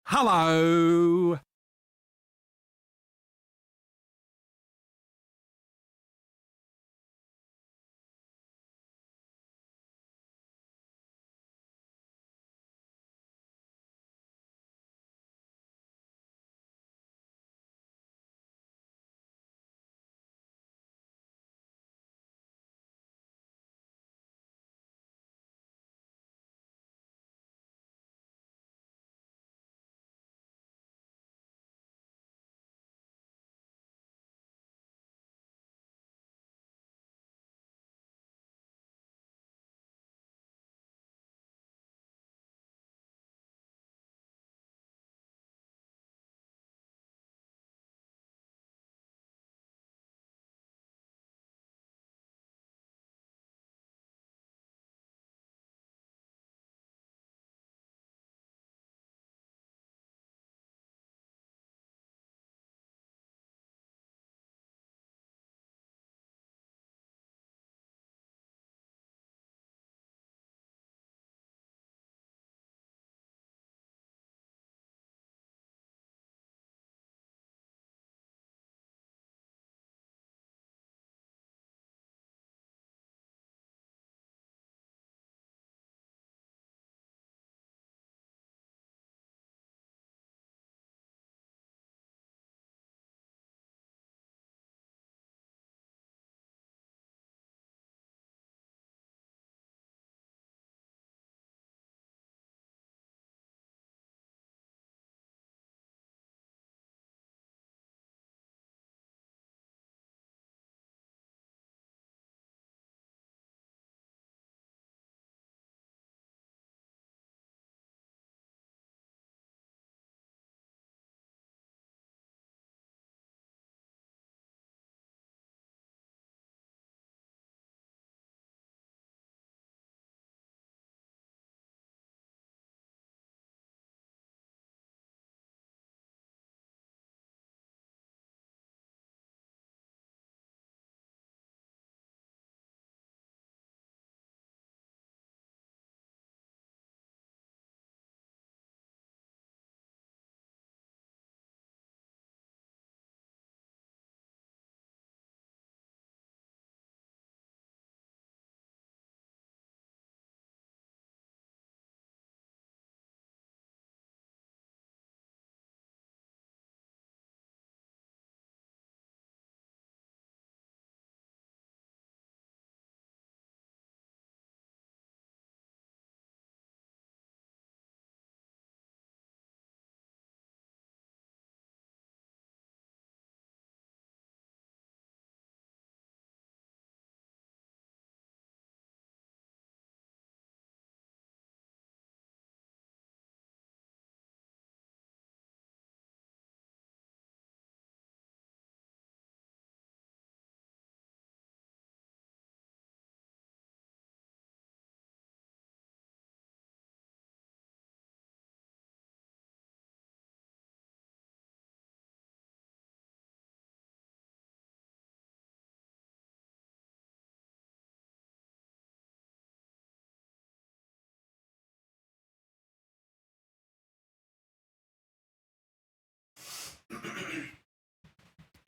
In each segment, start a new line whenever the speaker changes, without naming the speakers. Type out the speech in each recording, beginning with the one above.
Hello.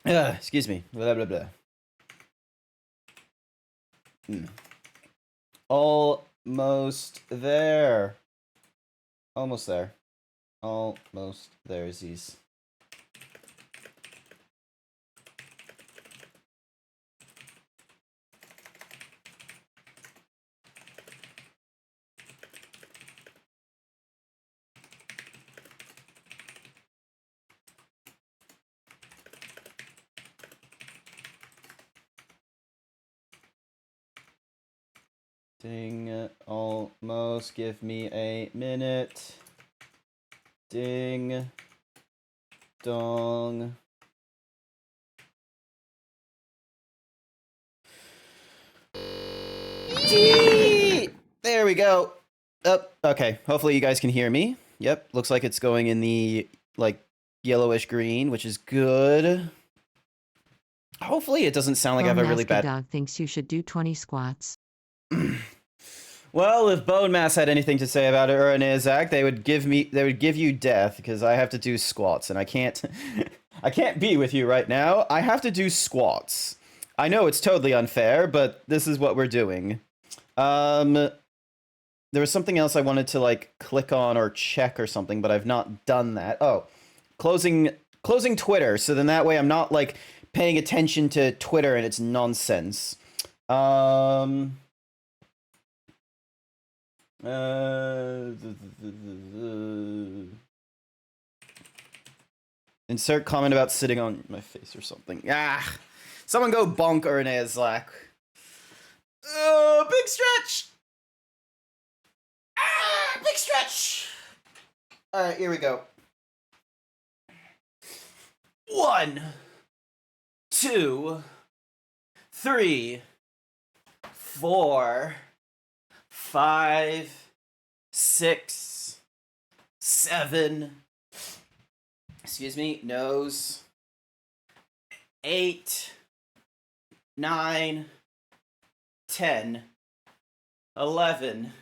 Excuse me. Blah, blah, blah. Almost there. Almost there. Almost there, Z's. Ding, almost. Give me a minute. Ding. Dong. There we go. Oh, okay. Hopefully you guys can hear me. Yep, looks like it's going in the, like, yellowish green, which is good. Hopefully it doesn't sound like I have a really bad...
Dog thinks you should do 20 squats.
Well, if Bone Mass had anything to say about it or an Izak, they would give you death because I have to do squats and I can't I can't be with you right now. I have to do squats. I know it's totally unfair, but this is what we're doing. There was something else I wanted to like click on or check or something, but I've not done that. Oh, closing Twitter, so then that way I'm not like paying attention to Twitter and its nonsense. Insert comment about sitting on my face or something. Ah, someone go bonk Erne Slack. Oh, big stretch. Ah, big stretch. All right, here we go. 1, 2, 3, 4, 5, 6, 7. Excuse me, nose. 8, 9, 10, 11,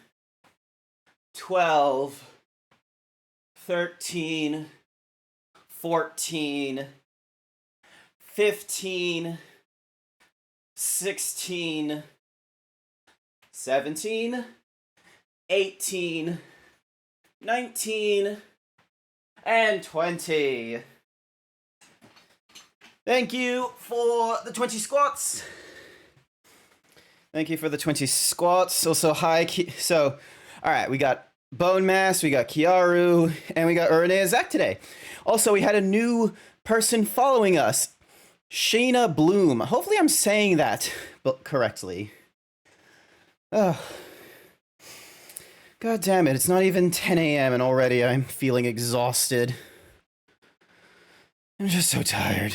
12, 13, 14, 15, 16, 17, 18, 19, and 20. Thank you for the 20 squats. Thank you for the 20 squats. Also, hi. So, all right, we got Bone Mass, we got Kiaru, and we got Erne Zach today. Also, we had a new person following us, Shayna Bloom. Hopefully, I'm saying that correctly. Oh. God damn it, it's not even 10 a.m. and already I'm feeling exhausted. I'm just so tired.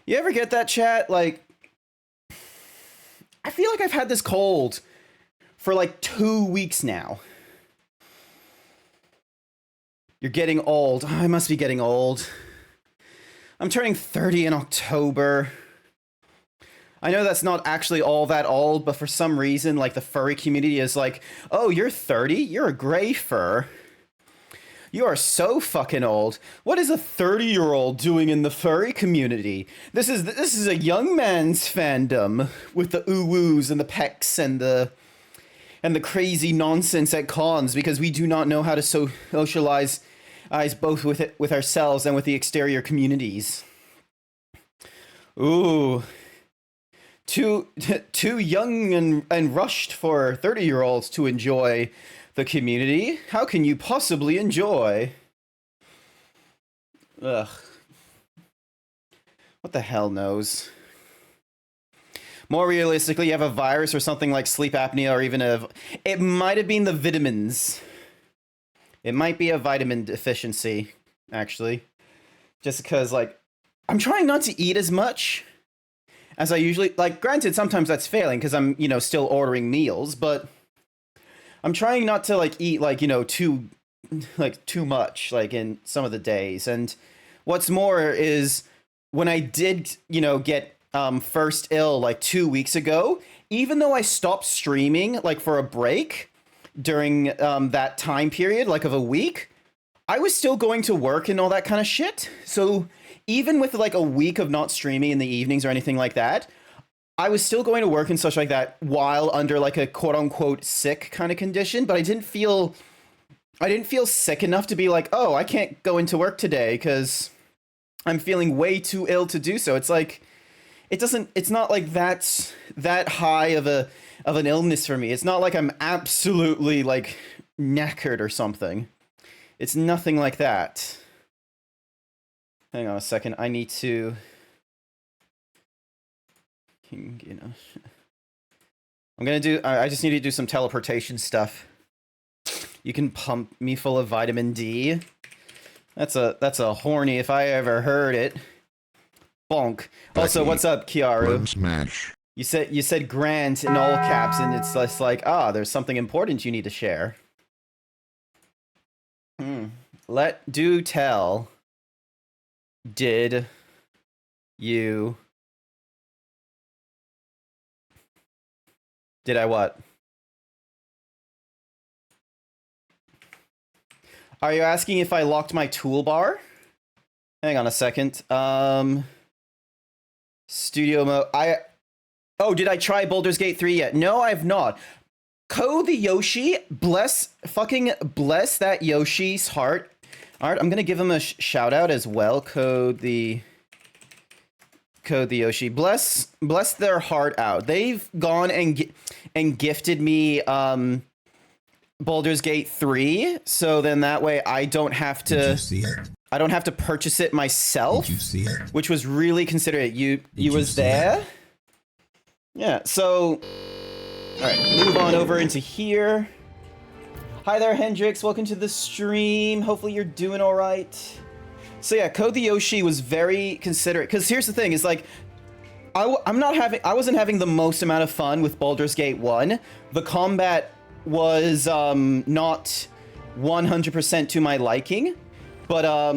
You ever get that, chat? Like, I feel like I've had this cold for like 2 weeks now. You're getting old. Oh, I must be getting old. I'm turning 30 in October. I know that's not actually all that old, but for some reason, like, the furry community is like, oh, you're 30? You're a gray fur. You are so fucking old. What is a 30-year-old doing in the furry community? This is a young man's fandom with the ooh-woos and the pecs and the crazy nonsense at cons because we do not know how to socialize both with ourselves and with the exterior communities. Ooh. Too young and rushed for 30-year-olds to enjoy the community. How can you possibly enjoy? Ugh. What the hell knows? More realistically, you have a virus or something like sleep apnea or even it might have been the vitamins. It might be a vitamin deficiency, actually. Just because, like, I'm trying not to eat as much as I usually, like, granted, sometimes that's failing because I'm, still ordering meals, but I'm trying not to, like, eat, like, too much, like, in some of the days. And what's more is when I did, get first ill, like, 2 weeks ago, even though I stopped streaming, like, for a break during that time period, like, of a week, I was still going to work and all that kind of shit. So even with like a week of not streaming in the evenings or anything like that, I was still going to work and such like that while under like a quote unquote sick kind of condition, but I didn't feel sick enough to be like, "Oh, I can't go into work today because I'm feeling way too ill to do so." It's like it's not like that's that high of an illness for me. It's not like I'm absolutely like knackered or something. It's nothing like that. Hang on a second. I need to... I'm gonna do... I just need to do some teleportation stuff. You can pump me full of vitamin D. That's a horny if I ever heard it. Bonk. Also, what's up, Kiaru?
Smash.
You said Grant in all caps, and it's just like, there's something important you need to share. Do tell. Did you Did I what? Are you asking if I locked my toolbar? Hang on a second. Studio mode. Oh, did I try Baldur's Gate 3 yet? No, I've not. Code the Yoshi, bless that Yoshi's heart. All right, I'm gonna give him a shout out as well. Code the Yoshi, bless their heart out. They've gone and gifted me Baldur's Gate 3, so then that way I don't have to.
Did you see it?
I don't have to purchase it myself.
Did you see it?
Which was really considerate. You was there. It? Yeah. So. All right, move on over into here. Hi there, Hendrix. Welcome to the stream. Hopefully you're doing all right. So yeah, Code the Yoshi was very considerate. Because here's the thing: is like, I wasn't having the most amount of fun with Baldur's Gate 1. The combat was not 100% to my liking, but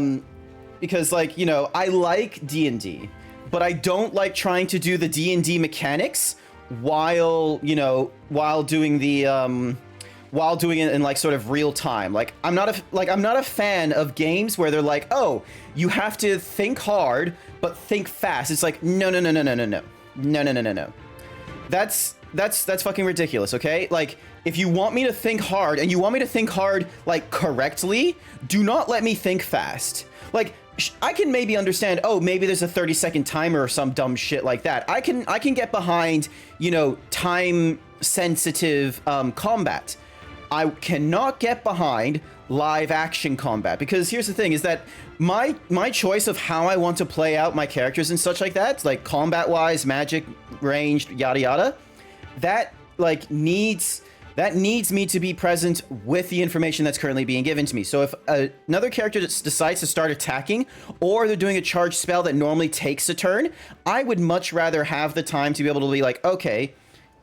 because like I like D&D, but I don't like trying to do the D&D mechanics while doing the while doing it in like sort of real time. Like I'm not a fan of games where they're like, oh, you have to think hard but think fast. It's like no. That's fucking ridiculous, okay? Like if you want me to think hard and you want me to think hard like correctly, do not let me think fast. Like I can maybe understand, oh, maybe there's a 30-second timer or some dumb shit like that. I can get behind, time sensitive combat. I cannot get behind live action combat, because here's the thing is that my choice of how I want to play out my characters and such like that, like combat wise, magic, ranged, yada yada, that needs me to be present with the information that's currently being given to me. So if another character decides to start attacking, or they're doing a charge spell that normally takes a turn, I would much rather have the time to be able to be like, okay,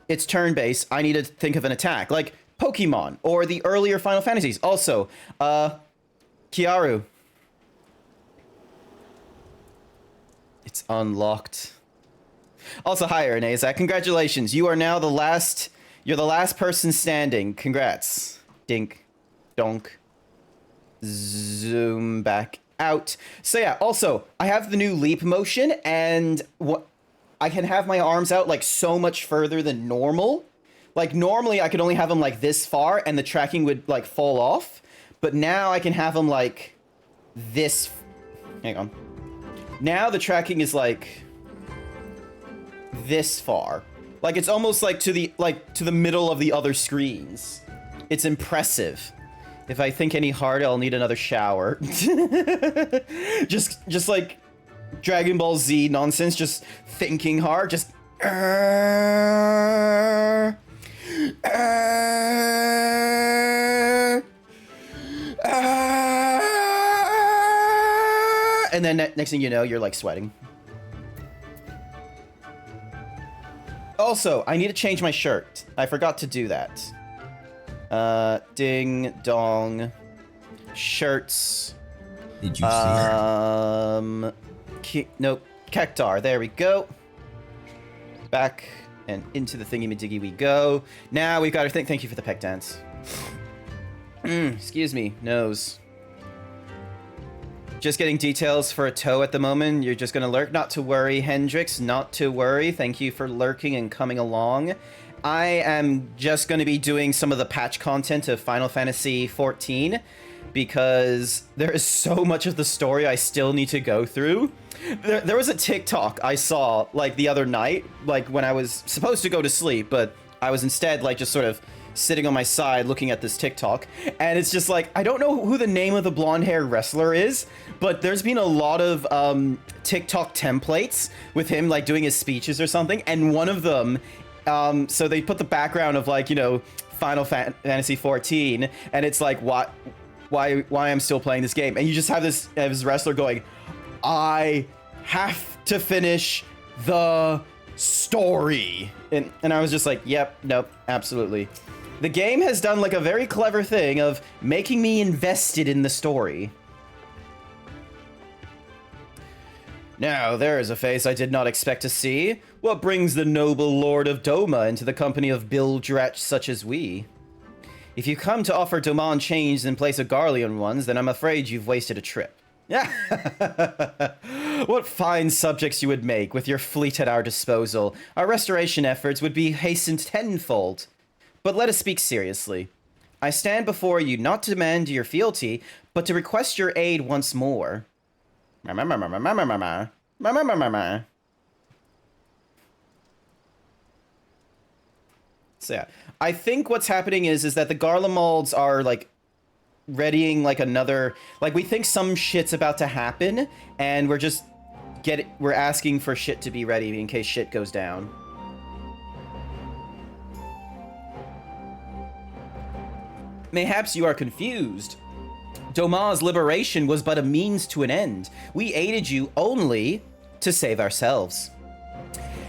it's turn-based, I need to think of an attack. Like Pokemon, or the earlier Final Fantasies. Also, Kiaru. It's unlocked. Also, hi, Renee. Congratulations. You are now the last... You're the last person standing. Congrats. Dink. Donk. Zoom back out. So yeah, also, I have the new leap motion, and what I can have my arms out like so much further than normal. Like normally I could only have them like this far and the tracking would like fall off, but now I can have them like this. Hang on. Now the tracking is like this far. Like it's almost like to the middle of the other screens. It's impressive. If I think any harder, I'll need another shower. just like Dragon Ball Z nonsense, just thinking hard, just and then next thing you know, you're like sweating. Also, I need to change my shirt. I forgot to do that. Ding dong. Shirts.
Did you see it?
Nope. Kektar. There we go. Back and into the thingy-majiggy we go. Now we've got to thank you for the peck dance. Excuse me. Nose. Just getting details for a toe at the moment. You're just gonna lurk. Not to worry, Hendrix. Not to worry. Thank you for lurking and coming along. I am just going to be doing some of the patch content of Final Fantasy XIV because there is so much of the story I still need to go through. There was a TikTok I saw like the other night, like when I was supposed to go to sleep, but I was instead like just sort of sitting on my side looking at this TikTok, and it's just like, I don't know who the name of the blonde-haired wrestler is, but there's been a lot of TikTok templates with him like doing his speeches or something, and one of them, so they put the background of like, Final Fantasy XIV, and it's like, why I'm still playing this game, and you just have this wrestler going, I have to finish the story, and I was just like, yep, nope, absolutely. The game has done like a very clever thing of making me invested in the story. Now, there is a face I did not expect to see. What brings the noble Lord of Doma into the company of bilge-rats such as we? If you come to offer Doman chains in place of Garlean ones, then I'm afraid you've wasted a trip. Yeah. What fine subjects you would make with your fleet at our disposal. Our restoration efforts would be hastened tenfold. But let us speak seriously. I stand before you not to demand your fealty, but to request your aid once more. So yeah, I think what's happening is that the Garlemalds are like readying like another, like we think some shit's about to happen, and we're asking for shit to be ready in case shit goes down. Mayhaps you are confused. Doma's liberation was but a means to an end. We aided you only to save ourselves.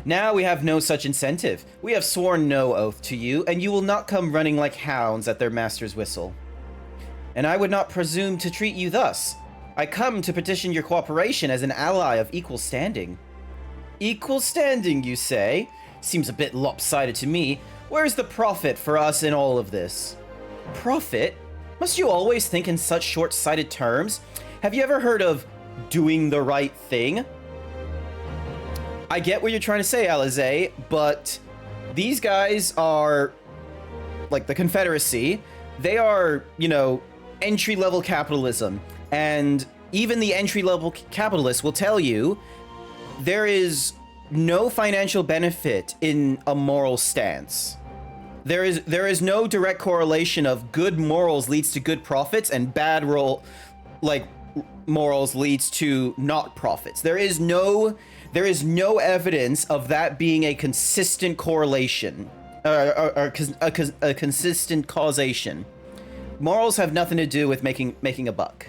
Now we have no such incentive. We have sworn no oath to you, and you will not come running like hounds at their master's whistle. And I would not presume to treat you thus. I come to petition your cooperation as an ally of equal standing. Equal standing, you say? Seems a bit lopsided to me. Where's the profit for us in all of this? Profit? Must you always think in such short-sighted terms? Have you ever heard of doing the right thing? I get what you're trying to say, Alizé, but these guys are, like, the Confederacy. They are, you know, entry-level capitalism. And even the entry-level capitalists will tell you there is no financial benefit in a moral stance. There is no direct correlation of good morals leads to good profits and bad morals leads to not profits. There is no evidence of that being a consistent correlation or a consistent causation. Morals have nothing to do with making a buck.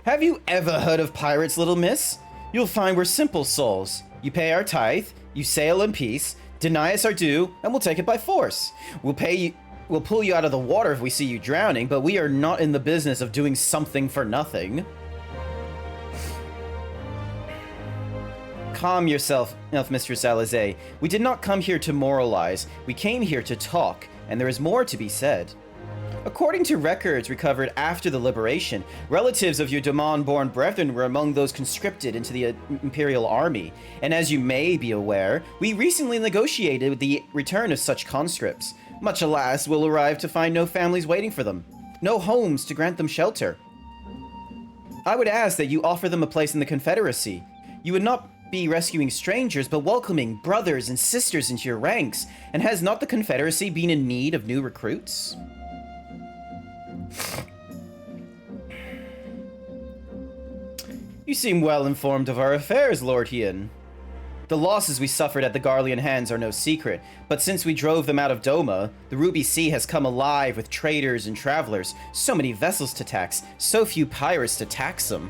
Have you ever heard of pirates, little miss? You'll find we're simple souls. You pay our tithe, you sail in peace, deny us our due, and we'll take it by force. We'll pull you out of the water if we see you drowning, but we are not in the business of doing something for nothing. Calm yourself, Mistress Alizé. We did not come here to moralize. We came here to talk, and there is more to be said. According to records recovered after the liberation, relatives of your Daman-born brethren were among those conscripted into the Imperial Army, and as you may be aware, we recently negotiated the return of such conscripts. Much alas, will arrive to find no families waiting for them, no homes to grant them shelter. I would ask that you offer them a place in the Confederacy. You would not be rescuing strangers, but welcoming brothers and sisters into your ranks, and has not the Confederacy been in need of new recruits? You seem well informed of our affairs, Lord Hien. The losses we suffered at the Garlean hands are no secret, but since we drove them out of Doma, the Ruby Sea has come alive with traders and travelers, so many vessels to tax, so few pirates to tax them.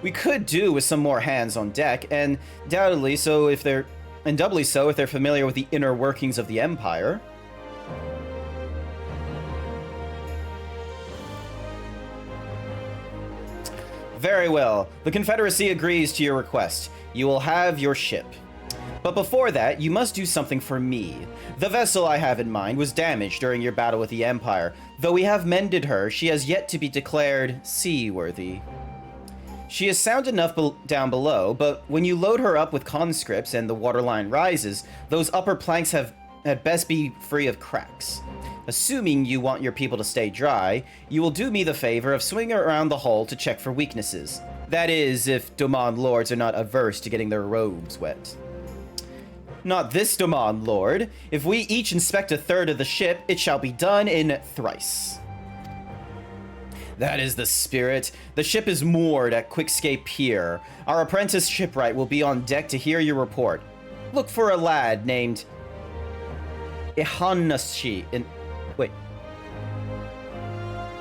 We could do with some more hands on deck, and doubly so if they're familiar with the inner workings of the Empire. Very well. The Confederacy agrees to your request. You will have your ship. But before that, you must do something for me. The vessel I have in mind was damaged during your battle with the Empire. Though we have mended her, she has yet to be declared seaworthy. She is sound enough down below, but when you load her up with conscripts and the waterline rises, those upper planks had best be free of cracks. Assuming you want your people to stay dry, you will do me the favor of swinging around the hull to check for weaknesses. That is, if Doman lords are not averse to getting their robes wet. Not this Doman lord. If we each inspect a third of the ship, it shall be done in thrice. That is the spirit. The ship is moored at Quickscape Pier. Our apprentice shipwright will be on deck to hear your report. Look for a lad named Ihanashi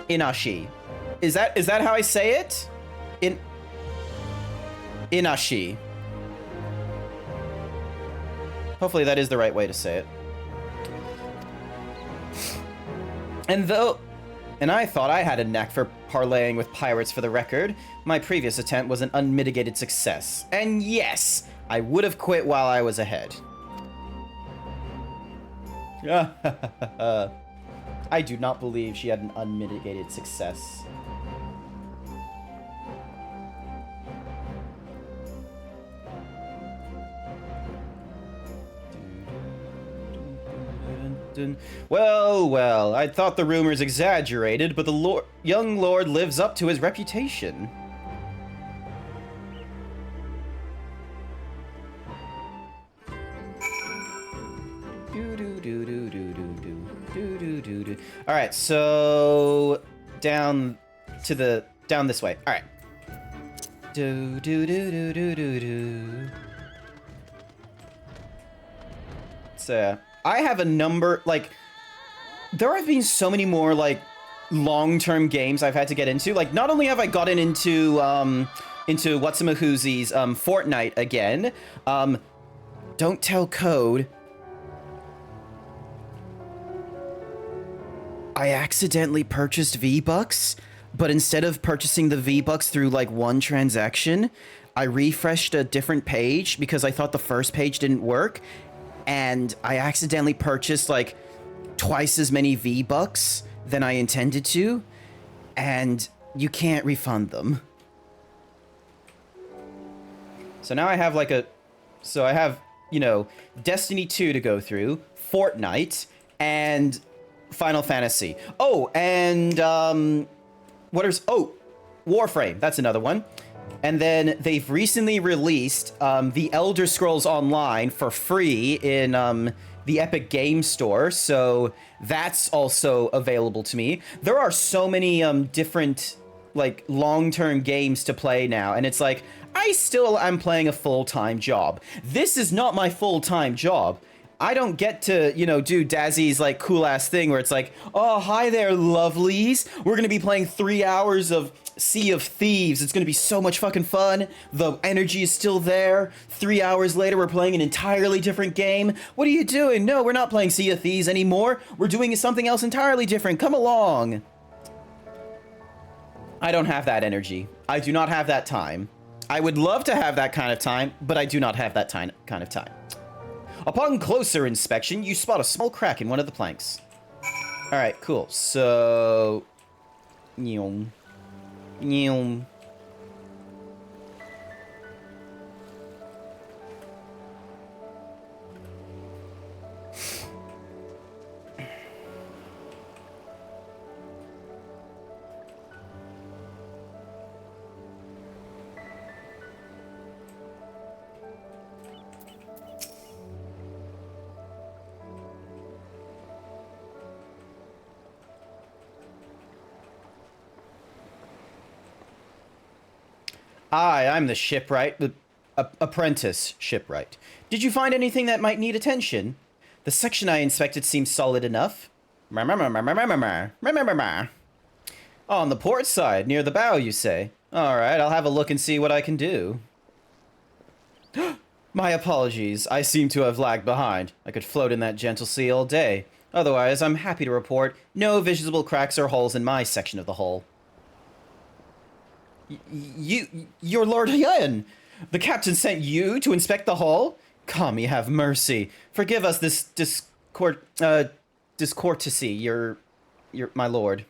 Inashi. Is that how I say it? Inashi. Hopefully that is the right way to say it. And I thought I had a knack for parlaying with pirates. For the record. My previous attempt was an unmitigated success. And yes, I would have quit while I was ahead. I do not believe she had an unmitigated success. Well, well, I thought the rumors exaggerated, but the young lord lives up to his reputation. All right, so down this way. All right. So I have a number, like, there have been so many more, like, long-term games I've had to get into. Like, not only have I gotten into Whatsamahoozy's Fortnite again, don't tell Code. I accidentally purchased V-Bucks, but instead of purchasing the V-Bucks through, like, one transaction, I refreshed a different page because I thought the first page didn't work, and I accidentally purchased, like, twice as many V-Bucks than I intended to, and you can't refund them. So now I have, like, I have, you know, Destiny 2 to go through, Fortnite, and Final Fantasy. Oh, and, Warframe, that's another one. And then they've recently released The Elder Scrolls Online for free in the Epic Game Store, so that's also available to me. There are so many different, like, long-term games to play now, and it's like, I still am playing a full-time job. This is not my full-time job. I don't get to, you know, do Dazzy's, like, cool-ass thing where it's like, oh, hi there, lovelies. We're gonna be playing 3 hours of Sea of Thieves. It's gonna be so much fucking fun. The energy is still there. 3 hours later, we're playing an entirely different game. What are you doing? No, we're not playing Sea of Thieves anymore. We're doing something else entirely different. Come along. I don't have that energy. I do not have that time. I would love to have that kind of time, but I do not have that kind of time. Upon closer inspection, you spot a small crack in one of the planks. Alright, cool. So... Nyom. Nyom. I'm the shipwright, the apprentice shipwright. Did you find anything that might need attention? The section I inspected seems solid enough. On the port side, near the bow, you say? Alright, I'll have a look and see what I can do. My apologies, I seem to have lagged behind. I could float in that gentle sea all day. Otherwise, I'm happy to report no visible cracks or holes in my section of the hull. You're Lord Hyen! The captain sent you to inspect the hull? Kami, have mercy. Forgive us this discourtesy, my lord.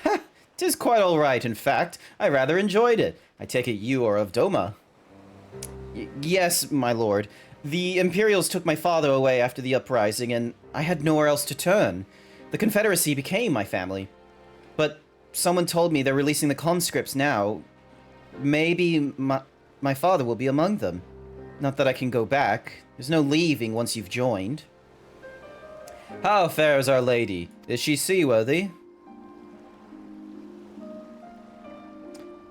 Ha! 'Tis quite all right, in fact. I rather enjoyed it. I take it you are of Doma. Yes, my lord. The Imperials took my father away after the uprising, and I had nowhere else to turn. The Confederacy became my family. But someone told me they're releasing the conscripts now. Maybe my father will be among them. Not that I can go back. There's no leaving once you've joined. How fares Our Lady? Is she seaworthy?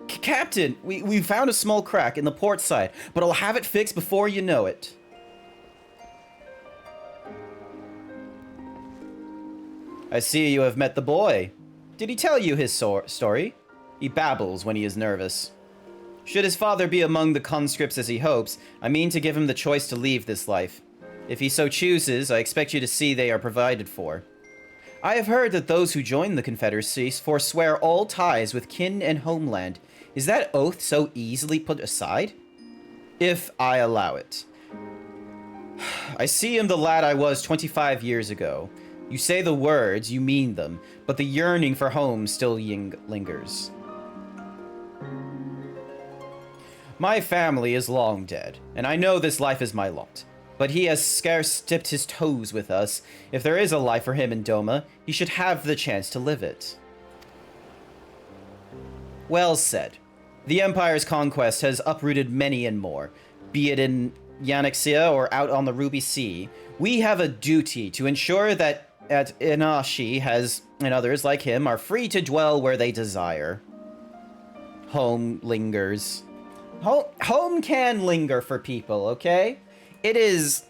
Captain, we found a small crack in the port side, but I'll have it fixed before you know it. I see you have met the boy. Did he tell you his story? He babbles when he is nervous. Should his father be among the conscripts as he hopes, I mean to give him the choice to leave this life. If he so chooses, I expect you to see they are provided for. I have heard that those who join the Confederacy forswear all ties with kin and homeland. Is that oath so easily put aside? If I allow it. I see him the lad I was 25 years ago. You say the words, you mean them, but the yearning for home still lingers. My family is long dead, and I know this life is my lot. But he has scarce dipped his toes with us. If there is a life for him in Doma, he should have the chance to live it. Well said. The Empire's conquest has uprooted many and more, be it in Yanixia or out on the Ruby Sea. We have a duty to ensure that Inashi has, and others like him, are free to dwell where they desire. Home lingers. Home can linger for people, okay? It is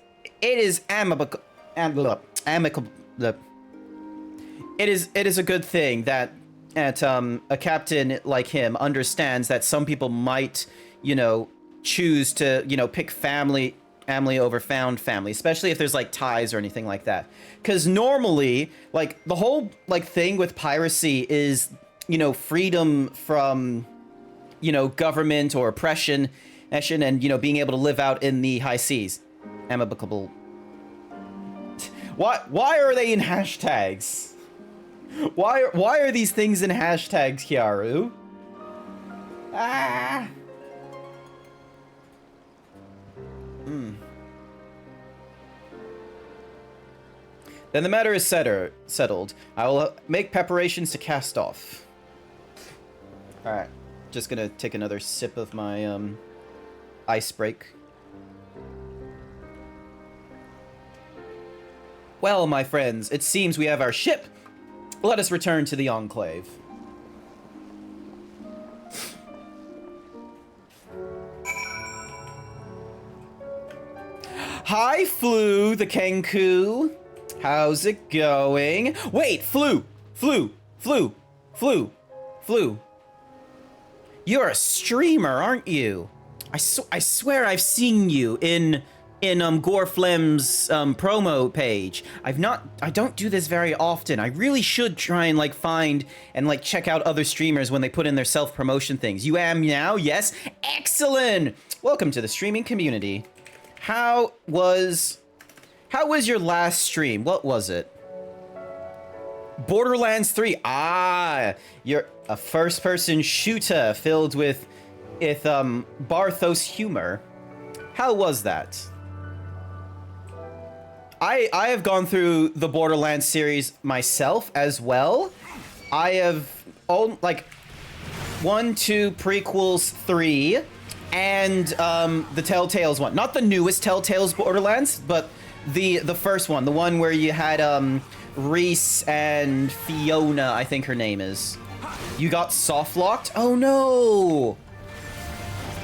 amicable. It is a good thing that a captain like him understands that some people might, choose to, pick family over found family, especially if there's like ties or anything like that. Because normally, like the whole thing with piracy is, freedom from, government or oppression, and being able to live out in the high seas. Amicable. Why are they in hashtags? Why are these things in hashtags, Kiaru? Ah. Then the matter is settled. I will make preparations to cast off. Alright. Just gonna take another sip of my, ice break. Well, my friends, it seems we have our ship. Let us return to the Enclave. Hi, Flu, the Kenku. How's it going? Wait, Flu. You're a streamer, aren't you? I swear I've seen you in Gorflem's promo page. I don't do this very often. I really should try and find and check out other streamers when they put in their self-promotion things. You am now? Yes? Excellent! Welcome to the streaming community. How was your last stream? What was it? Borderlands 3. Ah, you're a first-person shooter filled with Barthos humor. How was that? I have gone through the Borderlands series myself as well. I have 1, 2 prequels, 3, and the Telltales one. Not the newest Telltales Borderlands, but the first one, the one where you had Reese and Fiona, I think her name is. You got soft locked? Oh no!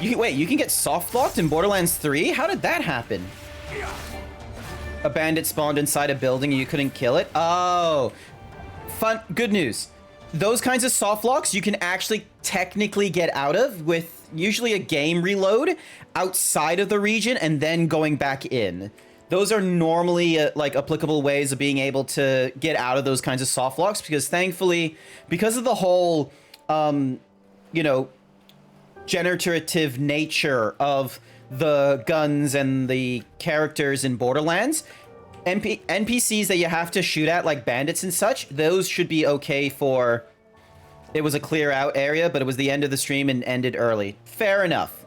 Wait, you can get soft locked in Borderlands 3? How did that happen? A bandit spawned inside a building and you couldn't kill it? Oh. Fun. Good news. Those kinds of soft locks you can actually technically get out of with usually a game reload outside of the region and then going back in. Those are normally applicable ways of being able to get out of those kinds of soft locks because thankfully, because of the whole, generative nature of the guns and the characters in Borderlands, NPCs that you have to shoot at, like bandits and such, those should be okay for... It was a clear out area, but it was the end of the stream and ended early. Fair enough.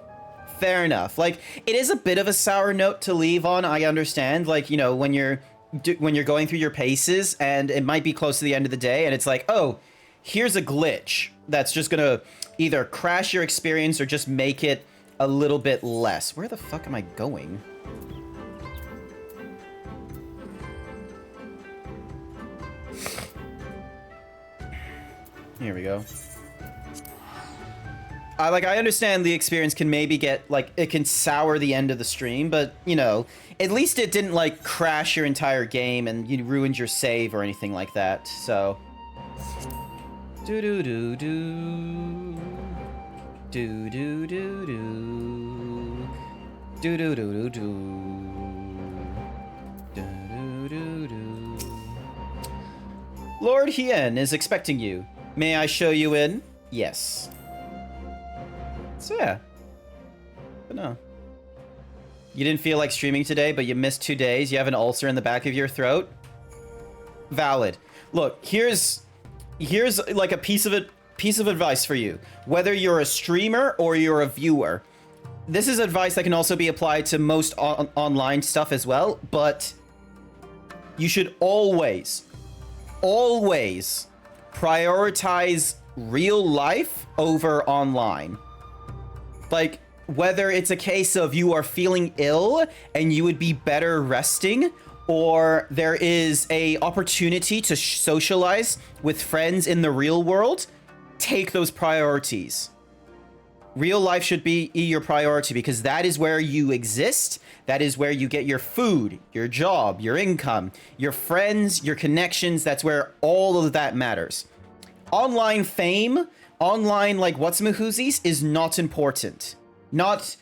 Fair enough. It is a bit of a sour note to leave on, I understand. When you're going through your paces and it might be close to the end of the day and it's like, oh, here's a glitch that's just gonna either crash your experience or just make it a little bit less. Where the fuck am I going? Here we go. I understand the experience can maybe get, it can sour the end of the stream, but, at least it didn't, crash your entire game and you ruined your save or anything like that, so... Do-do-do-do... Do-do-do-do... Do-do-do-do-do... Do-do-do-do... Lord Hien is expecting you. May I show you in? Yes. So yeah. But no. You didn't feel like streaming today, but you missed 2 days. You have an ulcer in the back of your throat. Valid. Look, here's like a piece of advice for you. Whether you're a streamer or you're a viewer, this is advice that can also be applied to most online stuff as well, but you should always prioritize real life over online. Like, whether it's a case of you are feeling ill and you would be better resting, or there is a opportunity to socialize with friends in the real world, take those priorities. Real life should be your priority because that is where you exist. That is where you get your food, your job, your income, your friends, your connections. That's where all of that matters. Online fame, online like what's-mahoozies is not important. Not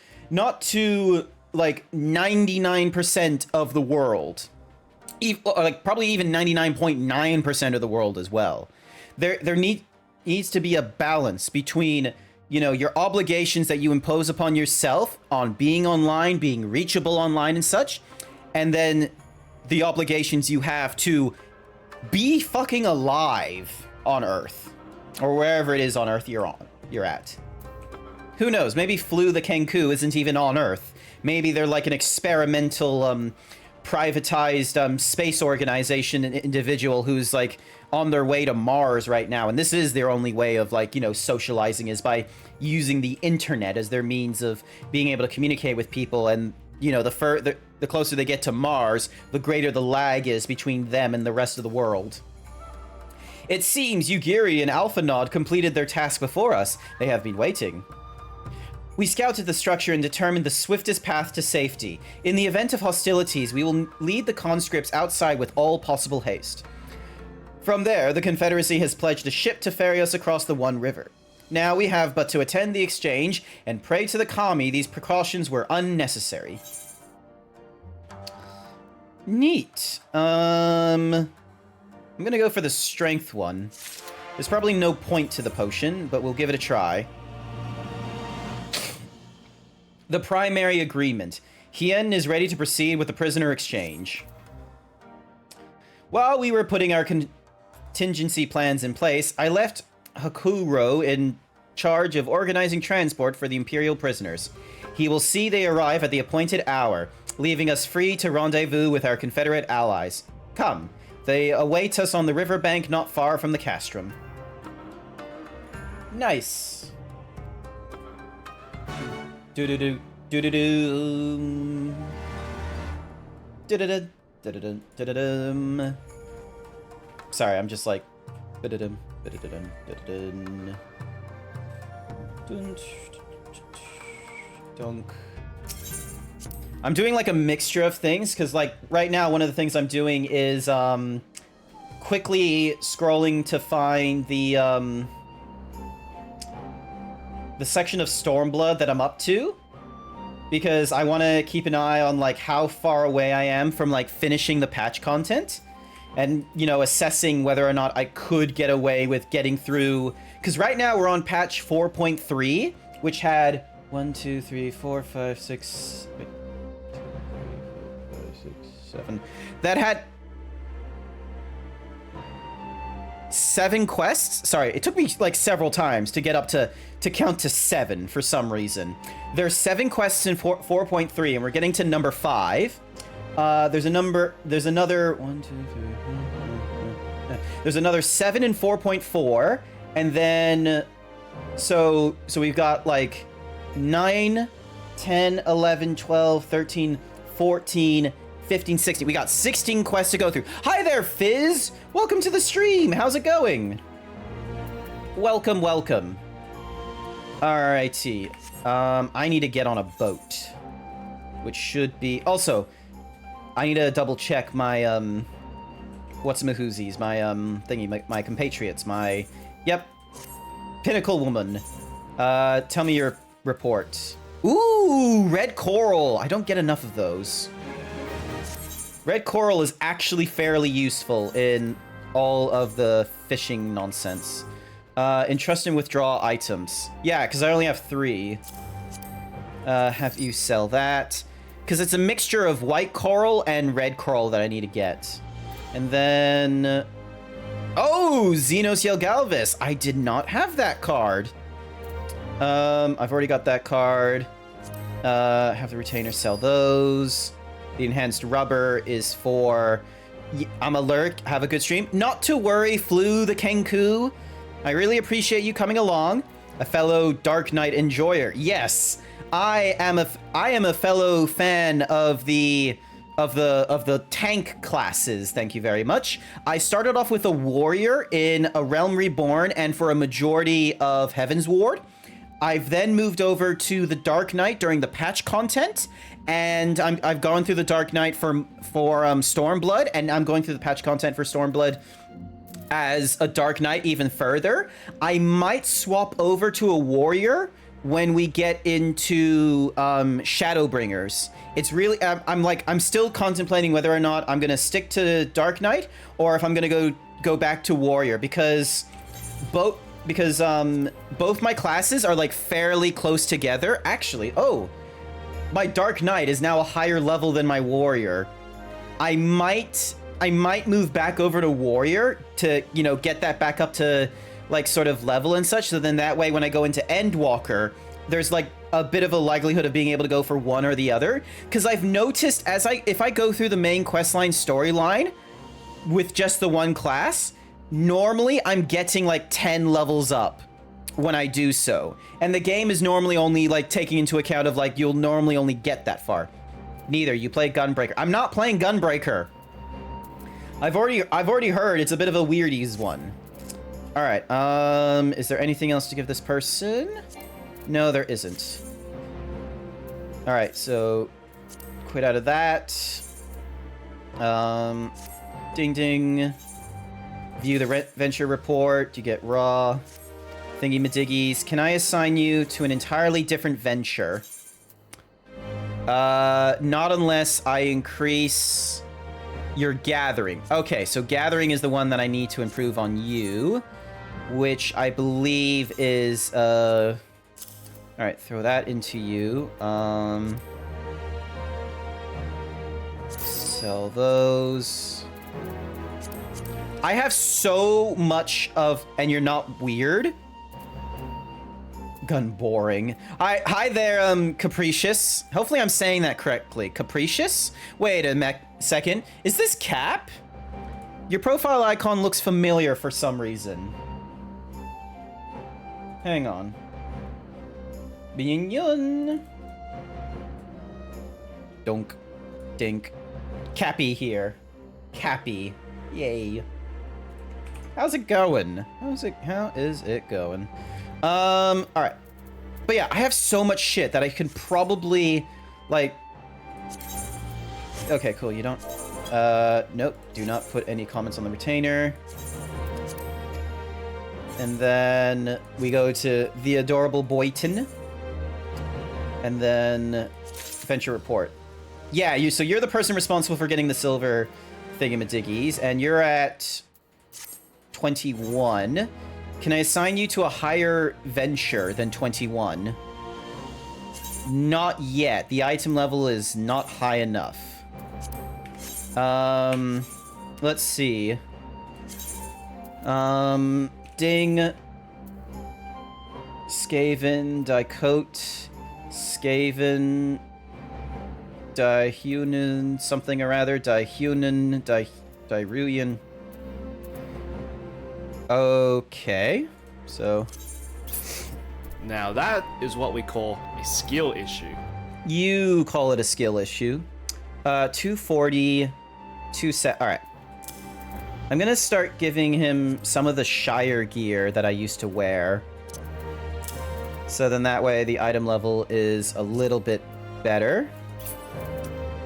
to like 99% of the world. Like probably even 99.9% of the world as well. There needs to be a balance between, you know, your obligations that you impose upon yourself on being online, being reachable online and such, and then the obligations you have to be fucking alive on Earth, or wherever it is on Earth you're at. Who knows? Maybe Flu the Kenku isn't even on Earth. Maybe they're like an experimental, privatized space organization individual who's like on their way to Mars right now, and this is their only way of, like, you know, socializing, is by using the internet as their means of being able to communicate with people. And, you know, the closer they get to Mars, the greater the lag is between them and the rest of the world. It seems Yugiri and Alpha Nod completed their task before us. They have been waiting. We scouted the structure and determined the swiftest path to safety. In the event of hostilities, we will lead the conscripts outside with all possible haste. From there, the Confederacy has pledged a ship to ferry us across the One River. Now we have but to attend the exchange and pray to the Kami these precautions were unnecessary. Neat. I'm gonna go for the strength one. There's probably no point to the potion, but we'll give it a try. The primary agreement. Hien is ready to proceed with the prisoner exchange. While we were putting our contingency plans in place, I left Hakuro in charge of organizing transport for the Imperial prisoners. He will see they arrive at the appointed hour, leaving us free to rendezvous with our Confederate allies. Come, they await us on the riverbank not far from the castrum. Nice. Do-do-do, do-do-do. Do-do-do, do-do-do, do-do-dum. Sorry, I'm just like... Do-do-dum, do-do-dum, do-do-dum. Dunk. I'm doing like a mixture of things, because like right now one of the things I'm doing is quickly scrolling to find the section of Stormblood that I'm up to, because I want to keep an eye on like how far away I am from like finishing the patch content, and, you know, assessing whether or not I could get away with getting through, because right now we're on patch 4.3, which had 1, 2, 3, 4, 5, 6, wait, 2, 3, 4, 5, 6, 7, that had 7 quests. Sorry, it took me like several times to get up to count to 7 for some reason. There's 7 quests in 4.3, and we're getting to number 5. There's another 1, 2, 3, 4, 5. There's another 7 in 4.4, and then so we've got like 9, 10, 11, 12, 13, 14, 15, 16. We got 16 quests to go through. Hi there, Fizz! Welcome to the stream! How's it going? Welcome, welcome. Alrighty. I need to get on a boat. Which should be... Also, I need to double check my, what's-mahoozies, my, thingy, my compatriots, my... Yep. Pinnacle Woman. Tell me your report. Ooh, red coral! I don't get enough of those. Red coral is actually fairly useful in all of the fishing nonsense. Entrust and withdraw items. Yeah, because I only have 3. Have you sell that. Because it's a mixture of white coral and red coral that I need to get. And then... Oh! Xenos Yelgalvis! I did not have that card. I've already got that card. Have the retainer sell those. The enhanced rubber is for... I'm alert. Have a good stream. Not to worry, Flu the Kenku. I really appreciate you coming along. A fellow Dark Knight enjoyer. Yes, I am a fellow fan of the tank classes. Thank you very much. I started off with a warrior in A Realm Reborn and for a majority of Heaven's Ward. I've then moved over to the Dark Knight during the patch content, and I've gone through the Dark Knight for Stormblood, and I'm going through the patch content for Stormblood as a Dark Knight even further. I might swap over to a warrior when we get into Shadowbringers. It's really I'm still contemplating whether or not I'm gonna stick to Dark Knight or if I'm gonna go back to warrior, because both my classes are like fairly close together. Actually, oh, my Dark Knight is now a higher level than my warrior. I might move back over to warrior to, you know, get that back up to like sort of level and such, so then that way when I go into Endwalker, there's like a bit of a likelihood of being able to go for one or the other. Because I've noticed if I go through the main questline storyline with just the one class, normally I'm getting like 10 levels up when I do so. And the game is normally only like taking into account of like, you'll normally only get that far. Neither. You play Gunbreaker. I'm not playing Gunbreaker. I've already heard it's a bit of a weirdies one. All right. Is there anything else to give this person? No, there isn't. All right. So quit out of that. Ding ding. View the venture report. You get raw thingy madiggies. Can I assign you to an entirely different venture? Not unless I increase your gathering. Okay, so gathering is the one that I need to improve on you, which I believe is all right, throw that into you. Sell those. I have so much of, and you're not weird. Gun boring. Hi there, Capricious. Hopefully I'm saying that correctly. Capricious? Wait a second. Is this Cap? Your profile icon looks familiar for some reason. Hang on. Bingyun. Donk. Dink. Cappy here. Cappy. Yay. How's it going? How is it going? Alright. But yeah, I have so much shit that I can probably, like... Okay, cool, you don't... Nope, do not put any comments on the retainer. And then we go to the adorable Boyton. And then venture report. Yeah, so you're the person responsible for getting the silver thingamadiggies, and you're at 21. Can I assign you to a higher venture than 21? Not yet. The item level is not high enough. Let's see. Ding. Skaven, Dicote, Skaven, Dihunan, something or other, Dihunan, Diruyan. Okay, so...
Now that is what we call a skill issue.
You call it a skill issue. 240, 2 set. Alright. I'm gonna start giving him some of the Shire gear that I used to wear. So then that way the item level is a little bit better.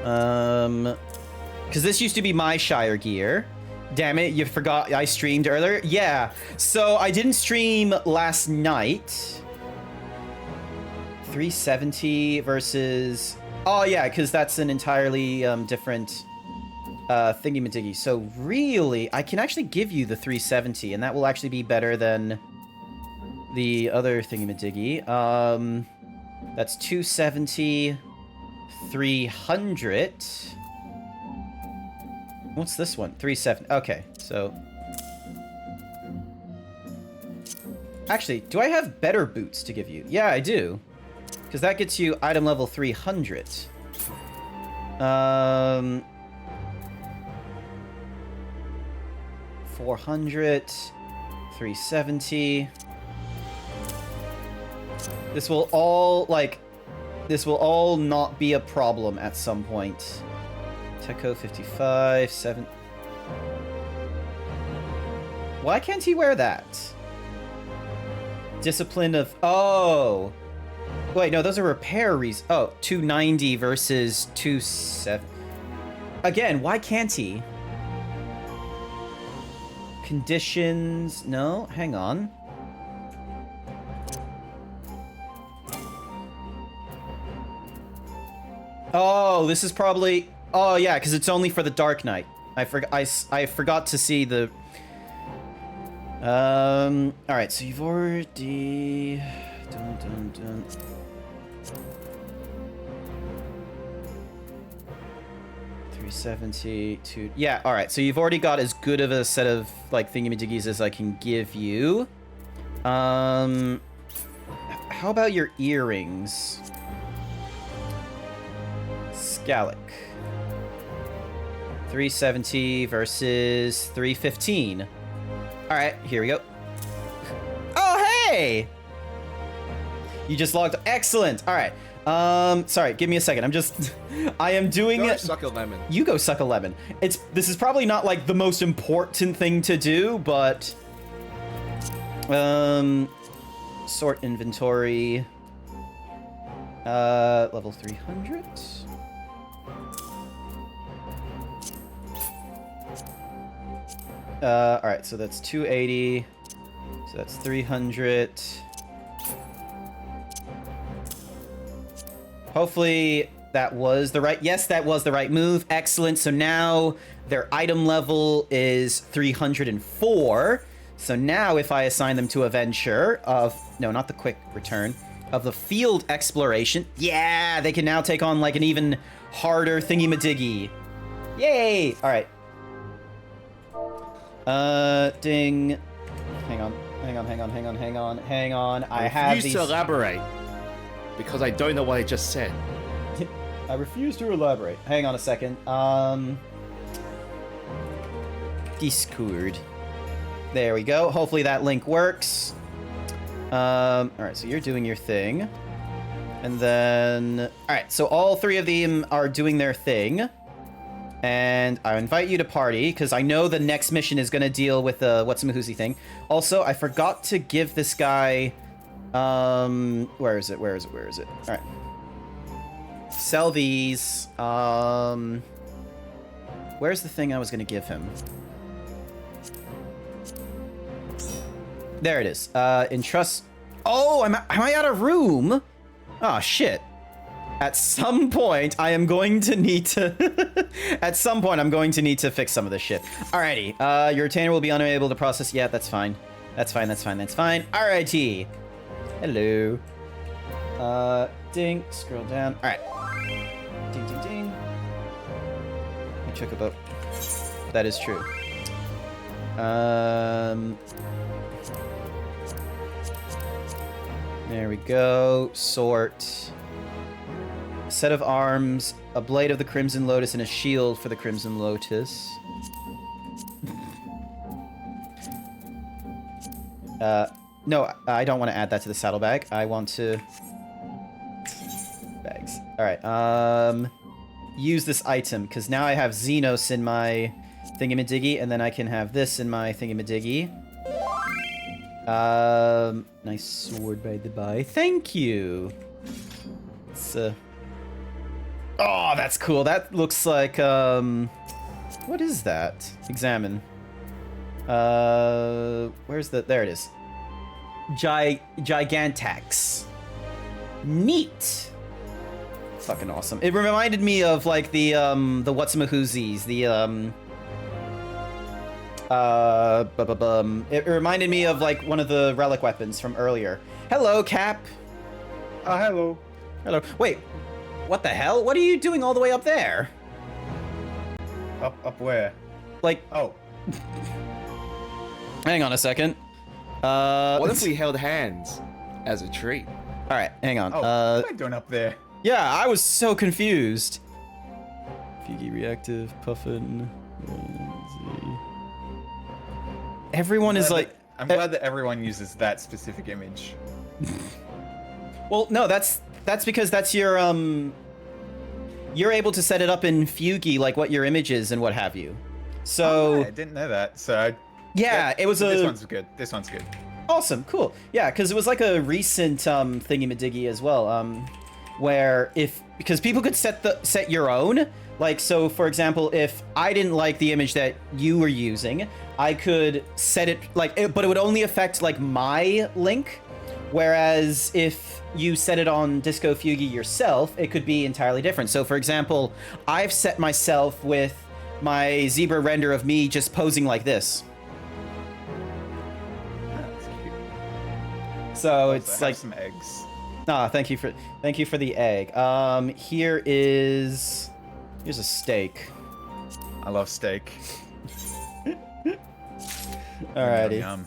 Because this used to be my Shire gear. Damn it, you forgot I streamed earlier? Yeah, so I didn't stream last night. 370 versus... Oh yeah, because that's an entirely different thingy-majiggy. So really, I can actually give you the 370, and that will actually be better than the other thingy-majiggy. That's 270, 300. What's this one? 370. Okay, so... Actually, do I have better boots to give you? Yeah, I do. Because that gets you item level 300. 400, 370. This will all, like, this will all not be a problem at some point. Techo 55, 7. Why can't he wear that? Discipline of, oh. Wait, no, those are repair reasons. Oh, 290 versus 27. Again, why can't he? Conditions, no, hang on. Oh, this is probably, oh yeah, because it's only for the Dark Knight. I forgot to see the, all right, so you've already, dun. 372. Yeah, all right. So you've already got as good of a set of like thingamajiggies as I can give you. How about your earrings? Scallic. 370 versus 315. All right, here we go. Oh, hey! You just logged. Excellent. All right. Sorry, give me a second. I am doing it.
Suck a lemon.
You go suck a lemon. This is probably not like the most important thing to do, but sort inventory. Level 300. All right, so that's 280. So that's 300. Hopefully that was the right... Yes, that was the right move. Excellent. So now their item level is 304. So now if I assign them to a venture of... No, not the quick return. Of the field exploration. Yeah, they can now take on like an even harder thingy-majiggy. Yay! All right. Ding. Hang on. I have these...
refuse to elaborate. Because I don't know what I just said.
I refuse to elaborate. Hang on a second. Discord. There we go. Hopefully that link works. Alright, so you're doing your thing. And then... Alright, so all three of them are doing their thing. And I invite you to party, because I know the next mission is going to deal with the What's-a-Mahoozy thing. Also, I forgot to give this guy... where is it? Alright. Sell these. Where's the thing I was gonna give him? There it is. Entrust... Oh, am I out of room? Oh, shit. At some point, I am going to need to... At some point, I'm going to need to fix some of this shit. Alrighty. Your retainer will be unable to process... Yeah, that's fine. That's fine. Alrighty. Hello. Ding. Scroll down. Alright. Ding. I check about. That is true. There we go. Sort. Set of arms, a blade of the Crimson Lotus, and a shield for the Crimson Lotus. No, I don't want to add that to the saddlebag. I want to... Bags. Alright, use this item, because now I have Xenos in my thingamadiggy, and then I can have this in my thingamadiggy. Nice sword by the by. Thank you! It's, Oh, that's cool. That looks like, what is that? Examine. Where's the... There it is. Gigantex. Neat. fucking awesome. It reminded me of like the whatsamahoozies, it reminded me of like one of the relic weapons from earlier. Hello, Cap.
Hello.
Hello. Wait, what the hell? What are you doing all the way up there?
Up where?
Like,
Oh.
hang on a second.
What if we held hands as a treat?
All right, hang on.
Oh, what am I doing up there?
Yeah, I was so confused. Fugi reactive, Puffin. Everyone is like.
I'm glad that everyone uses that specific image.
Well, no, that's because that's your You're able to set it up in Fugi, like what your image is and what have you. So.
I didn't know that. So.
Yeah, it was
This one's good. This one's good.
Awesome, cool. Yeah, because it was like a recent thingy-majiggy as well, where because people could set your own. Like, so for example, if I didn't like the image that you were using, I could set it but it would only affect like my link. Whereas if you set it on Disco Fugi yourself, it could be entirely different. So for example, I've set myself with my zebra render of me just posing like this. So it's like
some eggs.
thank you for the egg. Here's a steak.
I love steak.
Alrighty.
Yum.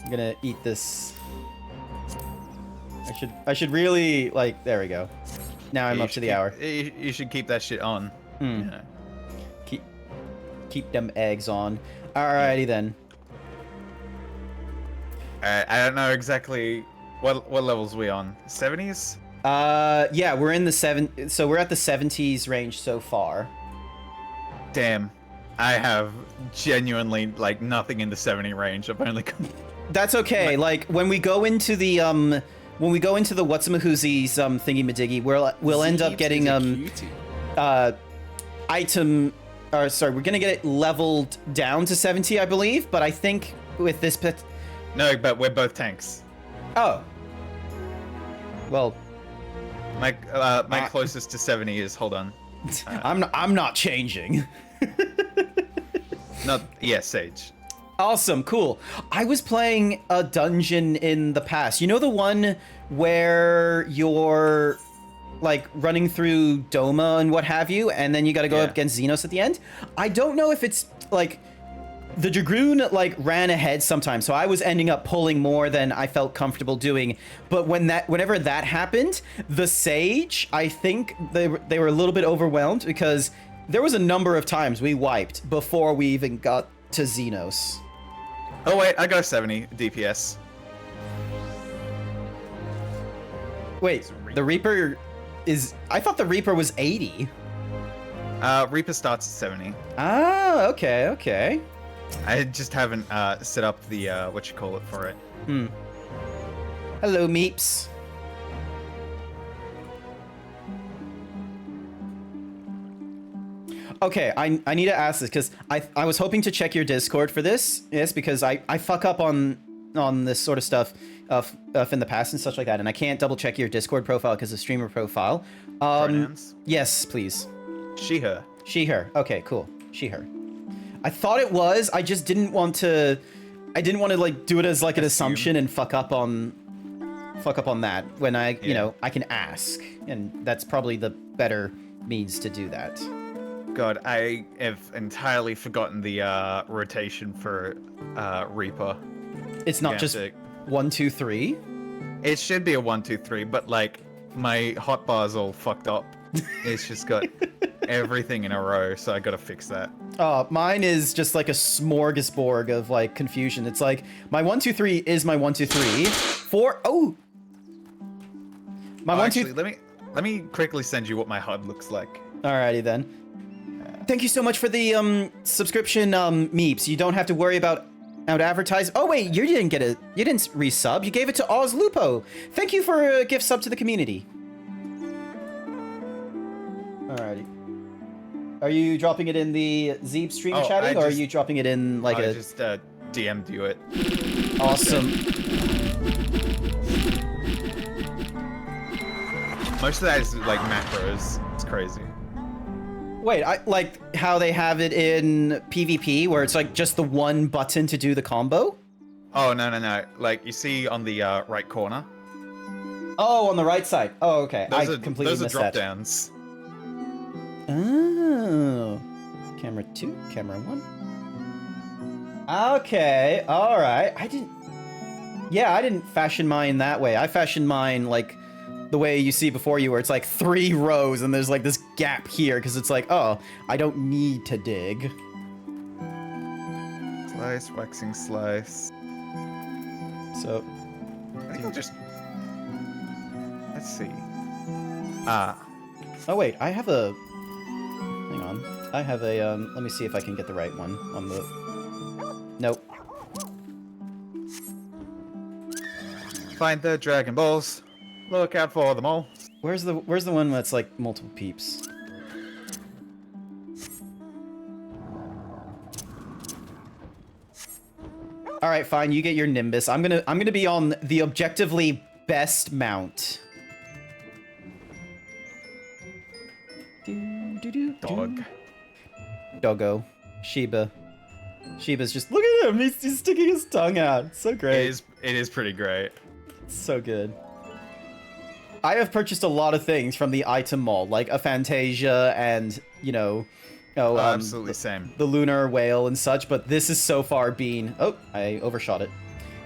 I'm gonna eat this. I should really like. There we go. Now I'm
You
up to
should
the hour.
You should keep that shit on. Yeah.
Keep them eggs on. Alrighty then.
I don't know exactly what levels we on. 70s?
Yeah, we're in the so we're at the 70s range so far.
Damn. I have genuinely like nothing in the 70 range. I've only got...
That's okay. Like when we go into the whatsamahoozies thingy-majiggy, we'll end up getting item sorry, we're gonna get it leveled down to 70, I believe, but I think with this
No, but we're both tanks.
Oh. Well,
My closest to 70 is, hold on.
I'm not changing.
Sage.
Awesome, cool. I was playing a dungeon in the past. You know the one where you're like running through Doma and what have you, and then you got to go up against Xenos at the end? I don't know if it's like the Dragoon like ran ahead sometimes, so I was ending up pulling more than I felt comfortable doing. But whenever that happened, the Sage, I think they were a little bit overwhelmed because there was a number of times we wiped before we even got to Xenos.
Oh wait, I got a 70 DPS.
Wait, the Reaper is... I thought the Reaper was 80.
Reaper starts at 70.
Ah, okay.
I just haven't set up the for it.
Hello, Meeps. Okay, I need to ask this because I was hoping to check your Discord for this. Yes, because I fuck up on this sort of stuff in the past and such like that, and I can't double check your Discord profile because of streamer profile.
Pronouns?
Yes, please.
She, her.
She, her. Okay, cool. She, her. I thought it was. I just didn't want to. I didn't want to like do it as like an assumption and fuck up on that when you know, I can ask, and that's probably the better means to do that.
God, I have entirely forgotten the rotation for Reaper.
It's not just 1, 2, 3.
It should be a 1, 2, 3, but like my hotbar's all fucked up. It's just got everything in a row, so I gotta fix that.
Mine is just like a smorgasbord of like confusion. It's like my 1, 2, 3 is my 1, 2, 3. 4. Oh, my 1, 2.
Actually, let me quickly send you what my HUD looks like.
Alrighty then. Thank you so much for the subscription, Meeps. You don't have to worry about advertising. Oh wait, you didn't resub. You gave it to Oz Lupo. Thank you for a gift sub to the community. Alrighty. Are you dropping it in the Zeeb stream chatting, or are you dropping it in like
I just DM'd you it.
Awesome.
Most of that is like macros. It's crazy.
Wait, I like how they have it in PvP, where it's like just the one button to do the combo?
Oh, no. Like, you see on the right corner?
Oh, on the right side. Oh, okay. I completely
those are
missed
drop
that.
downs.
Oh. Camera 2, camera 1. Okay, alright. I didn't fashion mine that way. I fashioned mine like the way you see before you, where it's like 3 rows and there's like this gap here, because it's like, oh, I don't need to dig.
Slice, waxing slice.
So,
I think I'll just... Let's see.
oh wait, I have a... Hang on. I have a, let me see if I can get the right one on the... Nope.
Find the Dragon Balls. Look out for them all.
Where's the one that's like multiple peeps? All right, fine. You get your Nimbus. I'm gonna be on the objectively best mount.
Dog.
Doggo. Shiba. Shiba's just, look at him. He's sticking his tongue out. It's so great.
It is pretty great.
It's so good. I have purchased a lot of things from the item mall, like a Fantasia and, you know,
absolutely same.
The lunar whale and such, but this has so far been... Oh, I overshot it.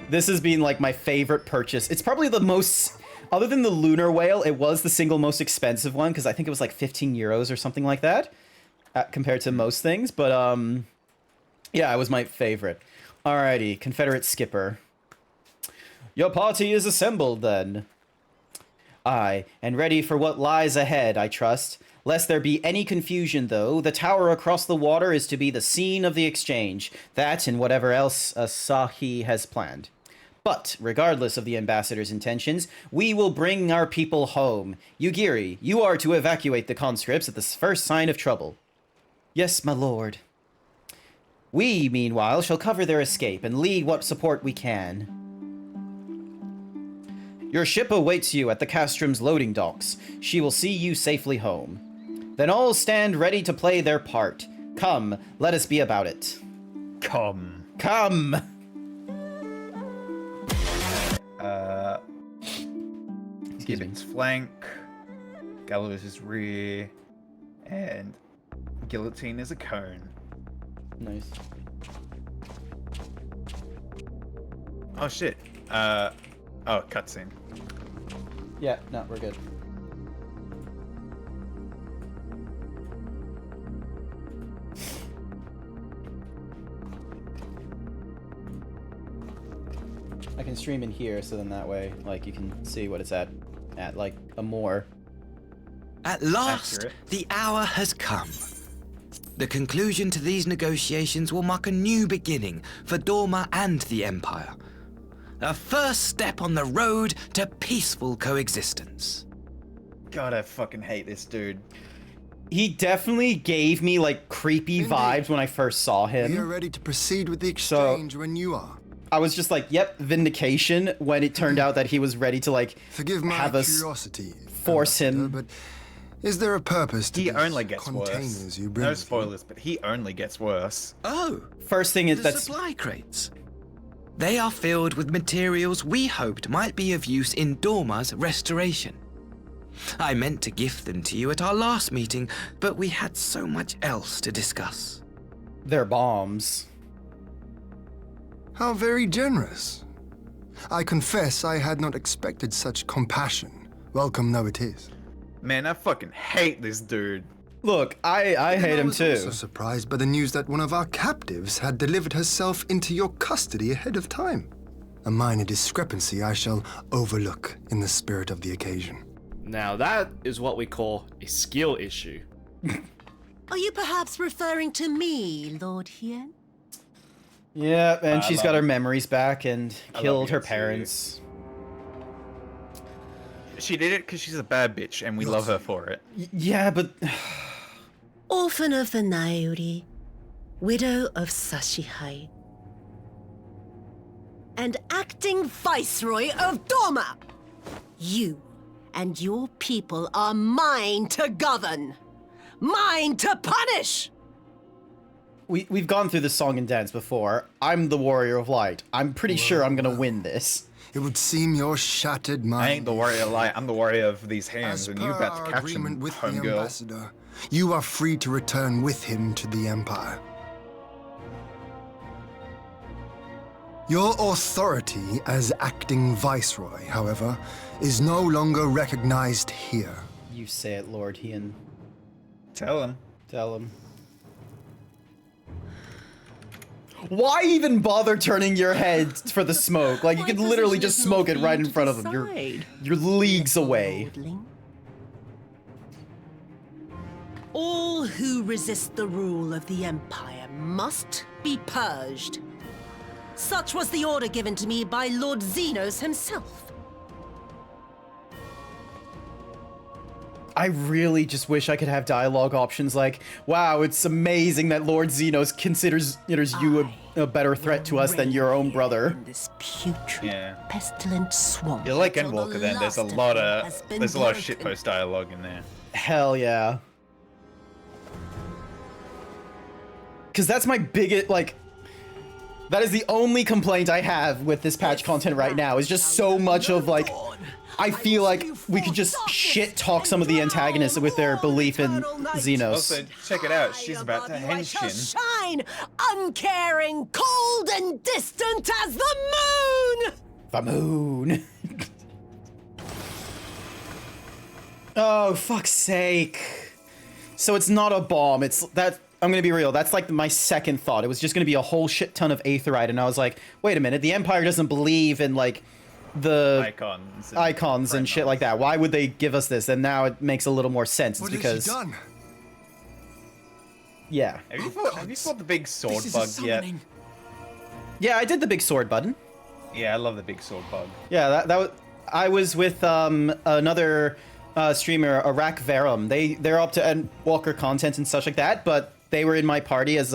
This has been, like, my favorite purchase. It's probably the most... Other than the lunar whale, it was the single most expensive one, because I think it was like 15 euros or something like that, compared to most things, but, yeah, it was my favorite. Alrighty, Confederate Skipper. Your party is assembled, then. Aye, and ready for what lies ahead, I trust. Lest there be any confusion, though, the tower across the water is to be the scene of the exchange. That and whatever else Asahi has planned. But, regardless of the ambassador's intentions, we will bring our people home. Yugiri, you are to evacuate the conscripts at the first sign of trouble. Yes, my lord. We, meanwhile, shall cover their escape and lead what support we can. Your ship awaits you at the Castrum's loading docks. She will see you safely home. Then all stand ready to play their part. Come, let us be about it.
Come.
Come!
Gibbon's flank. Gallows is rear. And Guillotine is a cone.
Nice.
Oh shit. Oh, cutscene.
Yeah, no, we're good. I can stream in here, so then that way, like, you can see what it's at like, a more.
At last,
Accurate.
the hour has come. The conclusion to these negotiations will mark a new beginning for Dorma and the Empire. A first step on the road to peaceful coexistence.
God, I fucking hate this dude.
He definitely gave me, like, creepy
Indeed.
vibes when I first saw
We are
him.
ready to proceed with the exchange when you are.
I was just like, yep, vindication, when it turned out that he was ready to, like,
Forgive my
have us
curiosity,
force him.
Ambassador, but is there a purpose to
He
these
only gets
containers
worse.
you bring
No
with you?
spoilers, but he only gets worse.
Oh,
First thing is
the
that's
supply crates. They are filled with materials we hoped might be of use in Dorma's restoration. I meant to gift them to you at our last meeting, but we had so much else to discuss.
their bombs.
How very generous. I confess I had not expected such compassion. Welcome though it is.
Man, I fucking hate this dude.
Look, I hate
I
him
was
too.
also surprised by the news that one of our captives had delivered herself into your custody ahead of time. A minor discrepancy I shall overlook in the spirit of the occasion.
Now that is what we call a skill issue.
Are you perhaps referring to me, Lord Hien?
Yeah, and she's got
love
her
it.
memories back and
I
killed
love
her
you too.
parents.
She did it because she's a bad bitch, and we love her for it.
Yeah, but
Orphan of the Nairi, widow of Sashihai, and acting viceroy of Dorma. You and your people are mine to govern. Mine to punish!
We've gone through this song and dance before. I'm the warrior of light. I'm pretty sure I'm gonna win this.
It would seem your shattered mind.
I ain't the warrior of light. I'm the warrior of these hands,
As
and
per
you're about
our
to catch
agreement
him,
with the
homegirl.
ambassador, you are free to return with him to the Empire. Your authority as acting viceroy, however, is no longer recognized here.
You say it, Lord Hien.
Tell him.
Tell him. Why even bother turning your head for the smoke? Like, you
My
could literally
position
just
is
smoke
not
it
for
right
you
in
to
front of him.
decide,
You're leagues away.
lordling. All who resist the rule of the Empire must be purged. Such was the order given to me by Lord Xenos himself.
I really just wish I could have dialogue options like, wow, it's amazing that Lord Xenos considers you a better threat to us than your own brother.
In this putrid,
Yeah.
pestilent swamp.
You're like
until
Endwalker
the
then. There's a
last
lot
them
of
has been
there's a lot of
broken.
shitpost dialogue in there.
Hell yeah. Because that's my biggest, like, that is the only complaint I have with this patch content right now, is just so much of, like, I feel like we could just shit talk some of the antagonists with their belief in Xenos.
Also, check it out. She's
High
about to
above you I shall
henshin.
shine, uncaring, cold and distant as the moon!
The moon. Oh, fuck's sake. So it's not a bomb. It's that. I'm gonna be real. That's like my second thought. It was just gonna be a whole shit ton of aetherite, and I was like, wait a minute. The Empire doesn't believe in like the icons and shit like that. Why would they give us this? And now it makes a little more sense. It's
What
because
has she done?
yeah,
Have you fought the big sword bug yet?
yeah. I did the big sword button.
Yeah, I love the big sword bug.
Yeah, that was. I was with another streamer, Arak Verum. They're up to Endwalker content and such like that, but they were in my party as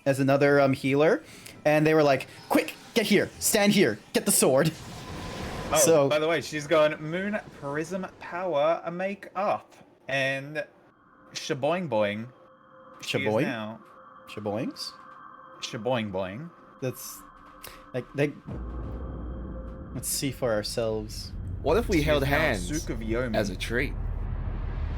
another healer, and they were like, "Quick, get here, stand here, get the sword."
Oh,
So-
by the way, she's gone Moon Prism Power a make up and shaboing boing. She is
Shaboing?
now
Shaboings?
shaboing boing.
That's like they. Let's see for ourselves.
What if we
She
held
is now
hands
Suka Vyomi.
as a treat?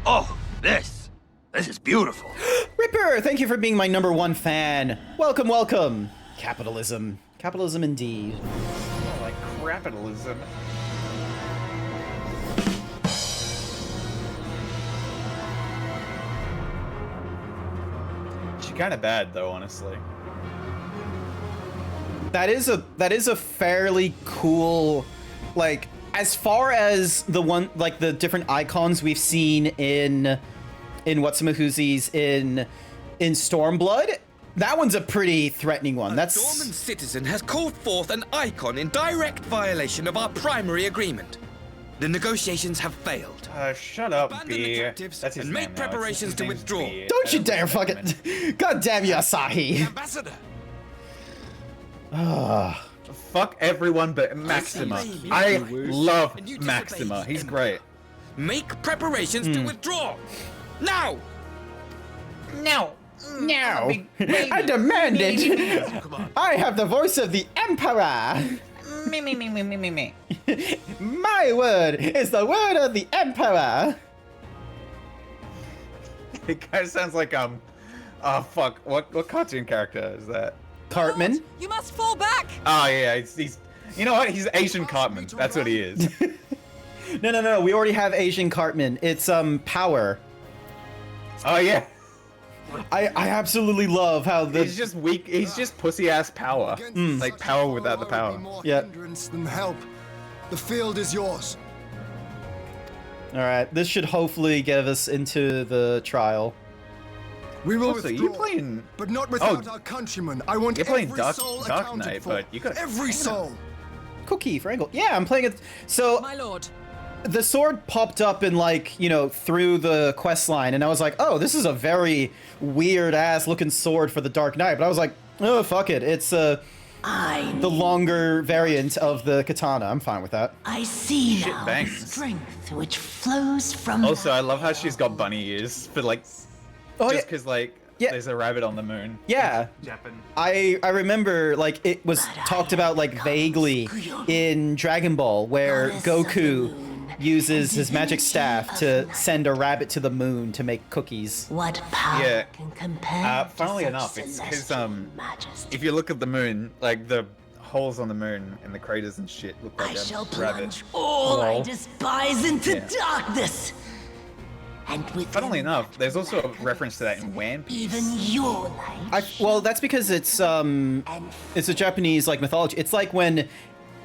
Oh, this is beautiful.
Ripper, thank you for being my #1 fan. Welcome, welcome. Capitalism, capitalism indeed.
Oh, like capitalism. She's kind of bad though, honestly.
That is a fairly cool, like, as far as the one, like the different icons we've seen in Whatsamahoozies in Stormblood, that one's a pretty threatening one.
A
That's
dormant citizen has called forth an icon in direct violation of our primary agreement. The negotiations have failed.
Shut up,
Abandon the
Beer.
captives
That's his
and make
name now. His
preparations to
name's
withdraw.
Beer.
don't you
I
dare
like him.
fucking, god damn you, Asahi.
Ambassador!
Fuck everyone but Maxima.
see.
I love
And you
Maxima.
disobeyed
He's
him.
great.
Make preparations to withdraw! Now!
No.
Now, I demand it. I have the voice of the Emperor.
Me.
My word is the word of the Emperor.
It kind of sounds like oh fuck, what cartoon character is that?
Cartman.
You must fall back!
Oh yeah, he's you know what? He's Asian Cartman. That's what he is.
No. We already have Asian Cartman. It's Power.
Oh yeah,
I absolutely love how the
he's just weak. He's just pussy ass power.
Against
Like
such
power
a
without the
foe
power.
would be more
Yeah.
hindrance than help. The field is yours.
All right. This should hopefully get us into the trial.
We will
Also,
withdraw,
you playing?
but not without our countrymen. I want
You're playing
every
Dark
soul
Dark
accounted
Knight,
for.
but you got
Every soul.
Cookie for Angle. Yeah, I'm playing it. So
My lord.
the sword popped up in through the quest line, and I was like, oh, this is a very weird ass looking sword for the Dark Knight. But I was like, oh fuck it, it's the longer variant of the katana. I'm fine with that.
I see
Shit
now the
bangs.
strength which flows from
Also, I love how she's got bunny ears for like,
Oh,
just
yeah.
because like
Yeah.
there's a rabbit on the moon.
Yeah.
Japan.
I remember like it was talked about like vaguely in Dragon Ball where Goku uses his magic staff to send a rabbit to the moon to make cookies.
what power
Yeah.
can compare
Funnily
to
enough,
such
it's because
celestial majesty.
if you look at the moon, like the holes on the moon and the craters and shit look
I
like
shall
a rabbit.
plunge all I
Lol.
despise into
Yeah.
darkness. And with
Funnily enough, there's also a reference to that in One Piece.
even your light.
Well, that's because it's a Japanese like mythology. It's like when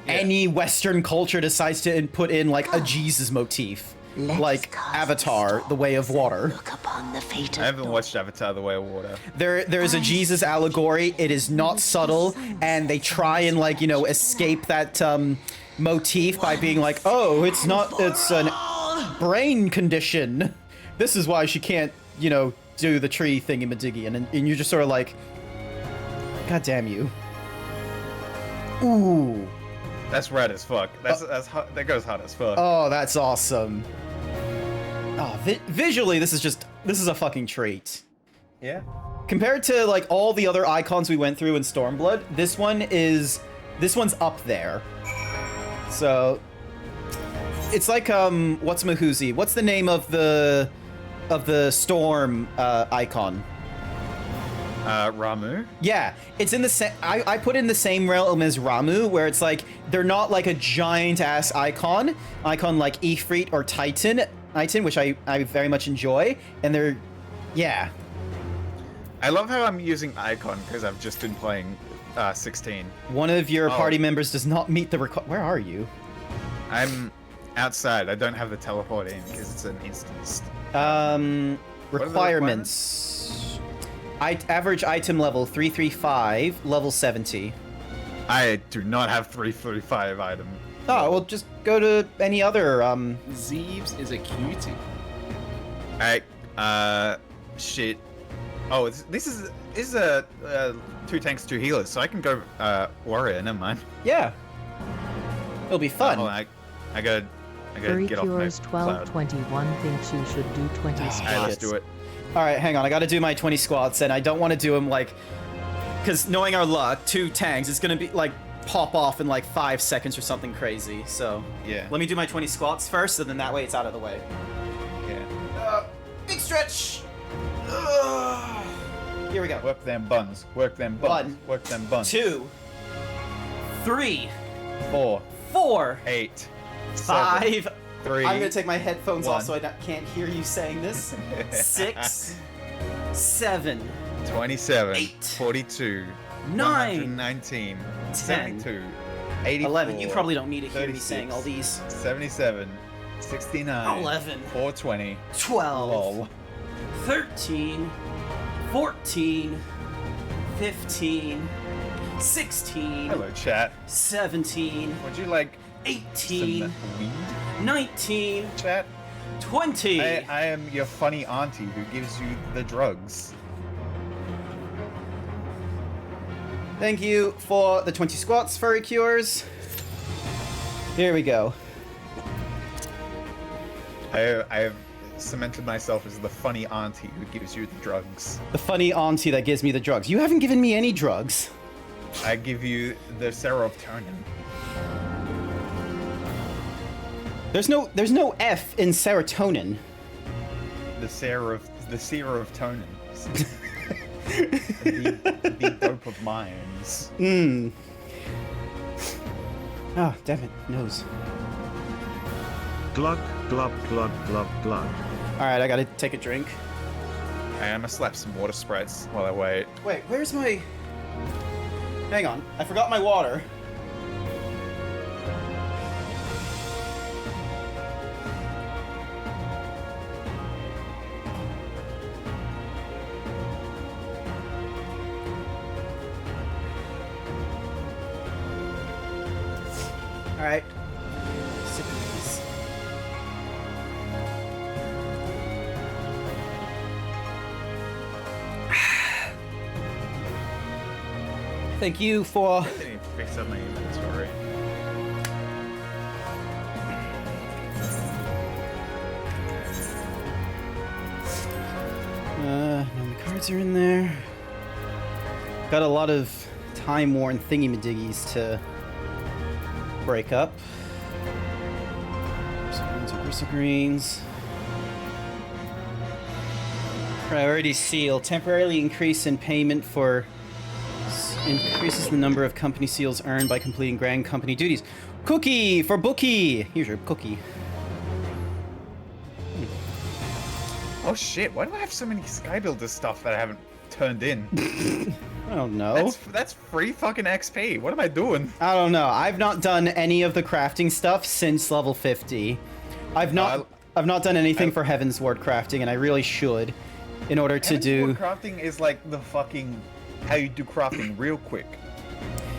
any Western culture decides to put in like a Jesus motif,
Let's
like
cast
Avatar, the Way of Water.
Look upon the fate
I
of
haven't
Dawn.
watched Avatar: The Way of Water.
There is a Jesus allegory. It is not subtle, and they try and like escape that motif by being like, oh, it's an brain condition. This is why she can't do the tree thingy-majiggy, and you're just sort of like, God damn you. Ooh.
That's rad as fuck. That's hot, that goes hot as fuck.
Oh, that's awesome. Oh, visually, this is a fucking treat.
Yeah.
Compared to like all the other icons we went through in Stormblood, this one's up there. So it's like what's Mahuzi? What's the name of the storm icon?
Ramu.
Yeah, it's in the same. I put in the same realm as Ramu, where it's like they're not like a giant ass icon like Ifrit or Titan, which I very much enjoy, and they're, yeah.
I love how I'm using icon because I've just been playing 16.
One of your party members does not meet the Where are you?
I'm outside. I don't have the teleport in because it's an instance.
Requirements. Average item level 335, level 70.
I do not have 335 item.
Oh, well, just go to any other,
Zeebs is a cutie.
Shit. Oh, this is a 2 tanks, 2 healers, so I can go warrior. Never mind.
Yeah. It'll be fun.
Hold on, I gotta
Furry
get off my
Cures
cloud.
1221 thinks you should do 20
Ah,
squats.
Alright, let's do it.
All right, hang on. I got to do my 20 squats, and I don't want to do them like, because knowing our luck, 2 tanks, it's gonna be like pop off in like 5 seconds or something crazy. So
Yeah.
let me do my 20 squats first, and then that way it's out of the way.
Yeah.
Big stretch. Here we go.
Work them buns. Work them buns.
1,
Work them buns.
2, 3,
4,
4,
8,
5.
3.
I'm gonna take my headphones off
1.
so I can't hear you saying this. 6, 7,
27,
8,
42,
9,
119,
10,
72, 84,
11. You probably don't need to hear me
36,
saying all these.
77, 69,
11,
420,
12,
lol.
13, 14, 15, 16,
Hello, chat.
17,
Would you like
18,
some weed,
19,
chat?
20.
I am your funny auntie who gives you the drugs.
Thank you for the 20 squats, Furry Cures. Here we go.
I have cemented myself as the funny auntie who gives you the drugs.
The funny auntie that gives me the drugs. You haven't given me any drugs.
I give you the serotonin.
There's no F in serotonin.
The serotonin. the dope of minds.
Oh, damn it. Nose.
Glug, glub, glug, glub, glug.
Alright, I gotta take a drink.
I'm gonna slap some water sprites while I wait.
Wait, where's my... Hang on. I forgot my water. Alright. Sip of these. Thank you for...
I need to fix up my inventory.
And the cards are in there. Got a lot of time-worn thingy-madiggies to break up. Greens. Greens. Priority seal. Temporarily increase in payment for... increases the number of company seals earned by completing grand company duties. Cookie for Bookie! Here's your cookie.
Oh shit, why do I have so many Skybuilder stuff that I haven't turned in?
I don't know.
That's free fucking XP. What am I doing?
I don't know. I've not done any of the crafting stuff since level 50. I've not done anything for Heaven's Ward crafting, and I really should, in order to do.
Heaven's Ward crafting is like the fucking how you do crafting real quick.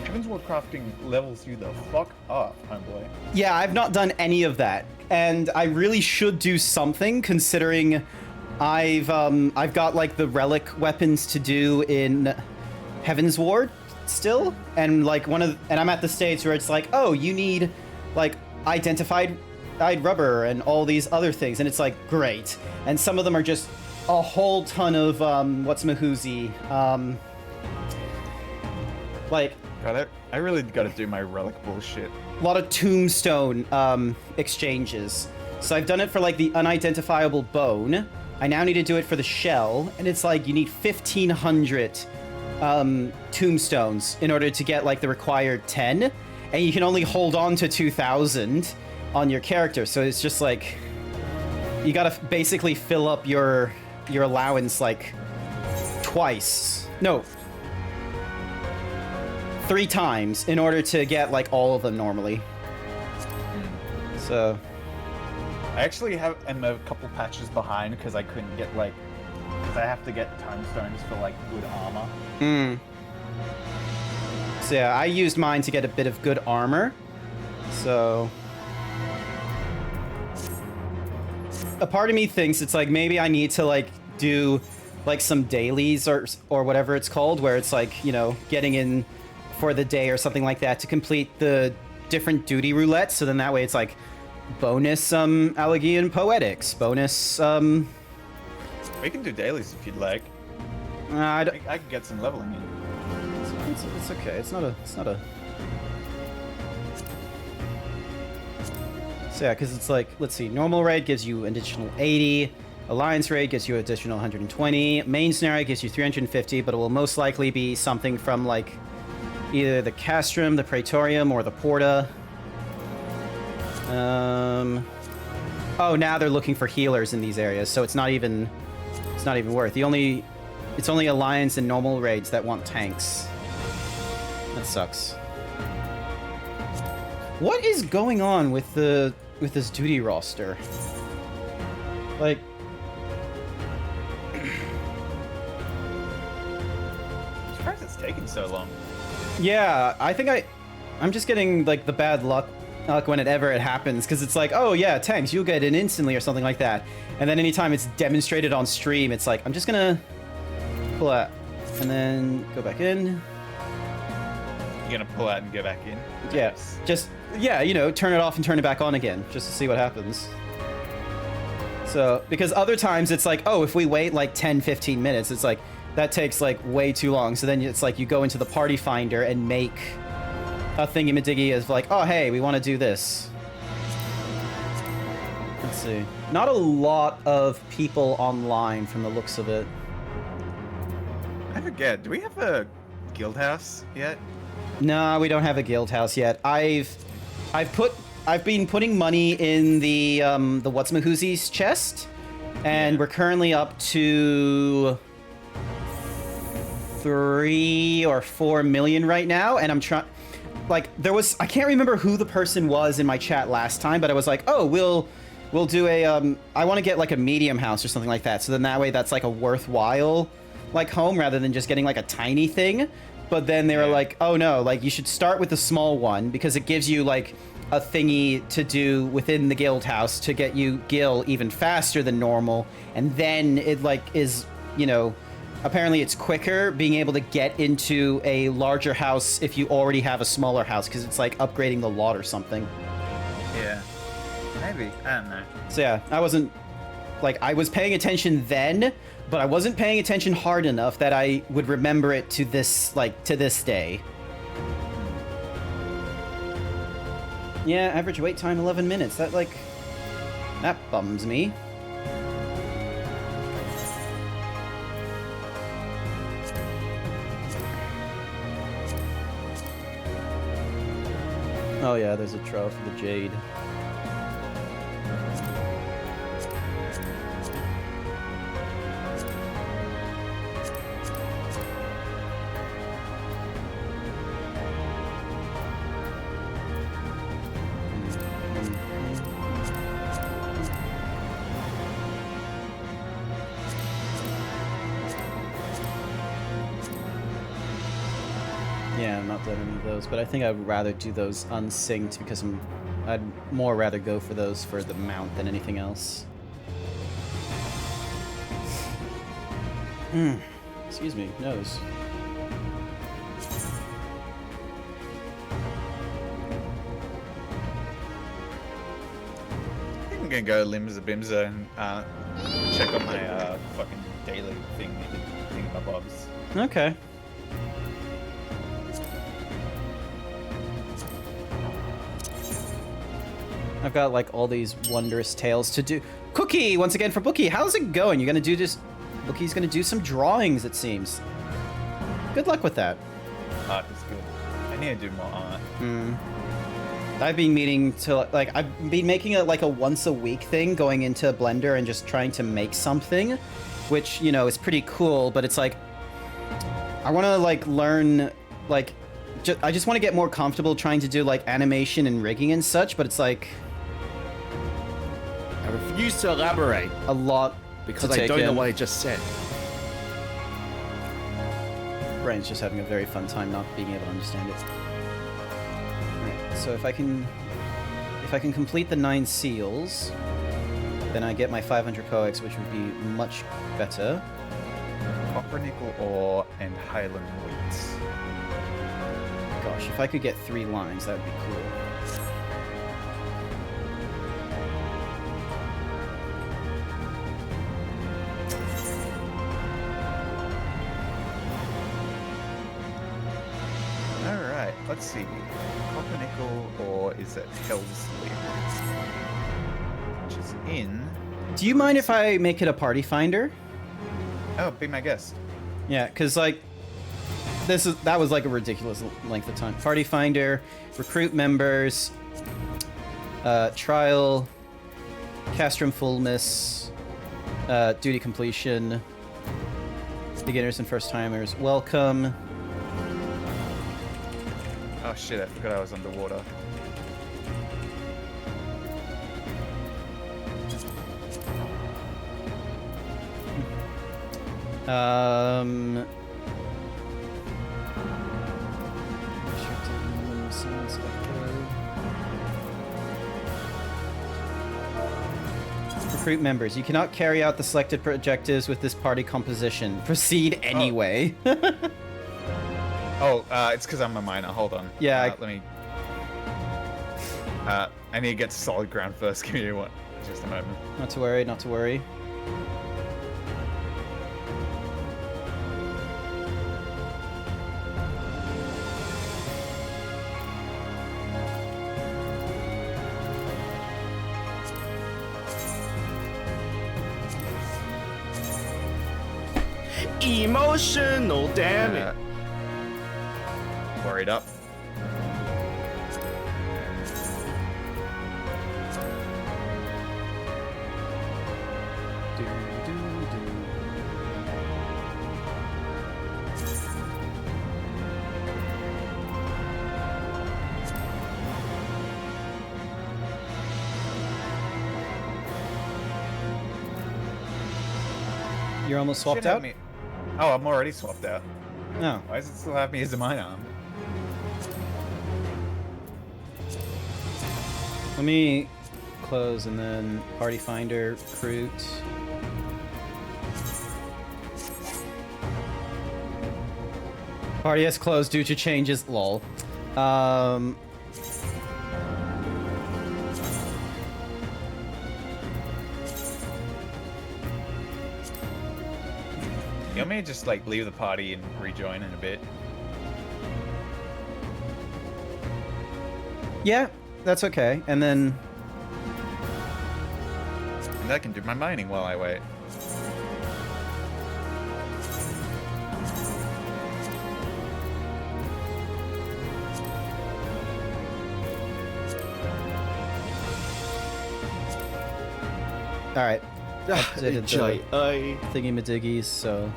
Heaven's Ward crafting levels you the fuck up, homeboy.
Yeah, I've not done any of that, and I really should do something, considering I've got like the relic weapons to do in Heaven's Ward still, and like and I'm at the stage where it's like, oh, you need like identified rubber and all these other things, and it's like, great. And some of them are just a whole ton of like,
God, I really gotta do my relic bullshit.
a lot of tombstone exchanges. So I've done it for like the unidentifiable bone. I now need to do it for the shell, and it's like you need 1,500 tombstones in order to get like the required 10, and you can only hold on to 2,000 on your character. So it's just like you gotta basically fill up your allowance like twice. No, 3 times in order to get like all of them normally. So
I actually am a couple patches behind because I couldn't get because I have to get tombstones for like good armor.
So yeah, I used mine to get a bit of good armor. So a part of me thinks it's like maybe I need to like do like some dailies or whatever it's called, where it's like, you know, getting in for the day or something like that to complete the different duty roulettes. So then that way it's like bonus Allegian Poetics, bonus
We can do dailies if you'd like. I can get some leveling in.
It's okay. It's not a. So yeah, because it's like, let's see, normal raid gives you an additional 80, alliance raid gives you additional 120, main scenario gives you 350, but it will most likely be something from like either the Castrum, the Praetorium, or the Porta. Oh, now they're looking for healers in these areas, so it's not even worth. It's only alliance and normal raids that want tanks. That sucks. What is going on with this duty roster? Like,
I'm surprised it's taking so long.
yeah, I think I'm just getting like the bad luck whenever it happens, because it's like, oh yeah, tanks, you'll get in instantly or something like that, and then anytime it's demonstrated on stream, it's like, I'm just gonna pull out and then go back in.
You're gonna pull out and go back in?
Yes. Just, yeah, you know, turn it off and turn it back on again, just to see what happens. So, because other times it's like, oh, if we wait like 10-15 minutes, it's like, that takes like way too long. So then it's like you go into the party finder and make a thingy-madiggy of like, oh, hey, we want to do this. Let's see. Not a lot of people online from the looks of it.
I forget, do we have a guild house yet?
No, we don't have a guild house yet. I've been putting money in the what's-mahoozies chest, and we're currently up to 3 or 4 million right now, and I'm trying. Like, I can't remember who the person was in my chat last time, but I was like, oh, we'll do a I want to get like a medium house or something like that. So then that way that's like a worthwhile like home rather than just getting like a tiny thing. But then they were like, oh no, like you should start with the small one because it gives you like a thingy to do within the guild house to get you gil even faster than normal, and then it like is, you know, apparently it's quicker being able to get into a larger house if you already have a smaller house, because it's like upgrading the lot or something.
Yeah. Maybe. I don't know.
So yeah, I wasn't, like, I was paying attention then, but I wasn't paying attention hard enough that I would remember it to this, like, to this day. Yeah, average wait time 11 minutes. That, like, that bums me. Oh yeah, there's a trial for the Jade. Yeah, I'm not done any of those, but I think I'd rather do those unsynced because I'd more rather go for those for the mount than anything else. Excuse me, nose.
I think I'm gonna go Limza Bimza and check on my fucking daily thing about Bob's.
Okay. I've got like all these wondrous tales to do. Cookie, once again for Bookie. How's it going? You're gonna do just... Bookie's gonna do some drawings, it seems. Good luck with that.
Art is good. I need to do more art.
I've been meaning to, like, I've been making it like a once a week thing, going into Blender and just trying to make something, which, you know, is pretty cool, but it's like, I want to like learn, like, I just want to get more comfortable trying to do like animation and rigging and such, but it's like,
I refuse to elaborate
a lot
because
to
I
take
don't know
in.
what I just said.
Brain's just having a very fun time not being able to understand it. Alright, so if I can complete the 9 seals, then I get my 500 coax, which would be much better.
Copper, nickel ore, and Highland wheat.
Gosh, if I could get 3 lines, that would be cool.
Alright, let's see. Copper, nickel, or is it Helsley? Which is in...
Do you mind if I make it a party finder?
Oh, be my guest.
Yeah, because like that was like a ridiculous length of time. Party finder, recruit members, trial, castrum fullness, duty completion, beginners and first timers, welcome.
Oh shit, I forgot I was underwater.
Recruit members. You cannot carry out the selected objectives with this party composition. Proceed anyway.
It's because I'm a miner. Hold on.
Yeah.
Let me... I need to get to solid ground first. Give me one. Just a moment.
Not to worry, not to worry.
Emotional damage.
Worried up.
You're almost swapped
Should have
out?
me- Oh, I'm already swapped out.
No.
Why does it still have me as a miner?
Let me close and then party finder, recruit. Party has closed due to changes. Lol.
You want me to just like leave the party and rejoin in a bit?
Yeah, that's okay. And then
And I can do my mining while I wait.
all right. Updated
Jai,
the thingy-majiggies, so.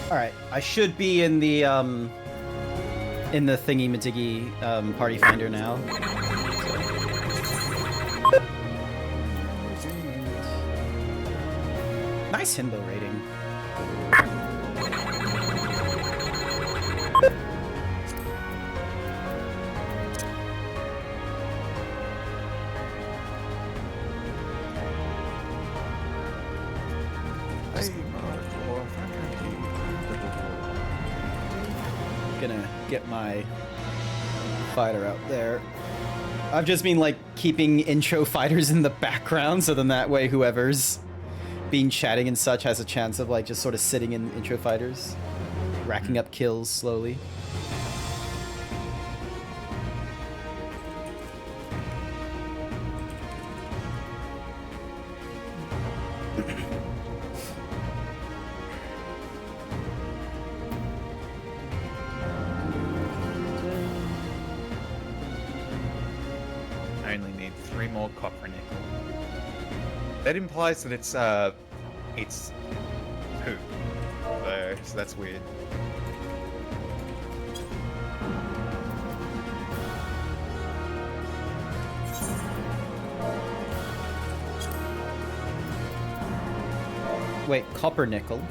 All right, I should be in the thingy-majiggy party finder now. Nice himbo rating. Gonna get my fighter out there. I've just been like keeping intro fighters in the background, so then that way whoever's been chatting and such has a chance of like just sort of sitting in intro fighters, racking up kills slowly.
I only need 3 more copper nickel. That implies that it's poop. So that's weird.
Wait, copper nickel.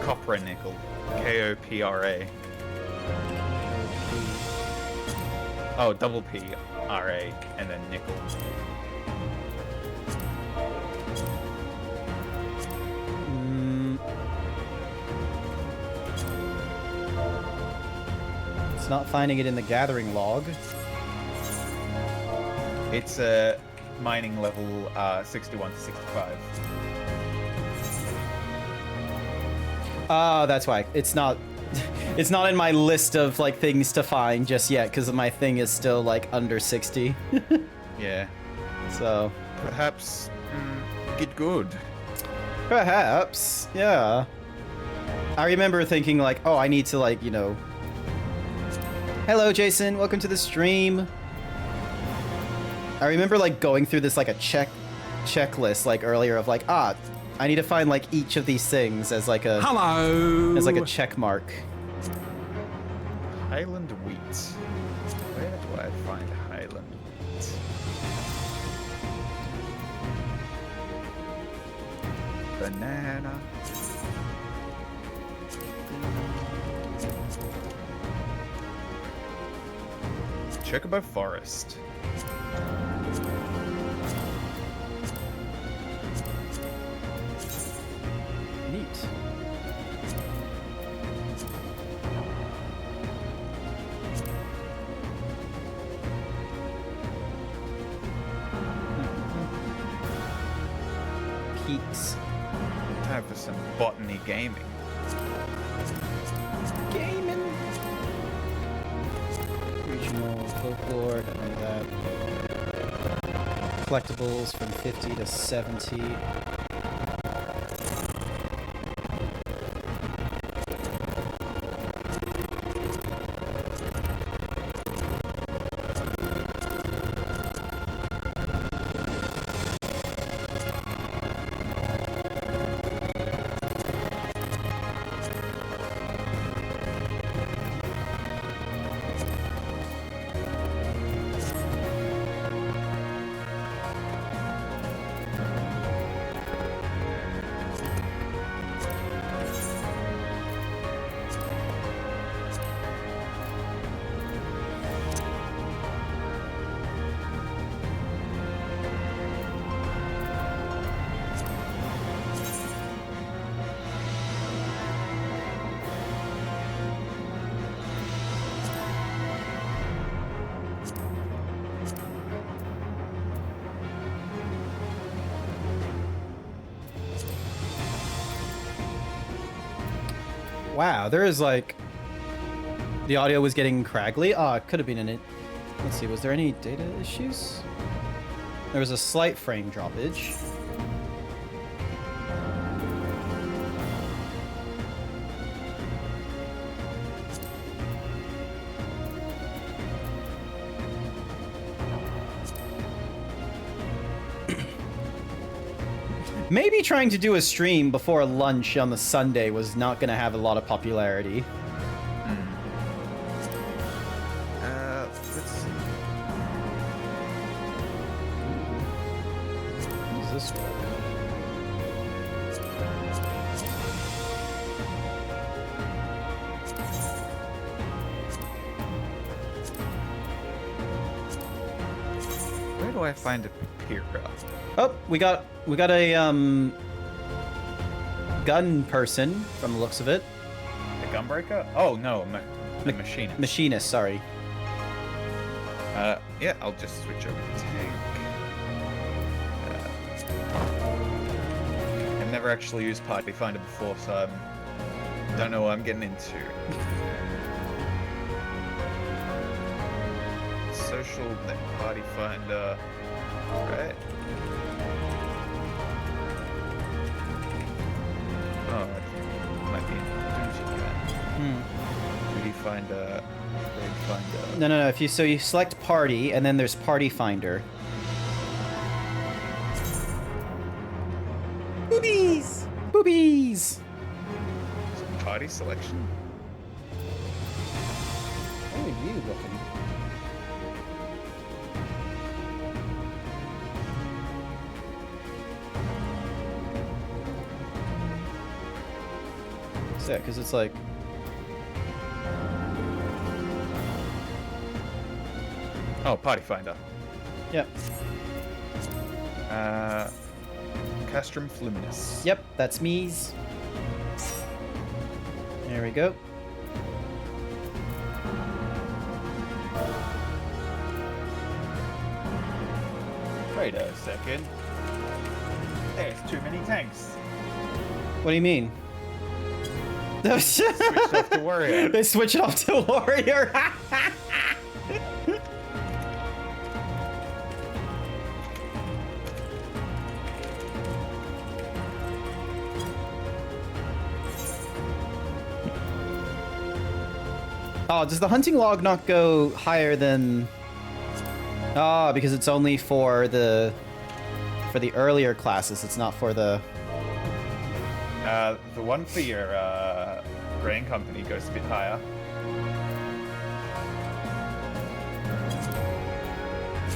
Copra nickel. K-O-P-R-A. Oh, double P-R-A, and then nickel.
It's not finding it in the gathering log.
It's mining level 61 to 65.
Oh, that's why. It's not it's not in my list of like things to find just yet because my thing is still like under 60.
Yeah.
So
Perhaps get good.
perhaps, yeah. I remember thinking like, oh, I need to like, you know. Hello, Jason. Welcome to the stream. I remember like going through this like a checklist like earlier of like, I need to find like each of these things as like a check mark.
Highland wheat. Where do I find Highland wheat? Banana. Chocobo Forest.
Neat. Peaks.
Time for some botany gaming.
Gaming. Regional folklore, don't know that. Collectibles from 50 to 70. Wow, there is like... The audio was getting craggly. Oh, it could have been in it. Let's see, was there any data issues? There was a slight frame droppage. Maybe trying to do a stream before lunch on the Sunday was not going to have a lot of popularity.
Let's see.
What is this?
Where do I find a Papira?
Oh, we got a gun person from the looks of it.
A gunbreaker? Oh no, a machinist.
Machinist, sorry.
Yeah, I'll just switch over to tank. I've never actually used Party Finder before, so I don't know what I'm getting into. Social, then Party Finder, right? Oh, it might be Duty Finder, Trade Finder.
No. If you you select party and then there's Party Finder. Boobies! Boobies!
Party selection?
How are you looking? Yeah, because it's like...
Oh, Party Finder.
Yep.
Castrum Fluminous.
Yep, that's me's. There we go.
Wait a second. There's too many tanks.
What do you mean?
Switched off to Warrior.
They switch it off to Warrior. Oh, does the hunting log not go higher than... Oh, because it's only for the earlier classes. It's not for the...
The one for your grain company goes a bit higher.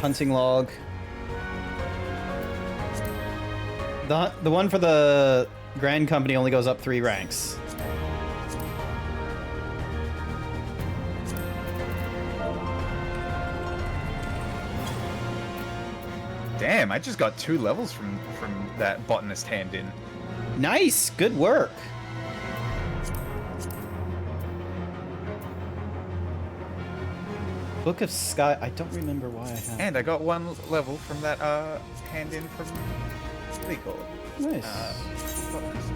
Hunting log. The one for the Grand Company only goes up 3 ranks.
Damn, I just got 2 levels from that botanist hand in.
Nice, good work. Book of Sky. I don't remember why I have.
And I got 1 level from that hand in from Legal.
Nice.
Botanist.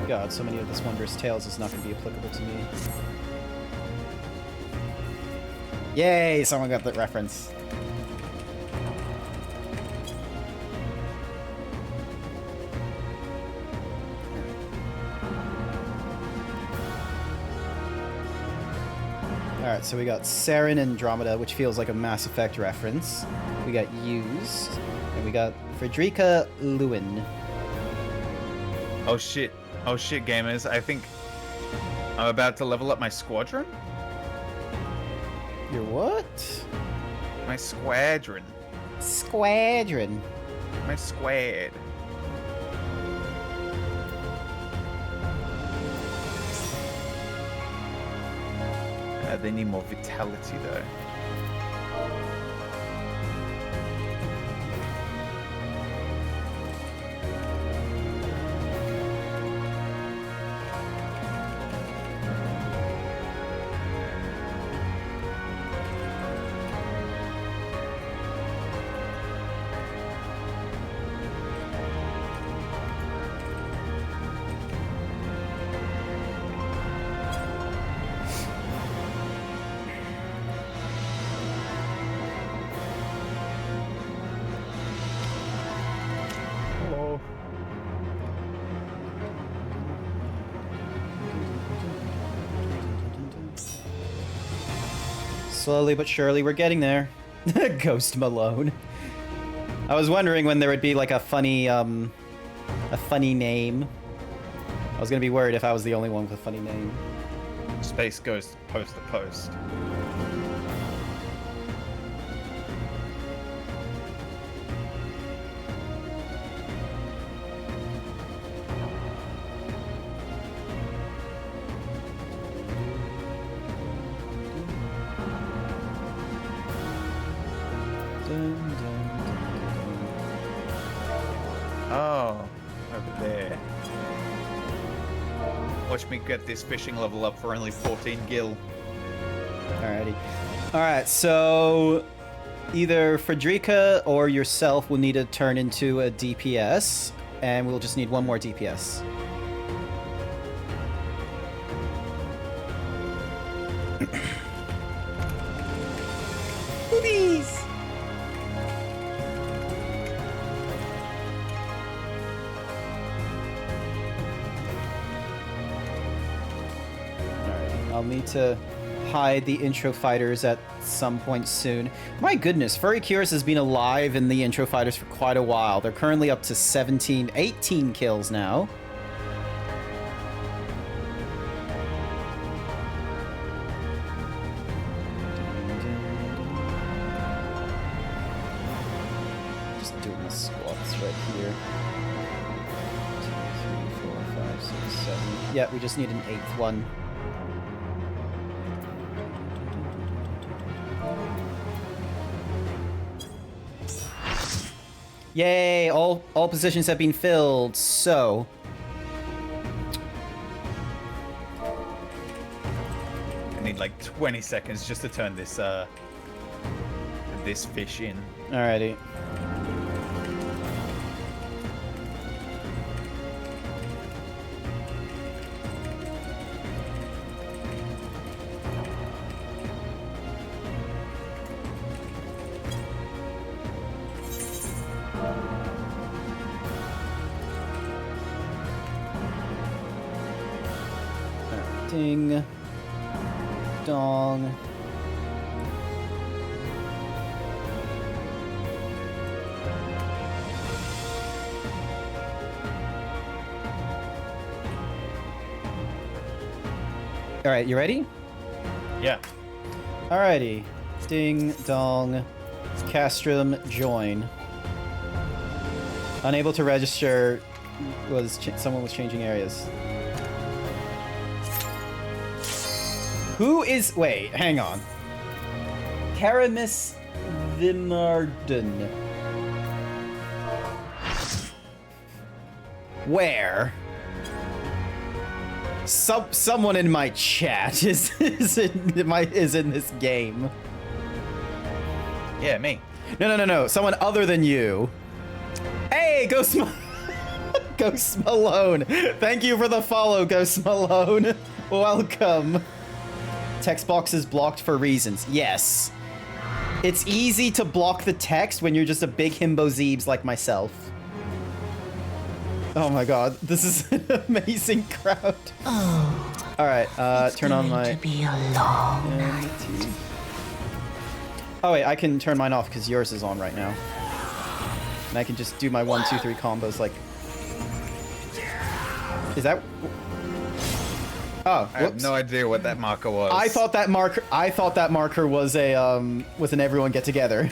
God, so many of this Wondrous Tales is not going to be applicable to me. Yay, someone got that reference. Alright, so we got Saren Andromeda, which feels like a Mass Effect reference. We got Used, and we got Frederica Lewin.
Oh shit, gamers. I think I'm about to level up my squadron.
Your what?
My squadron.
Squadron.
My squad. They need more vitality though.
Slowly but surely, we're getting there. Ghost Malone. I was wondering when there would be like a funny name. I was gonna be worried if I was the only one with a funny name.
Space Ghost post to post. Oh, over there. Watch me get this fishing level up for only 14 gil.
Alrighty. Alright, so either Frederica or yourself will need to turn into a DPS, and we'll just need one more DPS. Boobies! I'll need to hide the intro fighters at some point soon. My goodness, Furry Cures has been alive in the intro fighters for quite a while. They're currently up to 18 kills now. Just doing the squats right here. 2, 3, 4, 5, 6, 7. Yeah, we just need an 8th one. Yay! All positions have been filled. So,
I need like 20 seconds just to turn this this fish in.
Alrighty. Ding. Dong. Alright, you ready?
Yeah.
Alrighty. Ding, dong. Castrum, join. Unable to register someone was changing areas. Who is... Wait, hang on. Karamis Vimarden. Where? Someone in my chat is in this game.
Yeah, me.
No. Someone other than you. Hey, Ghost Malone. Thank you for the follow, Ghost Malone. Welcome. Text box is blocked for reasons. Yes. It's easy to block the text when you're just a big himbo Zeebs like myself. Oh my god, this is an amazing crowd.
Oh.
Alright, turn on my...
It's going to be a long night.
Oh wait, I can turn mine off because yours is on right now. And I can just do my 1, 2, 3 combos like... Is that... Oh,
I have no idea what that marker was.
I thought that marker was a was an everyone get together.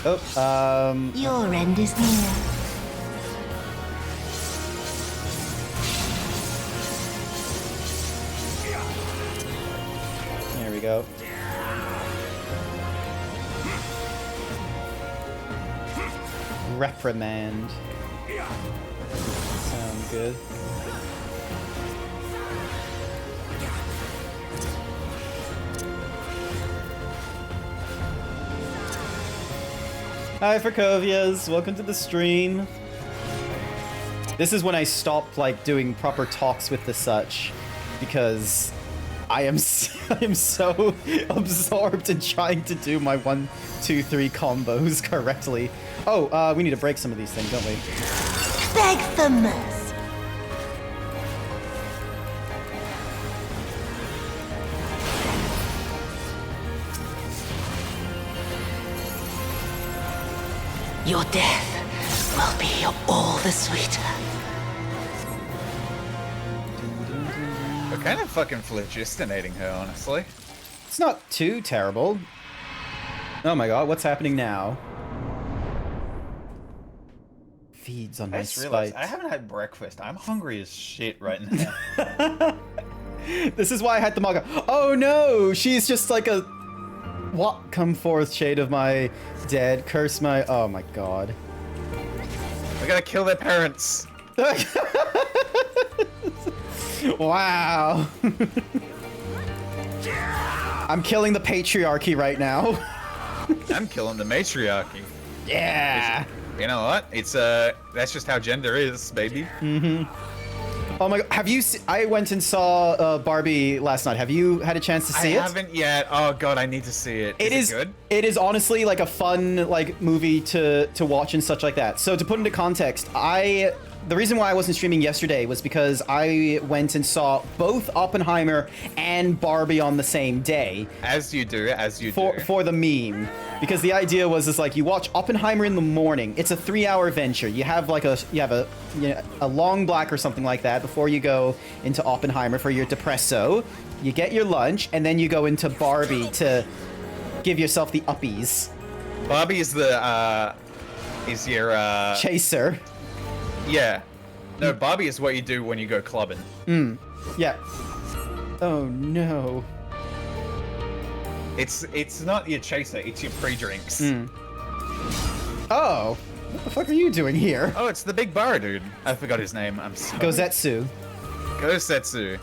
Oh,
Your end is near.
There we go. Reprimand. Sound good. Hi, Frakovias. Welcome to the stream. This is when I stopped like doing proper talks with the such, because I am so absorbed in trying to do my 1, 2, 3 combos correctly. Oh, we need to break some of these things, don't we?
Beg for mercy. Your death will be all the sweeter.
We're kind of fucking phlegistinating her, honestly.
It's not too terrible. Oh my god, what's happening now? Feeds on
I
my
just realized
spite.
I haven't had breakfast. I'm hungry as shit right now.
This is why I had the manga. Oh no, she's just like a... What? Come forth, shade of my dead. Curse my... Oh my god.
We gotta kill their parents.
Wow. I'm killing the patriarchy right now.
I'm killing the matriarchy.
Yeah.
You know what? It's that's just how gender is, baby.
Oh my god, have you I went and saw Barbie last night. Have you had a chance to see it?
I haven't yet. Oh god, I need to see it. Is it good?
It is honestly like a fun like movie to watch and such like that. So to put into context, the reason why I wasn't streaming yesterday was because I went and saw both Oppenheimer and Barbie on the same day.
As you do.
For the meme. Because the idea was like you watch Oppenheimer in the morning. It's a 3-hour venture. You have like a long black or something like that before you go into Oppenheimer for your depresso. You get your lunch and then you go into Barbie to give yourself the uppies.
Barbie is the is your
chaser.
Yeah. No, Barbie is what you do when you go clubbing.
Yeah. Oh no.
It's not your chaser, it's your pre-drinks.
Oh. What the fuck are you doing here?
Oh, it's the big bar dude. I forgot his name. I'm sorry.
Gozetsu.
Gozetsu.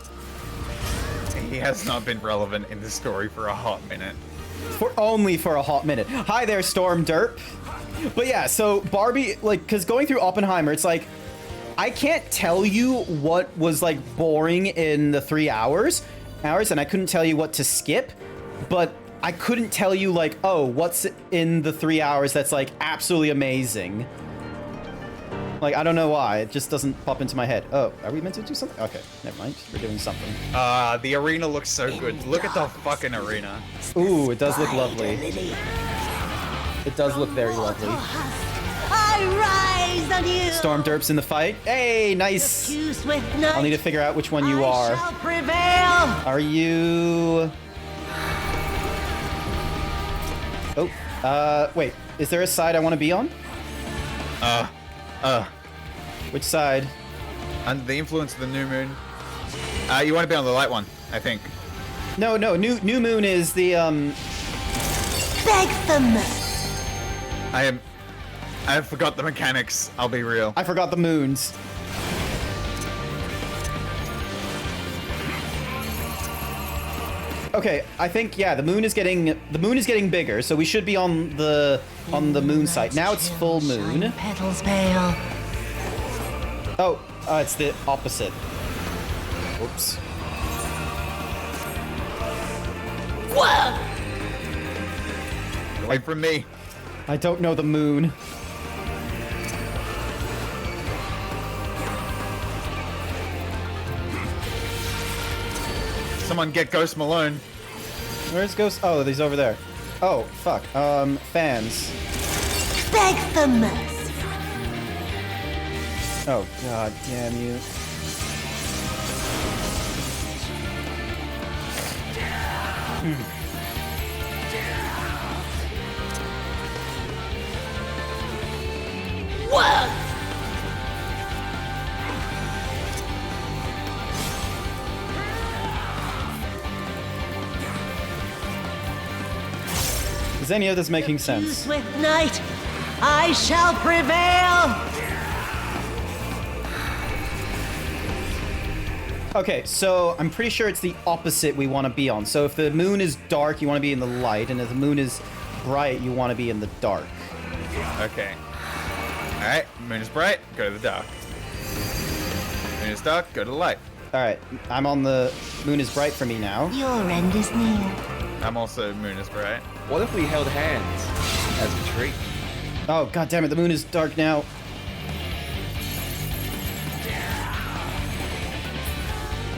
He has not been relevant in the story for a hot minute.
Only for a hot minute. Hi there, Storm Derp. But yeah, so Barbie, like, because going through Oppenheimer, it's like, I can't tell you what was, like, boring in the 3 hours, and I couldn't tell you what to skip, but I couldn't tell you, like, oh, what's in the 3 hours that's, like, absolutely amazing. Like, I don't know why. It just doesn't pop into my head. Oh, are we meant to do something? Okay, never mind. We're doing something.
The arena looks so good. Look at the fucking arena.
Ooh, it does look lovely. It does look very lovely.
I rise on you.
Storm Derp's in the fight. Hey, nice. I'll need to figure out which one you are.
Shall prevail.
Are you... Oh, wait. Is there a side I want to be on? Which side?
Under the influence of the new moon. You want to be on the light one, I think.
No, new moon is the,
Beg for mercy.
I forgot the mechanics, I'll be real.
I forgot the moons. Okay, I think yeah, the moon is getting bigger, so we should be on the moon side. Now it's full moon.
Petals pale.
Oh, it's the opposite. Whoops.
Whoa!
Away from me.
I don't know the moon.
Someone get Ghost Malone.
Where's Ghost? Oh, he's over there. Oh, fuck. Fans.
Beg for mercy.
Oh, god damn you.
Whoa!
Is any of this making sense?
With night, I shall prevail.
Okay, so I'm pretty sure it's the opposite we want to be on. So if the moon is dark, you want to be in the light, and if the moon is bright, you want to be in the dark.
Okay. Alright, moon is bright, go to the dark. Moon is dark, go to the light.
Alright, I'm on the moon is bright for me now.
Your end is near.
I'm also moon is bright.
What if we held hands as a treat?
Oh, god damn it, the moon is dark now.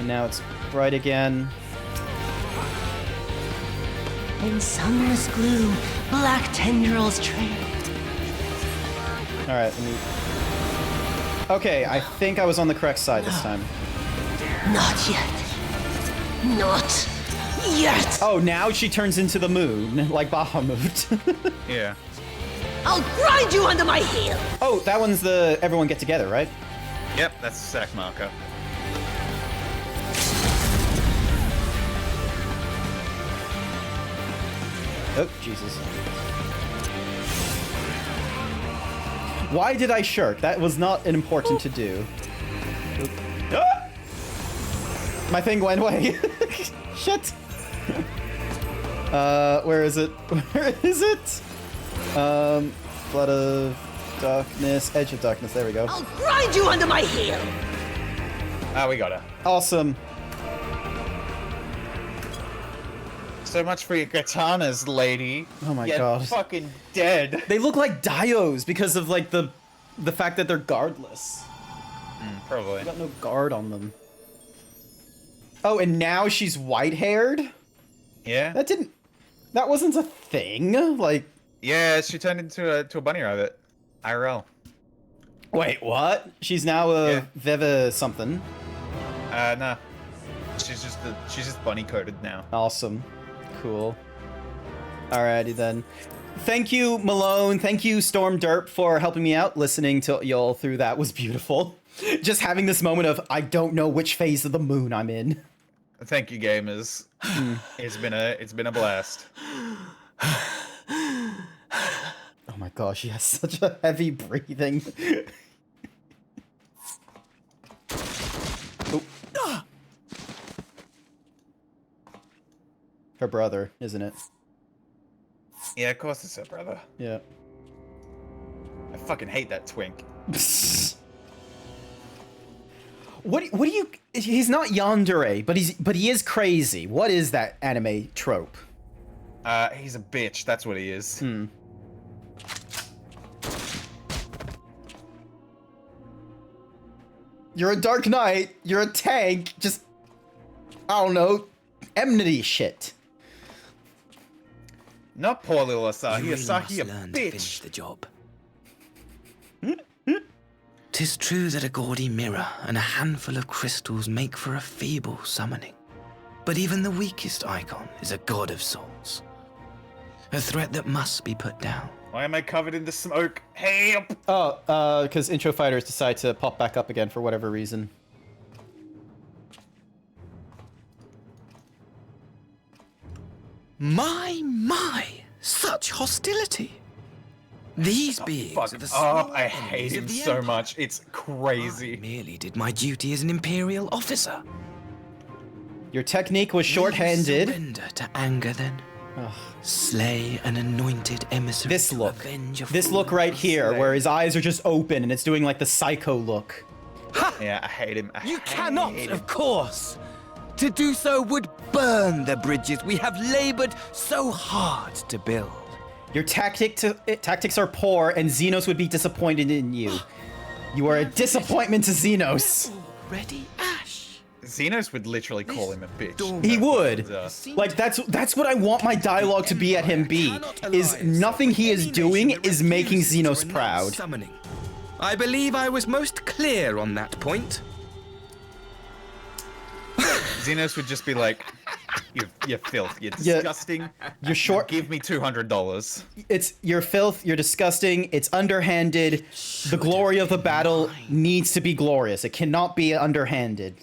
And now it's bright again.
In sunless gloom, black tendrils trail.
Alright, let me... Okay, I think I was on the correct side this time.
Not yet. Not yet.
Oh, now she turns into the moon, like Bahamut.
Yeah.
I'll grind you under my heel.
Oh, that one's the everyone get together, right?
Yep, that's the sack marker.
Oh, Jesus. Why did I shirk? That was not an important to do. Ah! My thing went away. Shit. Where is it? Where is it? Flood of darkness, edge of darkness. There we go.
I'll grind you under my heel.
Ah, we got her.
Awesome.
So much for your katanas, lady.
Oh my
You're
god.
fucking dead.
They look like dios because of like the fact that they're guardless.
Probably.
They got no guard on them. Oh, and now she's white-haired?
Yeah.
That wasn't a thing. Like,
yeah, she turned into a bunny rabbit. IRL.
wait, what? She's now a
Yeah.
Veva something.
Nah. She's just bunny coded now.
Awesome. Cool. Alrighty then. Thank you, Malone. Thank you, Storm Derp, for helping me out. Listening to y'all through that was beautiful. Just having this moment of, I don't know which phase of the moon I'm in.
Thank you, gamers. It's been a blast.
Oh my gosh, she has such a heavy breathing. Oh. Her brother, isn't it?
Yeah, of course it's her brother.
Yeah.
I fucking hate that twink.
What do you... He's not yandere, but he is crazy. What is that anime trope?
He's a bitch. That's what he is.
You're a Dark Knight. You're a tank. Just... I don't know. Enmity shit.
Not poor little Asahi.
You really
Asahi,
must
a
learn to finish
bitch.
the job. 'Tis true that a gaudy mirror and a handful of crystals make for a feeble summoning. But even the weakest icon is a god of sorts. A threat that must be put down.
Why am I covered in the smoke? Help!
Oh, because intro fighters decide to pop back up again for whatever reason.
My, such hostility. These beings
Fuck
are the
up.
small
I hate
enemies
him
of the
so
Empire.
much. It's crazy.
I merely did my duty as an Imperial officer.
Your technique was
Will you
short-handed.
surrender to anger then? Slay an anointed emissary.
This
to
look.
avenge a
This
fallen
look right here,
Slay.
where his eyes are just open and it's doing like the psycho look.
Yeah, I hate him.
You cannot, of course. To do so would burn the bridges we have labored so hard to build.
Your tactics are poor, and Xenos would be disappointed in you. You are a disappointment to Xenos.
Ready, Ash?
Xenos would literally call him a bitch.
He would.
That's
Like, that's what I want my dialogue to be at him be. Is nothing he is doing is making Xenos proud.
Summoning. I believe I was most clear on that point.
Xenos would just be like, you're filth. You're
Yeah.
disgusting.
You're short.
Give me $200.
It's you're filth. You're disgusting. It's underhanded. The glory of the battle needs to be glorious. It cannot be underhanded.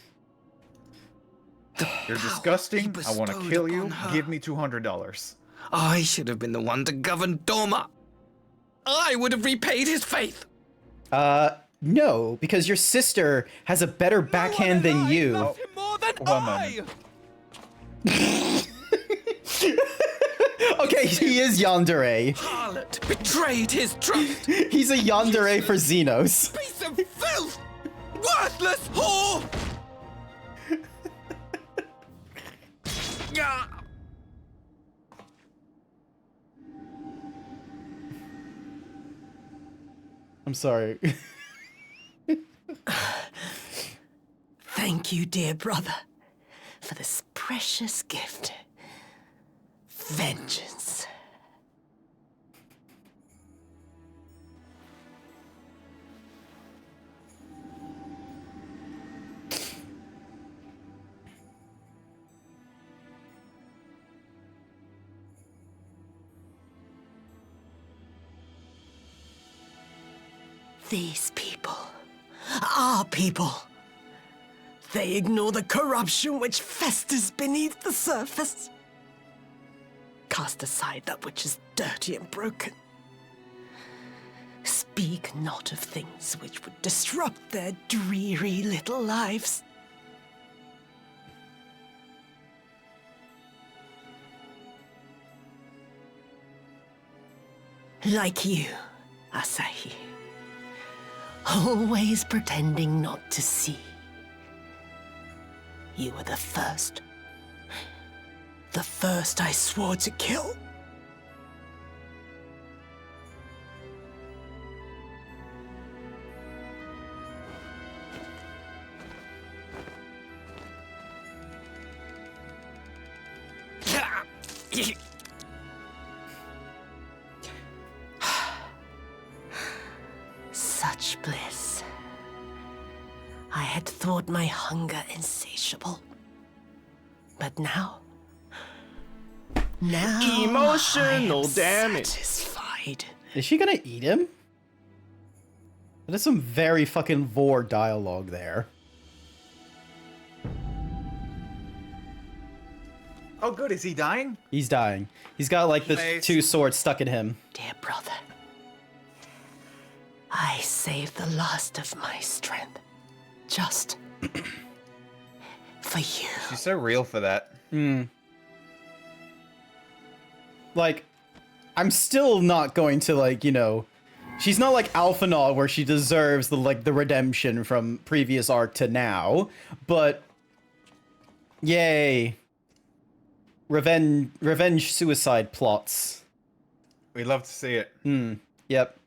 You're disgusting.
he
I want to
bestowed
kill you.
upon her.
Give me $200.
I should have been the one to govern Dorma. I would have repaid his faith.
No, because your sister has a better backhand than you.
Love him more than
One
I.
moment.
Okay, he is yandere.
Harlot betrayed his trust.
He's a yandere for Xenos.
Piece of filth. Worthless whore. Ah.
I'm sorry.
Thank you, dear brother. for this precious gift. Vengeance. These people, our people, they ignore the corruption which festers beneath the surface. Cast aside that which is dirty and broken. Speak not of things which would disrupt their dreary little lives. Like you, Asahi. Always pretending not to see. You were the first. The first I swore to kill. Such bliss. I had thought my hunger insatiable. But now...
Emotional damage.
Satisfied.
Is she gonna eat him? There's some very fucking vor dialogue there.
Oh, good. Is he dying?
He's dying. He's got like the
Nice.
2 swords stuck in him.
Dear brother, I saved the last of my strength. Just... for you.
She's so real for that.
Like, I'm still not going to, like, you know, she's not like Alphinaud where she deserves the, like, the redemption from previous arc to now, but yay. Revenge suicide plots.
We'd love to see it.
Yep.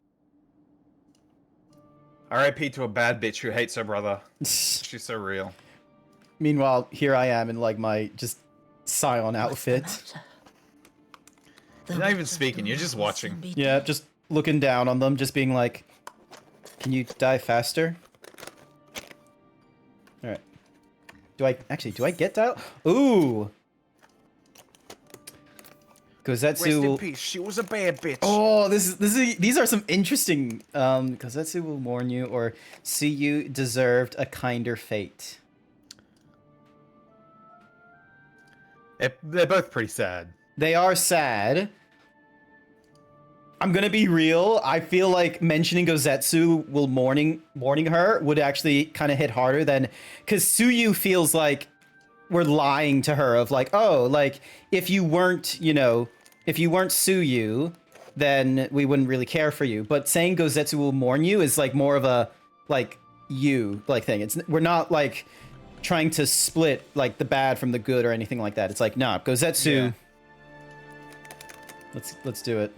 R.I.P. to a bad bitch who hates her brother. She's so real.
Meanwhile, here I am in, like, my just Scion outfit.
You're not even speaking, you're just watching.
Yeah, just looking down on them, just being like, can you die faster? Alright. Do I get dial? Ooh!
Rest in
Gozetsu.
peace, she was a bad bitch.
Oh, these are some interesting. Gozetsu will mourn you, or see you deserved a kinder fate.
They're both pretty sad.
They are sad. I'm gonna be real. I feel like mentioning Gozetsu will mourning her would actually kind of hit harder than, because Tsuyu feels like we're lying to her of like, oh, like if you weren't, you know, if you weren't Tsuyu, then we wouldn't really care for you. But saying Gozetsu will mourn you is like more of a like you like thing. We're not like trying to split like the bad from the good or anything like that. It's like, nah, Gozetsu. Yeah. Let's do it.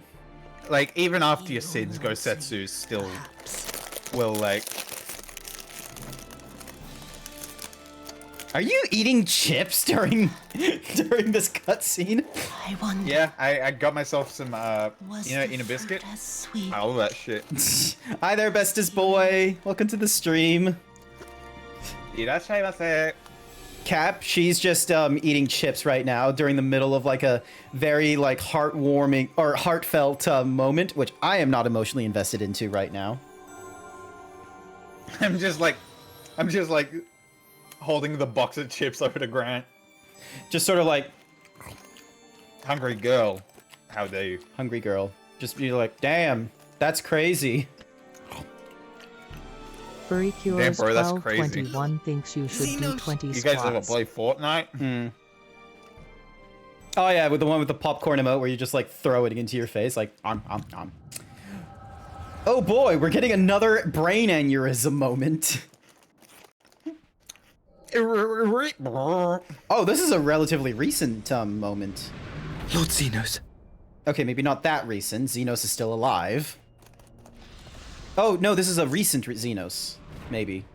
Like, even after your sins, Gosetsu still will, like...
Are you eating chips during this cutscene?
I wonder.
Yeah, I got myself some, you know, in a biscuit. All that shit.
Hi there, bestest boy. Welcome to the stream.
Irashaimase.
Cap, she's just eating chips right now during the middle of like a very like heartwarming or heartfelt moment, which I am not emotionally invested into right now.
I'm just like holding the box of chips over to Grant.
Just sort of like,
hungry girl, how dare you?
Hungry girl. Just be like, damn, that's crazy.
Furry
Damn,
Cures
bro, that's crazy.
1221 thinks you should do 20
You guys ever
squats.
play Fortnite?
Oh yeah, with the one with the popcorn emote where you just like throw it into your face, like Oh boy, we're getting another brain aneurysm moment. Oh, this is a relatively recent moment.
Lord Xenos.
Okay, maybe not that recent. Xenos is still alive. Oh, no, this is a recent Xenos. Maybe.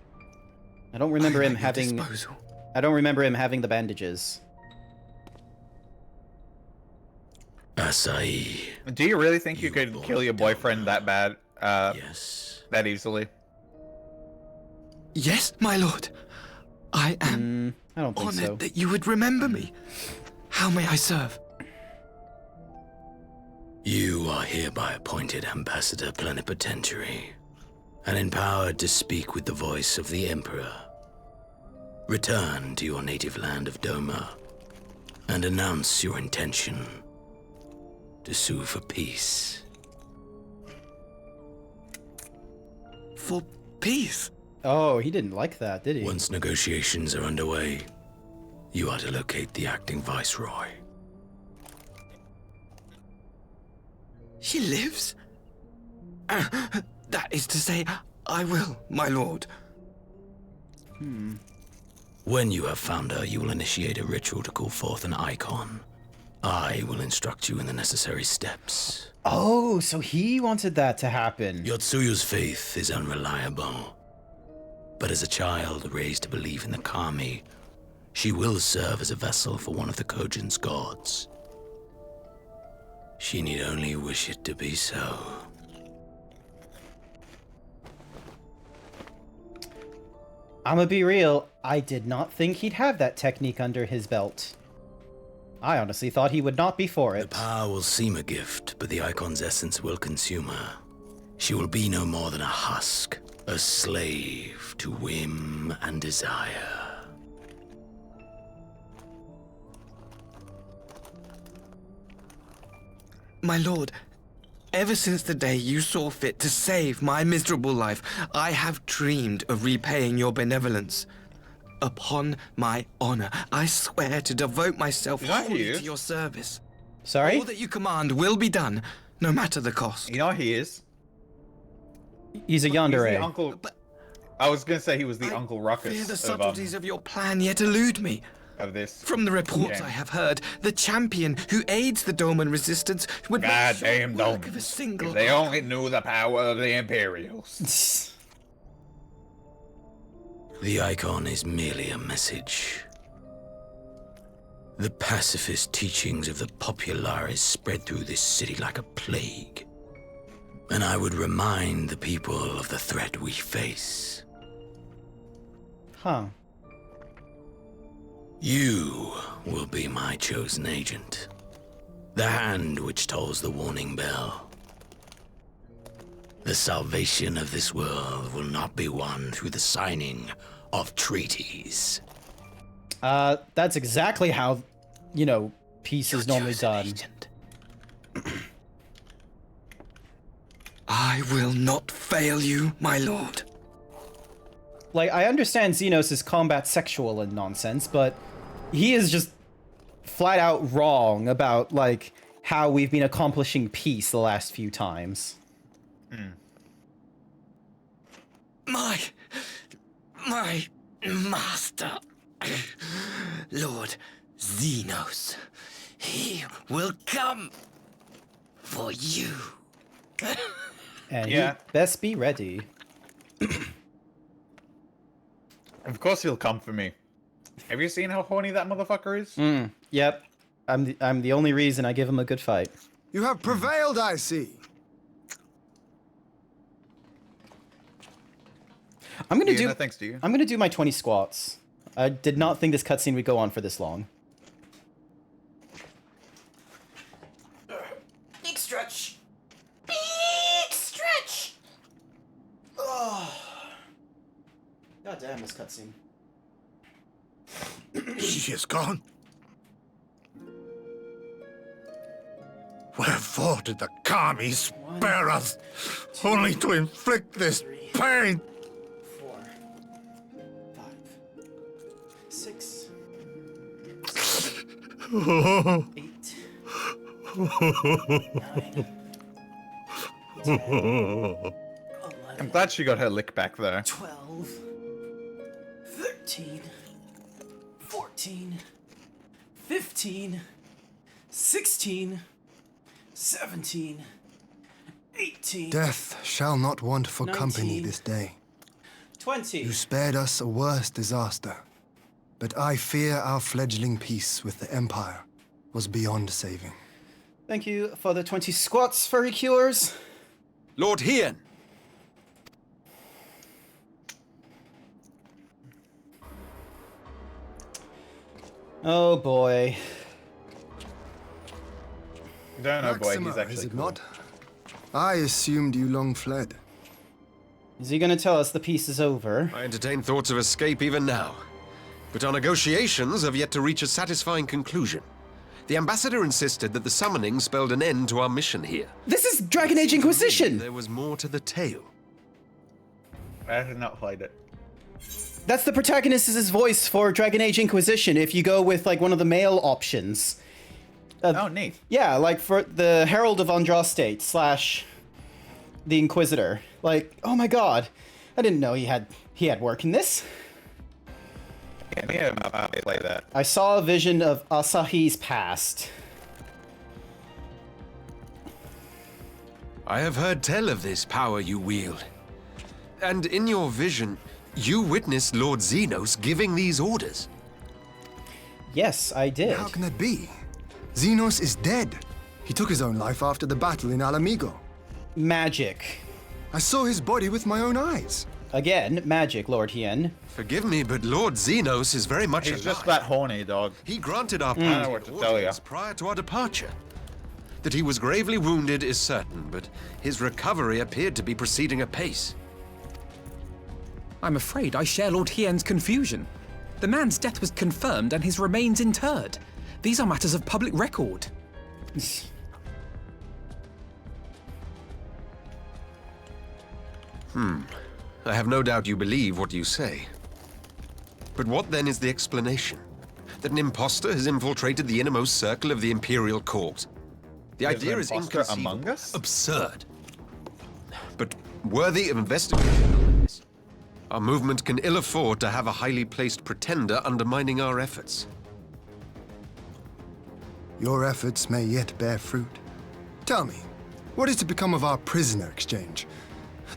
I don't remember him having...
Disposal.
I don't remember him having the bandages.
Asai.
Do you really think you could kill your boyfriend that bad?
Yes.
That easily?
Yes, my lord. I am
I don't think
honored
so.
that you would remember me. How may I serve?
You are hereby appointed Ambassador Plenipotentiary and empowered to speak with the voice of the Emperor. Return to your native land of Doma and announce your intention to sue for peace.
For peace?
Oh, he didn't like that, did he?
Once negotiations are underway, you are to locate the acting viceroy.
She lives? That is to say, I will, my lord.
When you have found her, you will initiate a ritual to call forth an icon. I will instruct you in the necessary steps.
Oh, so he wanted that to happen.
Yotsuyu's faith is unreliable. But as a child raised to believe in the kami, she will serve as a vessel for one of the Kojin's gods. She need only wish it to be so.
I'ma be real, I did not think he'd have that technique under his belt. I honestly thought he would not be for it.
The power will seem a gift, but the icon's essence will consume her. She will be no more than a husk, a slave to whim and desire.
My lord, ever since the day you saw fit to save my miserable life, I have dreamed of repaying your benevolence. Upon my honor, I swear to devote myself wholly to your service.
Sorry?
All that you command will be done, no matter the cost.
You know he is?
He's a yandere.
He's the uncle... I was gonna say he was the Uncle Ruckus
Fear the subtleties of your plan yet elude me.
Of this.
From the reports
game.
I have heard, the champion who aids the Doman resistance would make short
Goddamn
work of a
Domans.
single.
If they only knew the power of the Imperials.
The icon is merely a message. The pacifist teachings of the Populares spread through this city like a plague. And I would remind the people of the threat we face.
Huh.
You will be my chosen agent. The hand which tolls the warning bell. The salvation of this world will not be won through the signing of treaties.
That's exactly how, you know, peace is normally done.
Agent. I will not fail you, my lord.
Like, I understand Xenos is combat sexual and nonsense, but he is just flat out wrong about, like, how we've been accomplishing peace the last few times.
My master, Lord Xenos, he will come for you.
And
Yeah.
you best be ready.
Of course he'll come for me. Have you seen how horny that motherfucker is?
Yep. I'm the only reason I give him a good fight.
You have prevailed, I see.
I'm gonna do.
No thanks to you.
I'm gonna do my 20 squats. I did not think this cutscene would go on for this long. Big stretch. Big stretch. Oh. God damn this cutscene.
She is gone. Wherefore did the kami spare us, only to inflict this pain?
4, 5, 6, 8, 9, 10,
I'm glad she got her lick back there.
12, 13, 14, 15, 16, 17, 18,
Death shall not want for company
19.
this day.
20.
You spared us a worse disaster. but I fear our fledgling peace with the Empire was beyond saving.
Thank you for the 20 squats, furry cures.
Lord Hien!
Oh boy.
Don't know, boy. He's
Maxima,
actually
is it
cool.
not? I assumed you long fled.
Is he gonna tell us the peace is over?
I entertain thoughts of escape even now. But our negotiations have yet to reach a satisfying conclusion. The ambassador insisted that the summoning spelled an end to our mission here.
This is Dragon Age Inquisition!
There was more to the tale.
I have not played it.
That's the protagonist's voice for Dragon Age Inquisition if you go with like one of the male options.
Oh, neat.
Yeah, like for the Herald of Andraste / the Inquisitor. Like, oh my god, I didn't know he had work in this.
Yeah, I play that.
I saw a vision of Asahi's past.
I have heard tell of this power you wield. And in your vision, you witnessed Lord Xenos giving these orders.
Yes, I did.
How can that be? Xenos is dead. He took his own life after the battle in Alamigo.
Magic.
I saw his body with my own eyes.
Again, magic, Lord Hien.
Forgive me, but Lord Xenos is very much
He's
alive.
just that horny, dog.
He granted our
I don't know what to tell you.
orders prior to our departure. That he was gravely wounded is certain, but his recovery appeared to be proceeding apace.
I'm afraid I share Lord Hien's confusion. The man's death was confirmed and his remains interred. These are matters of public record.
I have no doubt you believe what you say. But what then is the explanation? That an impostor has infiltrated the innermost circle of the Imperial Court? The
There's
idea
an
is
imposter
inconceivable.
among us?
Absurd. But worthy of investigation. Our movement can ill afford to have a highly placed pretender undermining our efforts.
Your efforts may yet bear fruit. Tell me, what is to become of our prisoner exchange?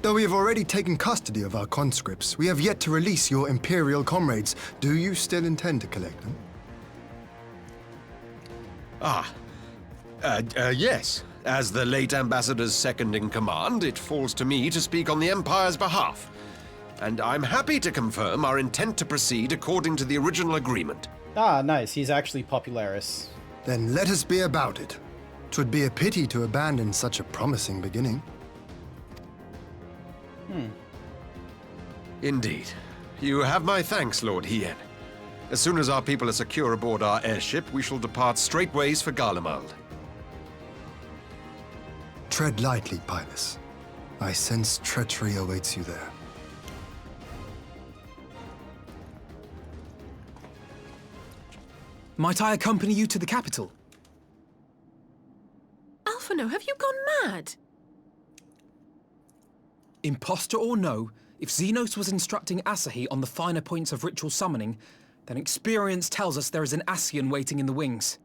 Though we have already taken custody of our conscripts, we have yet to release your Imperial comrades. Do you still intend to collect them?
Yes. As the late Ambassador's second in command, it falls to me to speak on the Empire's behalf. And I'm happy to confirm our intent to proceed according to the original agreement.
Ah, nice. He's actually Popularis.
Then let us be about it. 'Twould be a pity to abandon such a promising beginning.
Indeed. You have my thanks, Lord Hien. As soon as our people are secure aboard our airship, we shall depart straightways for Garlemald.
Tread lightly, Pilus. I sense treachery awaits you there.
Might I accompany you to the capital?
Alphino, have you gone mad?
Imposter or no, if Xenos was instructing Asahi on the finer points of ritual summoning, then experience tells us there is an Ascian waiting in the wings.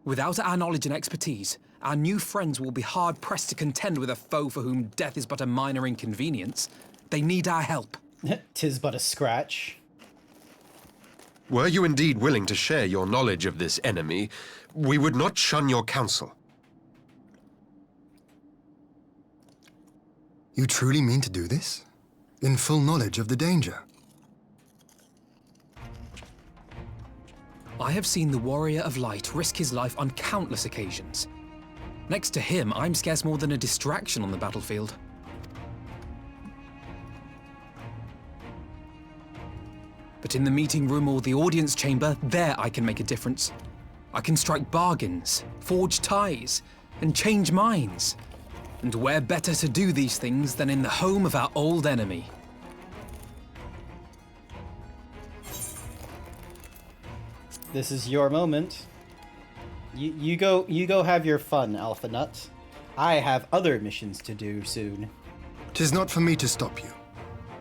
Without our knowledge and expertise, our new friends will be hard-pressed to contend with a foe for whom death is but a minor inconvenience. They need our help.
'Tis but a scratch.
Were you indeed willing to share your knowledge of this enemy, we would not shun your counsel.
You truly mean to do this? In full knowledge of the danger?
I have seen the Warrior of Light risk his life on countless occasions. Next to him, I'm scarce more than a distraction on the battlefield. But in the meeting room or the audience chamber, there I can make a difference. I can strike bargains, forge ties, and change minds. And where better to do these things than in the home of our old enemy?
This is your moment. You go have your fun, Alpha Nut. I have other missions to do soon.
'Tis not for me to stop you.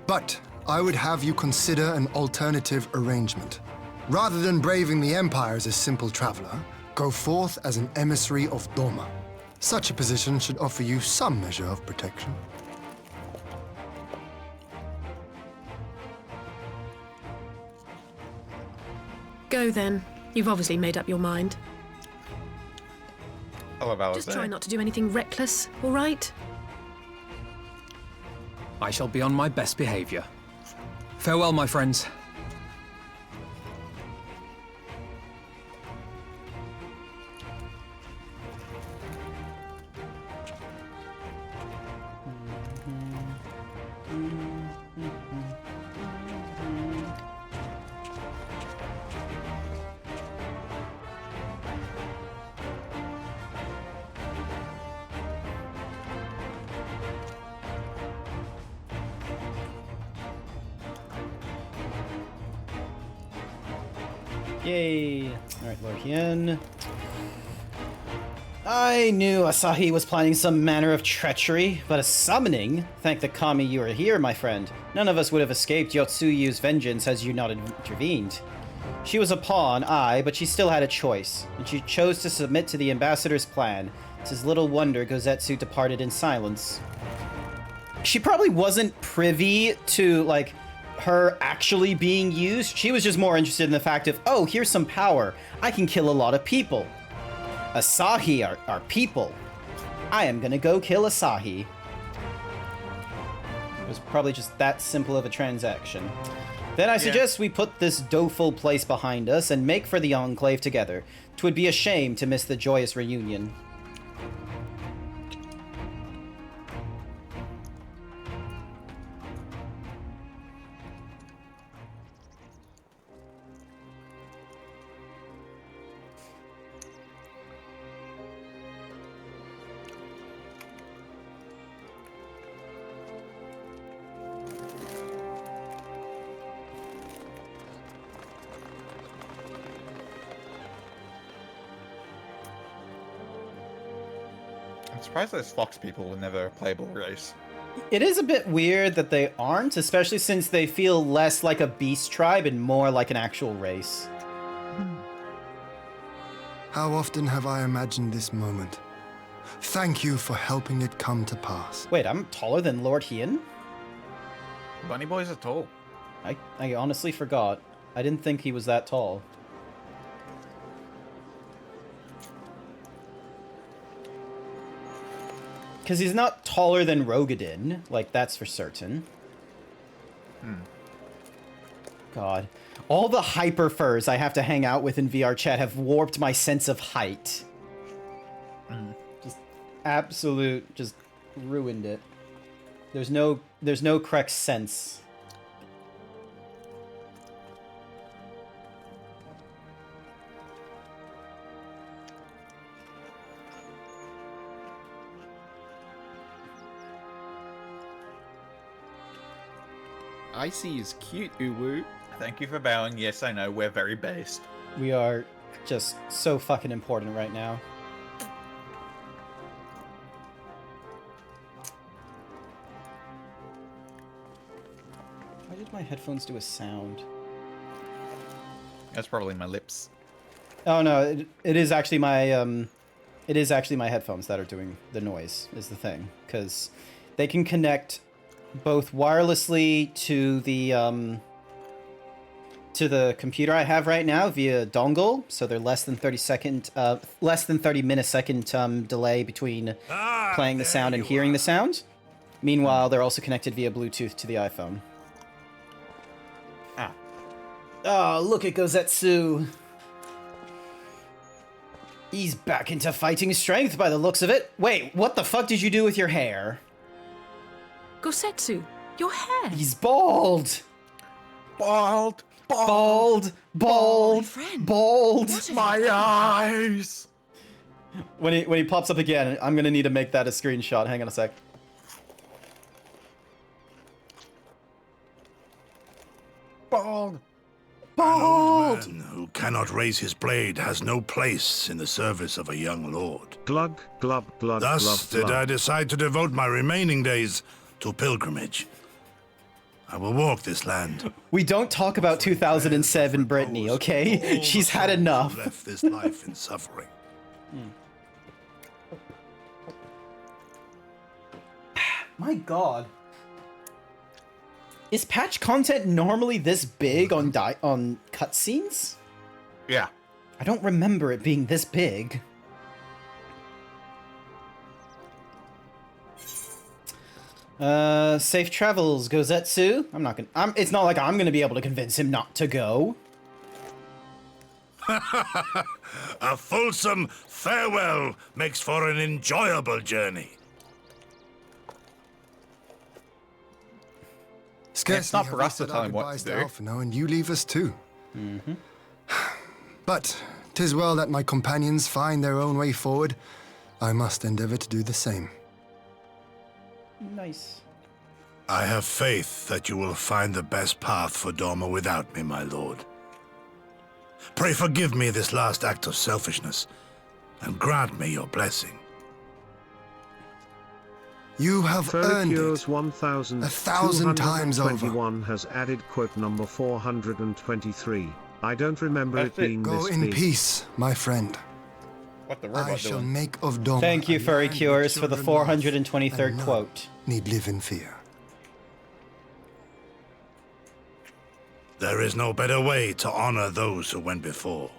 But I would have you consider an alternative arrangement. Rather than braving the Empire as a simple traveler, go forth as an emissary of Doma. Such a position should offer you some measure of protection.
Go then. You've obviously made up your mind.
I love Alice.
Just try not to do anything reckless, all right?
I shall be on my best behavior. Farewell, my friends.
Yay! Alright, Lord Hien. I knew Asahi was planning some manner of treachery, but a summoning? Thank the kami you are here, my friend. None of us would have escaped Yotsuyu's vengeance had you not intervened. She was a pawn, aye, but she still had a choice, and she chose to submit to the ambassador's plan. It's little wonder Gozetsu departed in silence. She probably wasn't privy to, like, her actually being used. She was just more interested in the fact of, oh, here's some power. I can kill a lot of people. Asahi are people. I am gonna go kill Asahi. It was probably just that simple of a transaction. Then I suggest we put this doleful place behind us and make for the Enclave together. 'Twould be a shame to miss the joyous reunion.
I'm surprised those fox people were never a playable race.
It is a bit weird that they aren't, especially since they feel less like a beast tribe and more like an actual race.
How often have I imagined this moment? Thank you for helping it come to pass.
Wait, I'm taller than Lord Hien?
Bunny boys are tall.
I honestly forgot. I didn't think he was that tall. Because he's not taller than Rogadin, like, that's for certain. God. All the hyper furs I have to hang out with in VR chat have warped my sense of height. Just absolute, just ruined it. There's no correct sense.
Icy is cute, Uwu.
Thank you for bowing. Yes, I know, we're very based.
We are just so fucking important right now. Why did my headphones do a sound?
That's probably my lips.
Oh no, it is actually my it is actually my headphones that are doing the noise, is the thing, because they can connect both wirelessly to the computer I have right now via dongle, so they're less than 30 millisecond delay between playing the sound and hearing the sound. Meanwhile, they're also connected via Bluetooth to the iPhone. Oh, look at Gozetsu. He's back into fighting strength by the looks of it. Wait, what the fuck did you do with your hair?
Gosetsu, your hair.
He's bald.
Bald.
Bald. Bald. Bald.
My eyes.
When he pops up again, I'm gonna need to make that a screenshot. Hang on a sec.
Bald.
Bald.
An old man who cannot raise his blade has no place in the service of a young lord.
Glug, glub, glug,
Thus
glub,
did
glub.
I decide to devote my remaining days to pilgrimage. I will walk this land.
We don't talk about 2007 Brittany, okay? She's had enough.
Left this life in suffering.
My god. Is patch content normally this big on cutscenes?
Yeah.
I don't remember it being this big. Safe travels, Gozetsu. It's not like I'm gonna be able to convince him not to go.
A fulsome farewell makes for an enjoyable journey.
Scarcely
not
have
for
we
us to
said
tell
our
him what
goodbyes
to
to
do.
Alphinaud, and you leave us too.
Mm-hmm.
But 'tis well that my companions find their own way forward. I must endeavor to do the same.
Nice.
I have faith that you will find the best path for Doma without me, my lord. Pray forgive me this last act of selfishness, and grant me your blessing.
You have earned it. 1,000 times over.
21 has added quote number 423. I don't remember it being
Go
this
in
big.
peace, my friend.
What the robot
I shall
doing?
make of Doma.
Thank you,
a
Furry
land
Cures,
where
for the
children laugh,
423rd
and none
quote.
Need live in fear.
There is no better way to honor those who went before.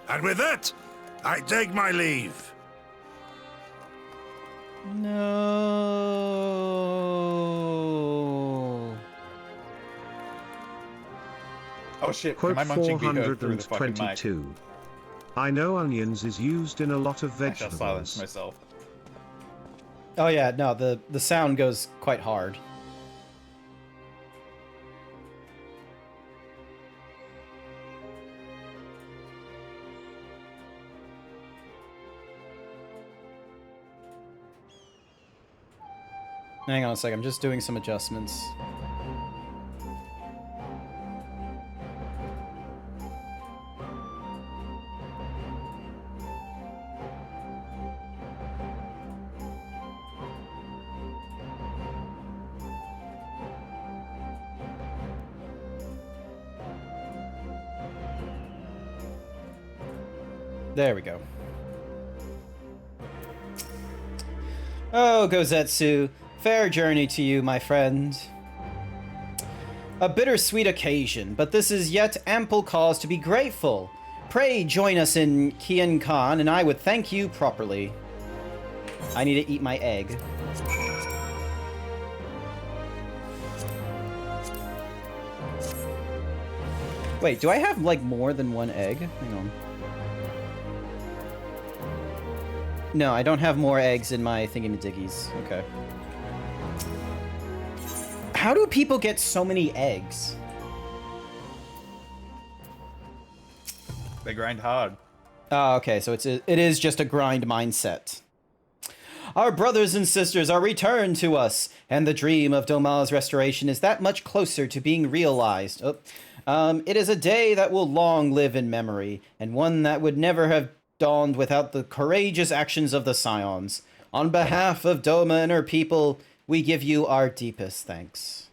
And with that, I take my leave.
No.
Oh shit,
Quote
am I munching Beho through the fucking mic?
422. I know onions is used in a lot of
I shall silence
vegetables.
myself.
Oh yeah, no, the sound goes quite hard. Hang on a sec, I'm just doing some adjustments. There we go. Oh, Gozetsu, fair journey to you, my friend. A bittersweet occasion, but this is yet ample cause to be grateful. Pray join us in Kian Khan, and I would thank you properly. I need to eat my egg. Wait, do I have, like, more than one egg? Hang on. No, I don't have more eggs in my thingy-majiggies. Okay. How do people get so many eggs?
They grind hard.
Oh, okay, so it is just a grind mindset. Our brothers and sisters are returned to us, and the dream of Doma's restoration is that much closer to being realized. It is a day that will long live in memory, and one that would never have dawned without the courageous actions of the Scions. On behalf of Doma and her people, we give you our deepest thanks.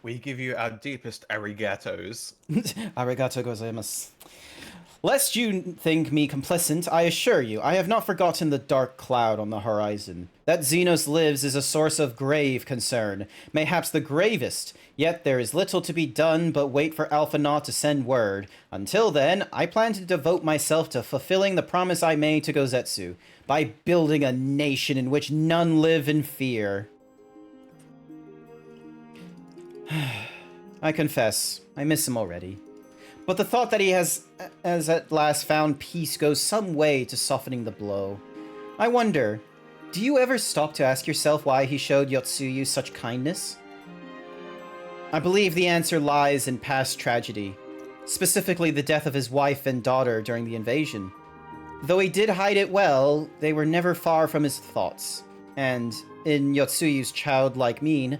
We give you our deepest arigatos.
Arigato gozaimasu. Lest you think me complacent, I assure you, I have not forgotten the dark cloud on the horizon. That Xenos lives is a source of grave concern, mayhaps the gravest, yet there is little to be done but wait for Alphinaud to send word. Until then, I plan to devote myself to fulfilling the promise I made to Gozetsu, by building a nation in which none live in fear. I confess, I miss him already. But the thought that he has at last found peace goes some way to softening the blow. I wonder, do you ever stop to ask yourself why he showed Yotsuyu such kindness? I believe the answer lies in past tragedy, specifically the death of his wife and daughter during the invasion. Though he did hide it well, they were never far from his thoughts, and in Yotsuyu's childlike mien,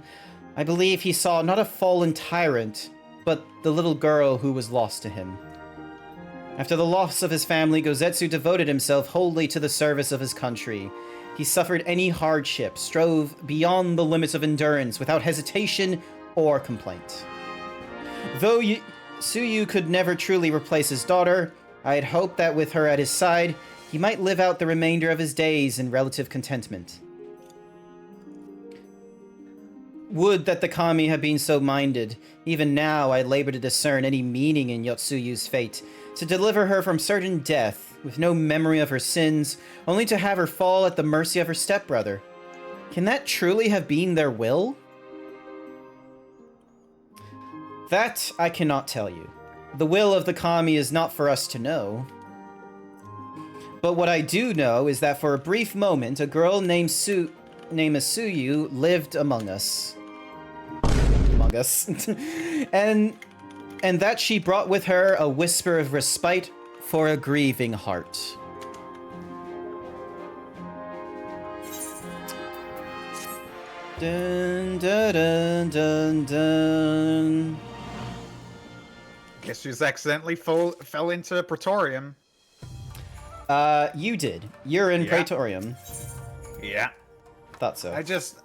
I believe he saw not a fallen tyrant, but the little girl who was lost to him. After the loss of his family, Gozetsu devoted himself wholly to the service of his country. He suffered any hardship, strove beyond the limits of endurance without hesitation or complaint. Though Tsuyu could never truly replace his daughter, I had hoped that with her at his side, he might live out the remainder of his days in relative contentment. Would that the kami had been so minded. Even now, I labor to discern any meaning in Yotsuyu's fate, to deliver her from certain death, with no memory of her sins, only to have her fall at the mercy of her stepbrother. Can that truly have been their will? That I cannot tell you. The will of the kami is not for us to know. But what I do know is that for a brief moment, a girl named Tsuyu lived among us. and that she brought with her a whisper of respite for a grieving heart. Dun, dun, dun, dun, dun.
Guess you just accidentally fell into Praetorium.
You did. You're in Praetorium.
Yeah.
Thought so.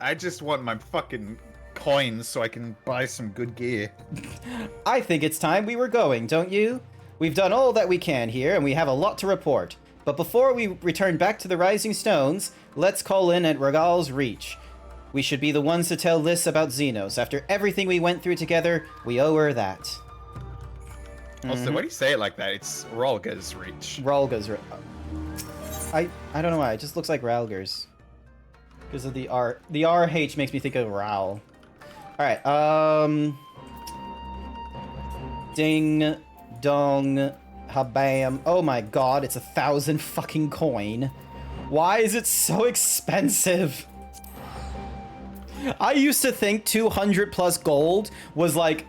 I just want my fucking coins so I can buy some good gear.
I think it's time we were going, don't you? We've done all that we can here, and we have a lot to report. But before we return back to the Rising Stones, let's call in at Regal's Reach. We should be the ones to tell Liz about Xenos. After everything we went through together, we owe her that.
Also, why do you say it like that? It's Rolga's Reach.
Rolga's Reach. I don't know why. It just looks like Ralgers. Because of the R. The RH makes me think of Ral. Alright, Ding, dong, habam. Oh my god, it's 1,000 fucking coin. Why is it so expensive? I used to think 200 plus gold was like,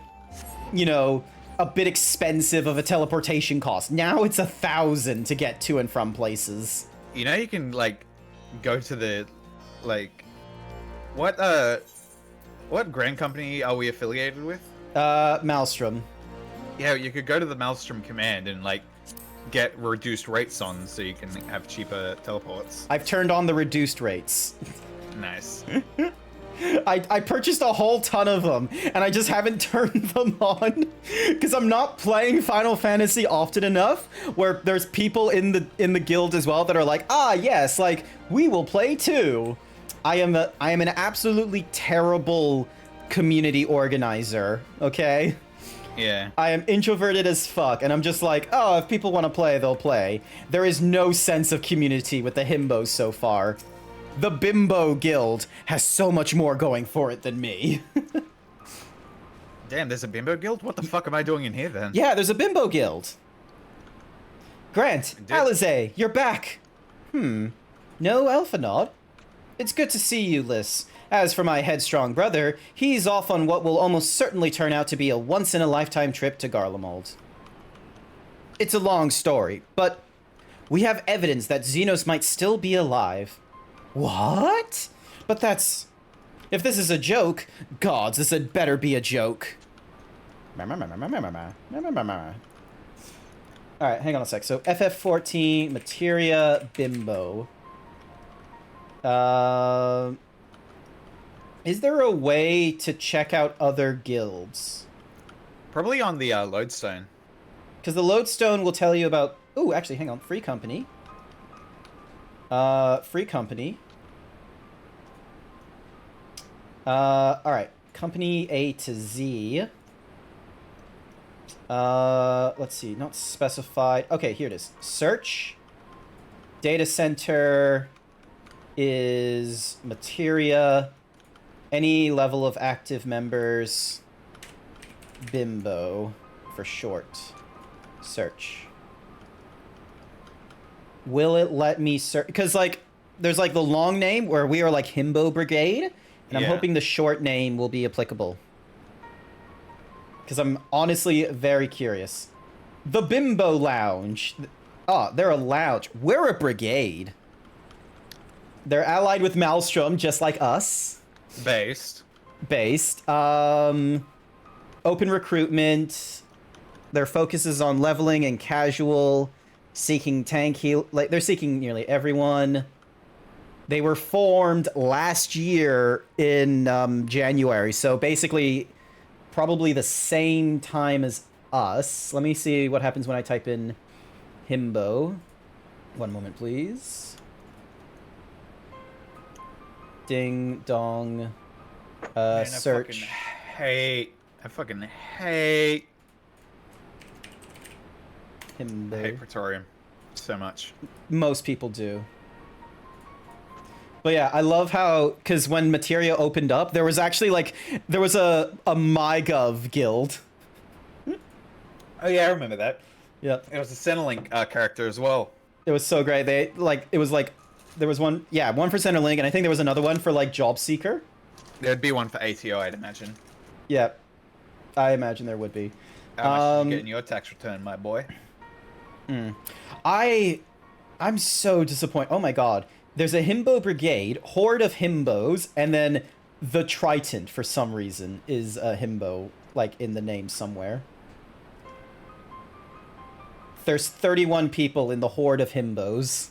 you know, a bit expensive of a teleportation cost. Now it's 1,000 to get to and from places.
You know, you can like go to the like what Grand Company are we affiliated with?
Maelstrom.
Yeah, you could go to the Maelstrom command and like get reduced rates on so you can have cheaper teleports.
I've turned on the reduced rates.
Nice.
I purchased a whole ton of them, and I just haven't turned them on because I'm not playing Final Fantasy often enough where there's people in the guild as well that are like, ah, yes, like we will play too. I am an absolutely terrible community organizer, okay?
Yeah.
I am introverted as fuck, and I'm just like, oh, if people want to play, they'll play. There is no sense of community with the himbos so far. The Bimbo Guild has so much more going for it than me.
Damn, there's a Bimbo Guild? What the fuck am I doing in here then?
Yeah, there's a Bimbo Guild. Grant, Alize, you're back. No Elphanod? It's good to see you, Liz. As for my headstrong brother, he's off on what will almost certainly turn out to be a once-in-a-lifetime trip to Garlemald. It's a long story, but we have evidence that Xenos might still be alive. What? But that's... If this is a joke, gods, this had better be a joke. Alright, hang on a sec. So, FF14, Materia, Bimbo. Is there a way to check out other guilds?
Probably on the lodestone.
Because the lodestone will tell you about... Ooh, actually, hang on. Free company. Free company. Alright. Company A to Z. Let's see. Not specified. Okay, here it is. Search. Data center is Materia. Any level of active members. Bimbo, for short. Search. Will it let me search? Because, like, there's, like, the long name where we are, like, Himbo Brigade. And I'm hoping the short name will be applicable. Because I'm honestly very curious. The Bimbo Lounge. Oh, they're a lounge. We're a brigade. They're allied with Maelstrom, just like us.
Based.
Open recruitment. Their focus is on leveling and casual, seeking tank heal. Like, they're seeking nearly everyone. They were formed last year in January, so basically probably the same time as us. Let me see what happens when I type in himbo. One moment, please. Ding dong.
Man,
Search.
I fucking hate
Himbo.
I hate Praetorium so much.
Most people do. But yeah, I love how, because when Materia opened up, there was actually like, there was a MyGov guild.
Oh yeah, I remember that.
Yeah.
It was a Centerlink character as well.
It was so great. They, like, it was like, there was one, yeah, one for Centerlink, and I think there was another one for like Job Seeker.
There'd be one for ATO, I'd imagine.
Yeah. I imagine there would be.
How much did you get in your tax return, my boy?
I'm so disappointed. Oh my god. There's a himbo brigade, horde of himbos, and then the Triton, for some reason, is a himbo, like, in the name somewhere. There's 31 people in the horde of himbos,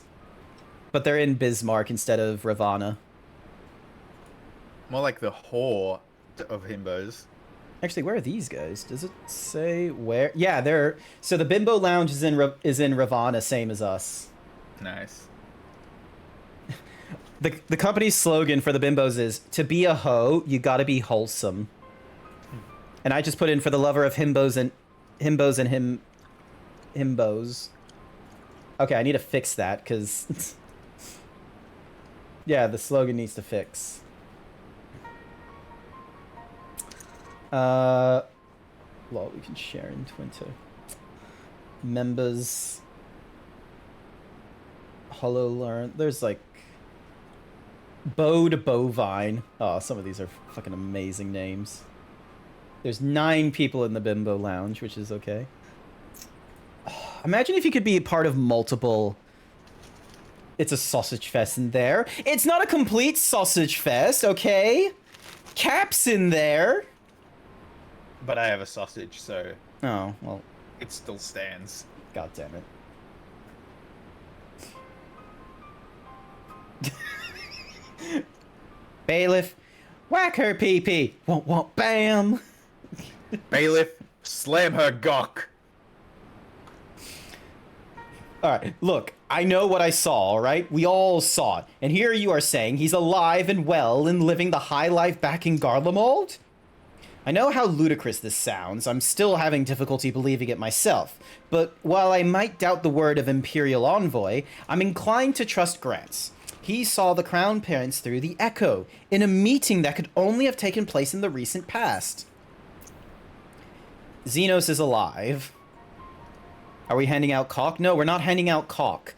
but they're in Bismarck instead of Ravana.
More like the horde of himbos.
Actually, where are these guys? Does it say where? Yeah, they're... So the Bimbo Lounge is in Ravana, same as us.
Nice.
The company's slogan for the bimbos is, to be a hoe, you gotta be wholesome. And I just put in for the lover of himbos and himbos. Okay, I need to fix that, because... yeah, the slogan needs to fix. Lol, we can share in Twitter. Members... HoloLearn. There's like... Bode Bovine. Oh, some of these are fucking amazing names. There's 9 people in the Bimbo Lounge, which is okay. Imagine if you could be a part of multiple... It's a sausage fest in there. It's not a complete sausage fest, okay? Cap's in there.
But I have a sausage, so...
Oh, well...
It still stands.
God damn it. Bailiff, whack her pee-pee. Womp womp bam.
Bailiff, slam her gawk.
Alright, look, I know what I saw, alright? We all saw it. And here you are saying he's alive and well and living the high life back in Garlemald? I know how ludicrous this sounds. I'm still having difficulty believing it myself. But while I might doubt the word of Imperial Envoy, I'm inclined to trust Grant's. He saw the Crown Prince through the Echo, in a meeting that could only have taken place in the recent past. Xenos is alive. Are we handing out cock? No, we're not handing out cock.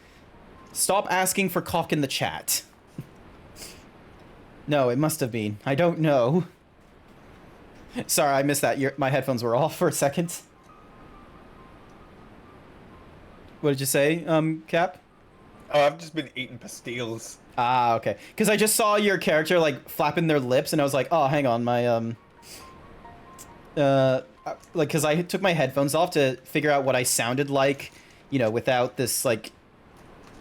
Stop asking for cock in the chat. No, it must have been. I don't know. Sorry, I missed that. My headphones were off for a second. What did you say, Cap?
Oh, I've just been eating pastilles.
Ah, okay. Because I just saw your character, like, flapping their lips, and I was like, oh, hang on, my, like, because I took my headphones off to figure out what I sounded like, you know, without this, like...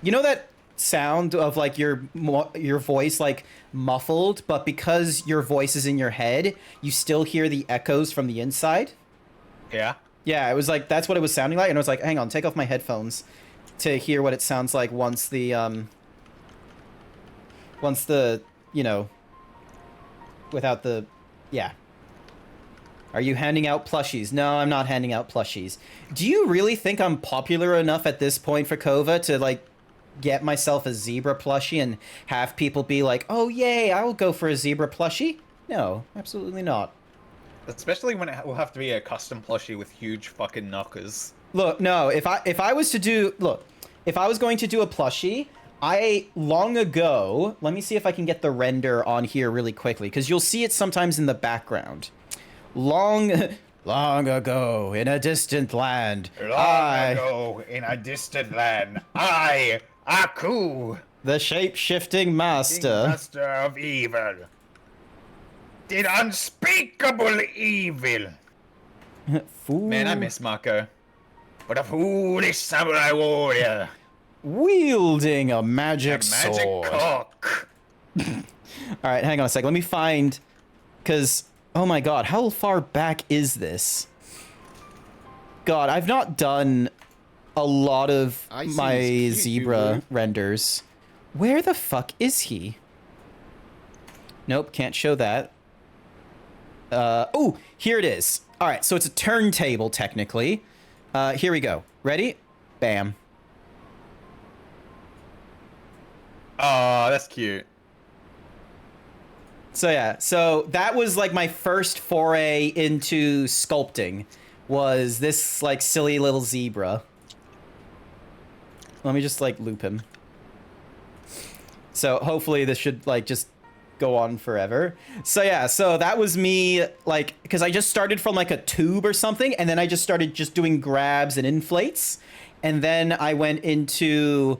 You know that sound of, like, your voice, like, muffled, but because your voice is in your head, you still hear the echoes from the inside?
Yeah?
Yeah, it was like, that's what it was sounding like, and I was like, hang on, take off my headphones to hear what it sounds like once the, you know, without the, yeah. Are you handing out plushies? No, I'm not handing out plushies. Do you really think I'm popular enough at this point for Kova to, like, get myself a zebra plushie and have people be like, oh, yay, I'll go for a zebra plushie? No, absolutely not.
Especially when it will have to be a custom plushie with huge fucking knockers.
Look, no, if I was to do, look, if I was going to do a plushie, long ago, let me see if I can get the render on here really quickly, because you'll see it sometimes in the background. Long ago, in a distant land,
ago, in a distant land, I, Aku,
the shape-shifting master.
Master of evil, did unspeakable evil. Man, I miss Mako. What a foolish samurai warrior.
Wielding a magic
Magic
sword.
cock.
All right, hang on a second. Let me find, because, oh my god, how far back is this? God, I've not done a lot of my zebra renders. Where the fuck is he? Nope, can't show that. Oh, here it is. All right, so it's a turntable, technically. Here we go. Ready? Bam.
Oh, that's cute.
So yeah, so that was like my first foray into sculpting, was this like silly little zebra. Let me just like loop him. So hopefully this should like just go on forever. So yeah, so that was me, like, because I just started from like a tube or something, and then I just started just doing grabs and inflates, and then I went into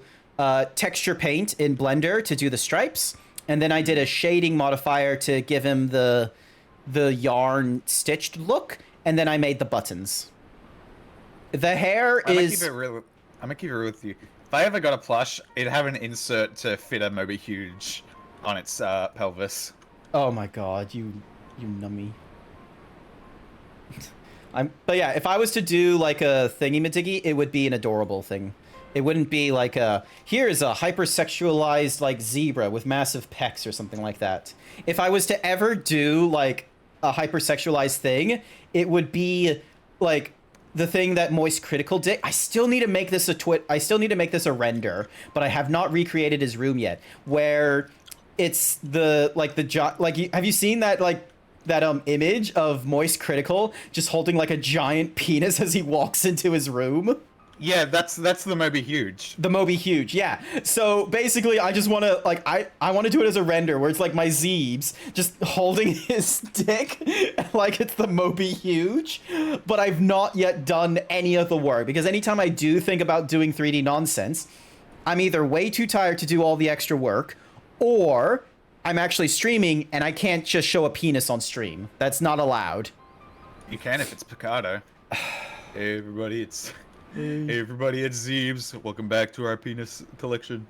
texture paint in Blender to do the stripes, and then I did a shading modifier to give him the yarn stitched look, and then I made the buttons. The hair
I'm
is...
gonna keep it real with you. If I ever got a plush, it'd have an insert to fit a Moby Huge on its pelvis.
Oh my god, you nummy. But yeah, if I was to do like a thingy-majiggy, it would be an adorable thing. It wouldn't be like here's a hypersexualized like zebra with massive pecs or something like that. If I was to ever do like a hypersexualized thing, it would be like the thing that Moist Critical did. I still need to make this a render, but I have not recreated his room yet, where it's have you seen that that image of Moist Critical just holding like a giant penis as he walks into his room?
Yeah, that's the Moby Huge.
The Moby Huge, yeah. So basically, I just want to like I want to do it as a render where it's like my Zeebs just holding his dick like it's the Moby Huge, but I've not yet done any of the work, because anytime I do think about doing 3D nonsense, I'm either way too tired to do all the extra work, or I'm actually streaming and I can't just show a penis on stream. That's not allowed.
You can if it's Picado. Hey everybody, it's Zeebs. Welcome back to our penis collection.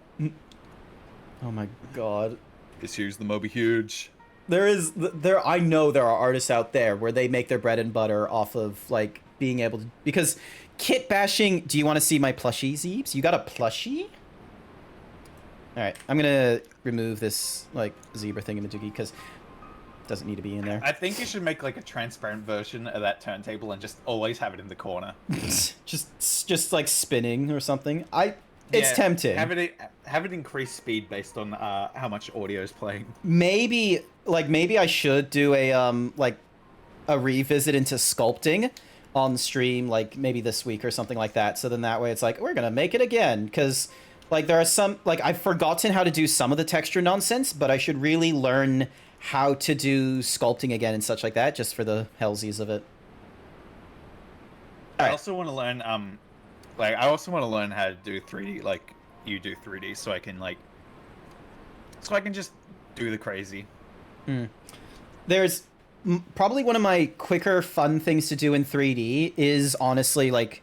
Oh my god.
This here's the Moby Huge.
I know there are artists out there where they make their bread and butter off of like being able to, because kit bashing. Do you want to see my plushie, Zeebs? You got a plushie? All right, I'm gonna remove this like zebra thing in the jiggy because it doesn't need to be in there.
I think you should make like a transparent version of that turntable and just always have it in the corner.
just like spinning or something. It's tempting.
Have it increase speed based on how much audio is playing.
Maybe I should do a revisit into sculpting on stream, like maybe this week or something like that. So then that way it's like we're gonna make it again, because like there are some, like I've forgotten how to do some of the texture nonsense, but I should really learn how to do sculpting again and such like that, just for the hellsies of it.
I also want to learn I also want to learn how to do 3D like you do 3D, so I can just do the crazy.
There's probably one of my quicker fun things to do in 3D is honestly like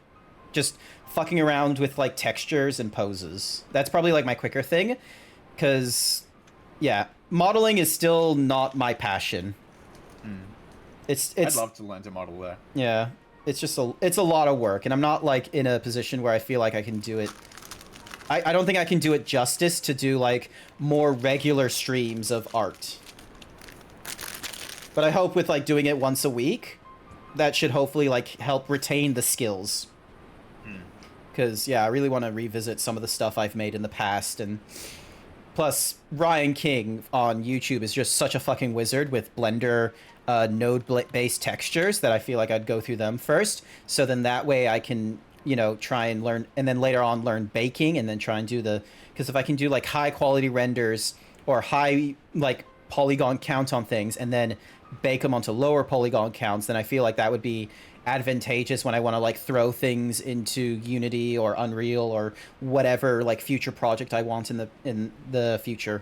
just fucking around with like textures and poses. That's probably like my quicker thing, because yeah, modeling is still not my passion. It's
I'd love to learn to model that.
Yeah, it's just it's a lot of work, and I'm not like in a position where I feel like I can do it. I don't think I can do it justice to do like more regular streams of art. But I hope with like doing it once a week, that should hopefully like help retain the skills. Because yeah, I really want to revisit some of the stuff I've made in the past, and plus Ryan King on YouTube is just such a fucking wizard with Blender node-based textures that I feel like I'd go through them first, so then that way I can, you know, try and learn, and then later on learn baking, and then try and do because if I can do like high quality renders or high like polygon count on things and then bake them onto lower polygon counts, then I feel like that would be advantageous when I want to like throw things into Unity or Unreal or whatever like future project I want in the future.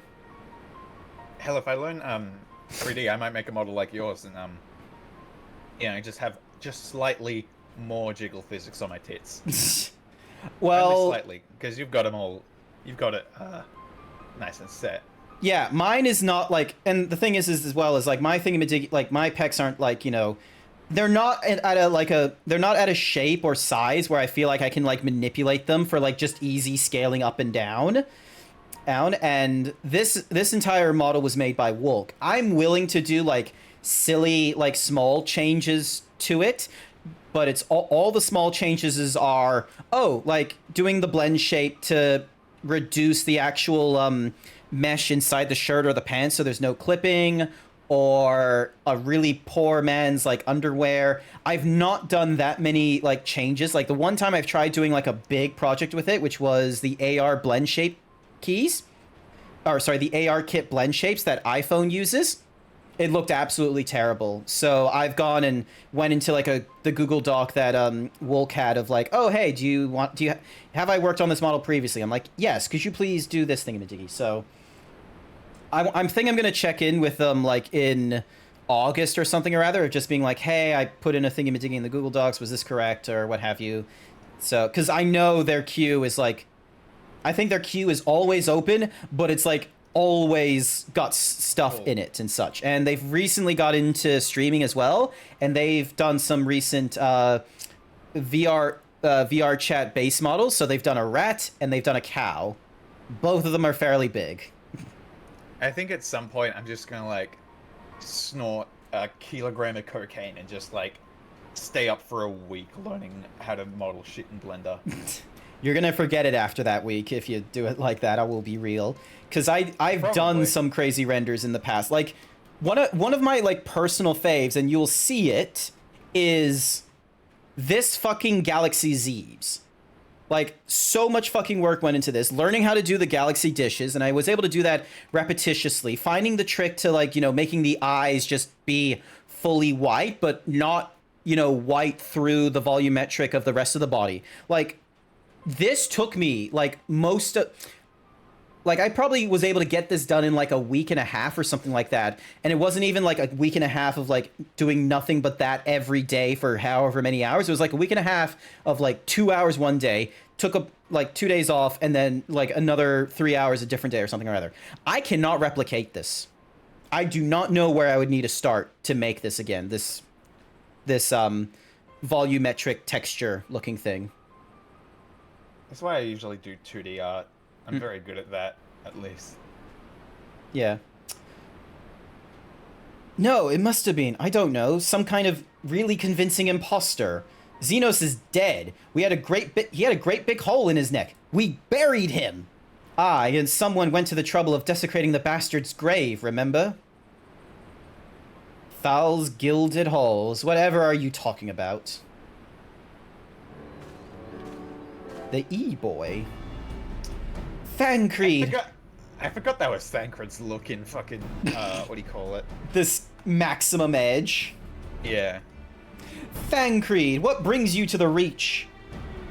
Hell, if I learn 3D, I might make a model like yours and just have just slightly more jiggle physics on my tits.
Well,
only slightly, because you've got them all. You've got it nice and set.
Yeah, mine is not like, and the thing is as well is like my thingamajig, like my pecs aren't like, you know, they're not at a like a they're not at a shape or size where I feel like I can like manipulate them for like just easy scaling up and down. And this entire model was made by Wolk. I'm willing to do like silly like small changes to it, but it's all the small changes are like doing the blend shape to reduce the actual mesh inside the shirt or the pants so there's no clipping, or a really poor man's like underwear. I've not done that many like changes. Like the one time I've tried doing like a big project with it, which was the AR blend shape keys, or sorry, the AR kit blend shapes that iPhone uses. It looked absolutely terrible. So I've gone and went into like the Google Doc that Wolk had of like, oh hey, have I worked on this model previously? I'm like, yes. Could you please do this thingamajiggy? So I'm thinking I'm gonna check in with them like in August or something or other, of just being like, hey, I put in a thingamajiggy in the Google Docs. Was this correct or what have you? So because I know their queue is like, I think their queue is always open, but it's like always got stuff in it and such. And they've recently got into streaming as well, and they've done some recent VR chat base models. So they've done a rat and they've done a cow. Both of them are fairly big.
I think at some point I'm just gonna like snort a kilogram of cocaine and just like stay up for a week learning how to model shit in Blender.
You're gonna forget it after that week if you do it like that. I will be real, because I've done some crazy renders in the past. Like one of my like personal faves, and you'll see it, is this fucking GrantZeebs. Like so much fucking work went into this, learning how to do the galaxy dishes, and I was able to do that repetitiously, finding the trick to like, you know, making the eyes just be fully white, but not, you know, white through the volumetric of the rest of the body. Like this took me like I probably was able to get this done in like a week and a half or something like that. And it wasn't even like a week and a half of like doing nothing but that every day for however many hours. It was like a week and a half of like 2 hours one day, took up like 2 days off, and then like another 3 hours a different day or something or other. I cannot replicate this. I do not know where I would need to start to make this again. This volumetric texture looking thing.
That's why I usually do 2D art. I'm very good at that, at least.
Yeah. No, it must have been, I don't know, some kind of really convincing imposter. Xenos is dead. He had a great big hole in his neck. We buried him. And someone went to the trouble of desecrating the bastard's grave, remember? Thal's gilded halls. Whatever are you talking about? The E-boy. Thancred.
I forgot that was Thancred's look in fucking, what do you call it?
This maximum edge.
Yeah.
Thancred, what brings you to the Reach?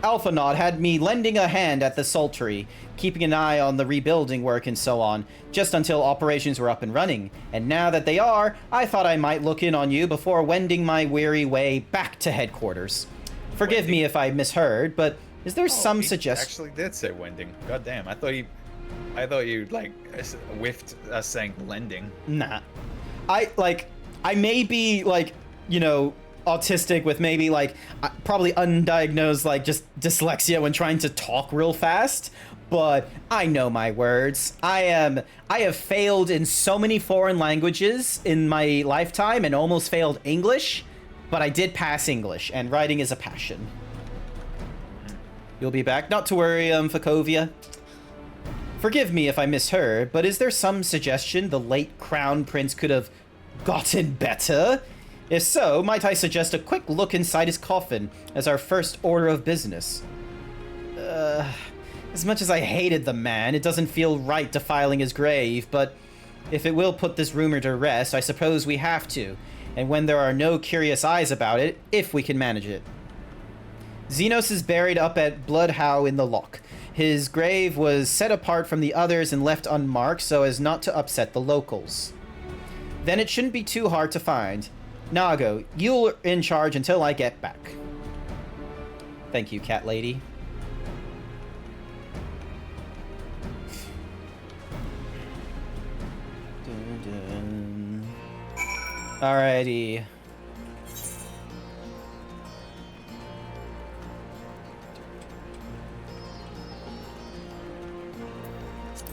Alphanaut had me lending a hand at the Sultry, keeping an eye on the rebuilding work and so on, just until operations were up and running. And now that they are, I thought I might look in on you before wending my weary way back to headquarters. Forgive me if I misheard, but is there some suggestion?
Actually did say wending. God damn, I thought you like whiffed us saying lending.
Nah. I may be like, you know, autistic with maybe like probably undiagnosed like just dyslexia when trying to talk real fast, but I know my words. I have failed in so many foreign languages in my lifetime and almost failed English, but I did pass English, and writing is a passion. You'll be back? Not to worry, Fakovia. Forgive me if I misheard, but is there some suggestion the late Crown Prince could have gotten better? If so, might I suggest a quick look inside his coffin as our first order of business? As much as I hated the man, it doesn't feel right defiling his grave, but if it will put this rumor to rest, I suppose we have to, and when there are no curious eyes about it, if we can manage it. Xenos is buried up at Bloodhow in the Loch. His grave was set apart from the others and left unmarked so as not to upset the locals. Then it shouldn't be too hard to find. Nago, you're in charge until I get back. Thank you, cat lady. Dun, dun. Alrighty.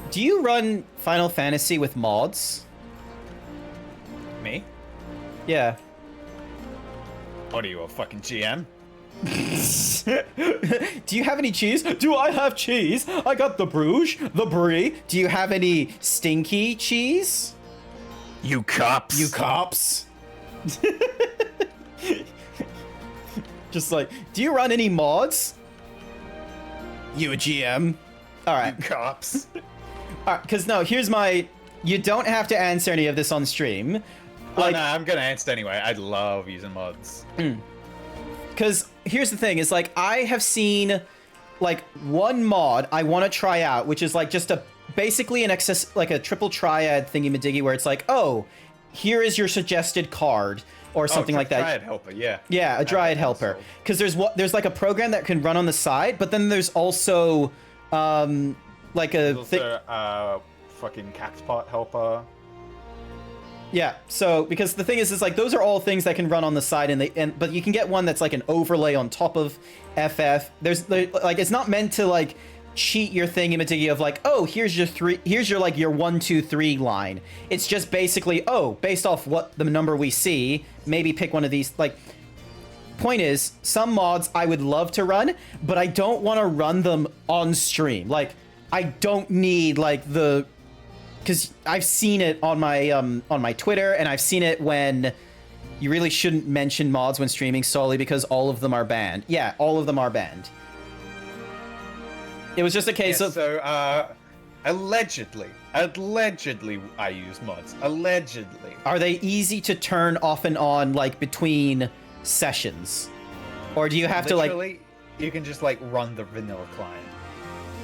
Do you run Final Fantasy with mods?
Me?
Yeah.
What are you, a fucking GM?
Do you have any cheese? Do I have cheese? I got the Bruges, the Brie. Do you have any stinky cheese?
You cops.
You cops. Just like, do you run any mods? You a GM? All right.
You cops.
All right, because no, here's my... You don't have to answer any of this on stream.
Like, oh, no, I'm going to answer anyway. I love using mods.
Because here's the thing, is like, I have seen like one mod I want to try out, which is like just a basically an like a triple triad thingy-majiggy where it's like, oh, here is your suggested card or something like that.
Dryad helper, yeah.
Yeah, a Dryad helper. Because there's like a program that can run on the side, but then there's also like a
fucking Cactpot helper.
Yeah, so because the thing is like those are all things that can run on the side, but you can get one that's like an overlay on top of FF. There's like it's not meant to like cheat your thingy-majiggy of like, oh, here's your like your 1, 2, 3 line. It's just basically, oh, based off what the number we see, maybe pick one of these. Like, point is, some mods I would love to run, but I don't want to run them on stream. Like, I don't need like the, because I've seen it on my Twitter, and I've seen it when you really shouldn't mention mods when streaming solely because all of them are banned. Yeah, all of them are banned. It was just a case of...
So, allegedly I use mods. Allegedly.
Are they easy to turn off and on, like, between sessions? Or do you have to, like...
You can just, like, run the vanilla client.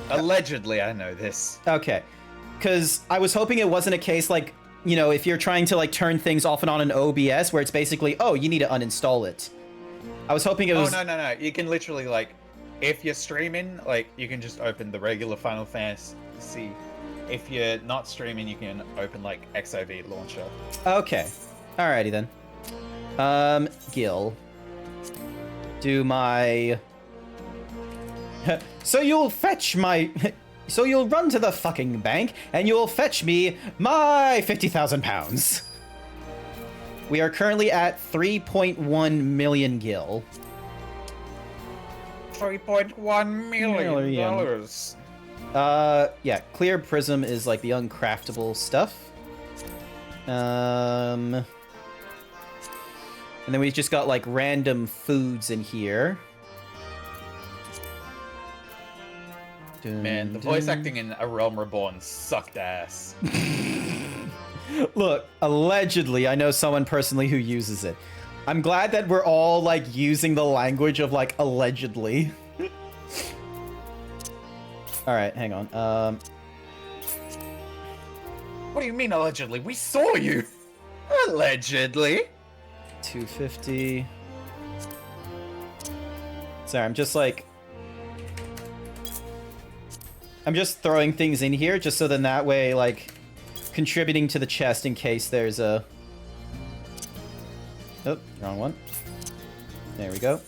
Allegedly, I know this.
Okay. Because I was hoping it wasn't a case, like, you know, if you're trying to, like, turn things off and on in OBS, where it's basically, oh, you need to uninstall it. I was hoping it was...
Oh, no. You can literally, like... If you're streaming, like, you can just open the regular Final Fantasy. If you're not streaming, you can open, like, XOV launcher.
Okay. Alrighty then. Gil. Do my... So you'll fetch my... So you'll run to the fucking bank, and you'll fetch me my 50,000 pounds. We are currently at 3.1 million Gil.
$3.1 million.
Yeah, clear prism is like the uncraftable stuff. And then we just got like random foods in here.
Man, the voice acting in A Realm Reborn sucked ass.
Look, allegedly, I know someone personally who uses it. I'm glad that we're all, like, using the language of, like, allegedly. Alright, hang on.
What do you mean, allegedly? We saw you! Allegedly!
250. Sorry, I'm just, like... I'm just throwing things in here, just so then that way, like, contributing to the chest in case there's a... Oh, wrong one. There we go.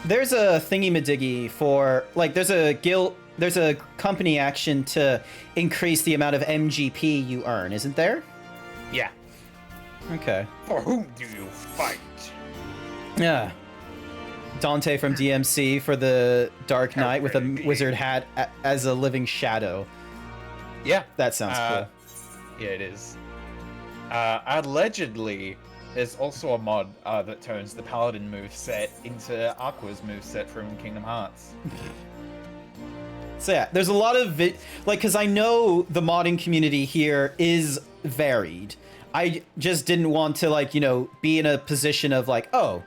There's a thingy-majiggy for, like, there's a company action to increase the amount of MGP you earn, isn't there?
Yeah.
Okay.
For whom do you fight?
Yeah. Dante from DMC for the Dark Knight with a wizard hat as a living shadow.
Yeah.
That sounds cool.
Yeah, it is. Allegedly, there's also a mod that turns the Paladin moveset into Aqua's moveset from Kingdom Hearts.
So yeah, there's a lot of like, because I know the modding community here is varied. I just didn't want to, like, you know, be in a position of like, oh,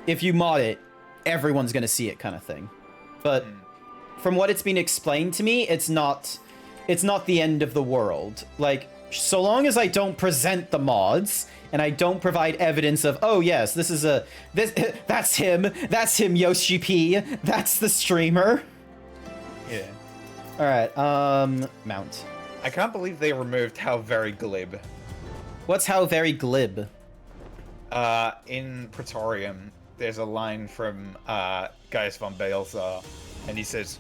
if you mod it, everyone's gonna see it kind of thing. But from what it's been explained to me, it's not the end of the world. Like, so long as I don't present the mods and I don't provide evidence of, oh yes, that's him, Yoshi P, that's the streamer.
Yeah.
All right, mount.
I can't believe they removed How Very Glib.
What's How Very Glib?
In Praetorium, there's a line from Gaius von Balthazar, and he says,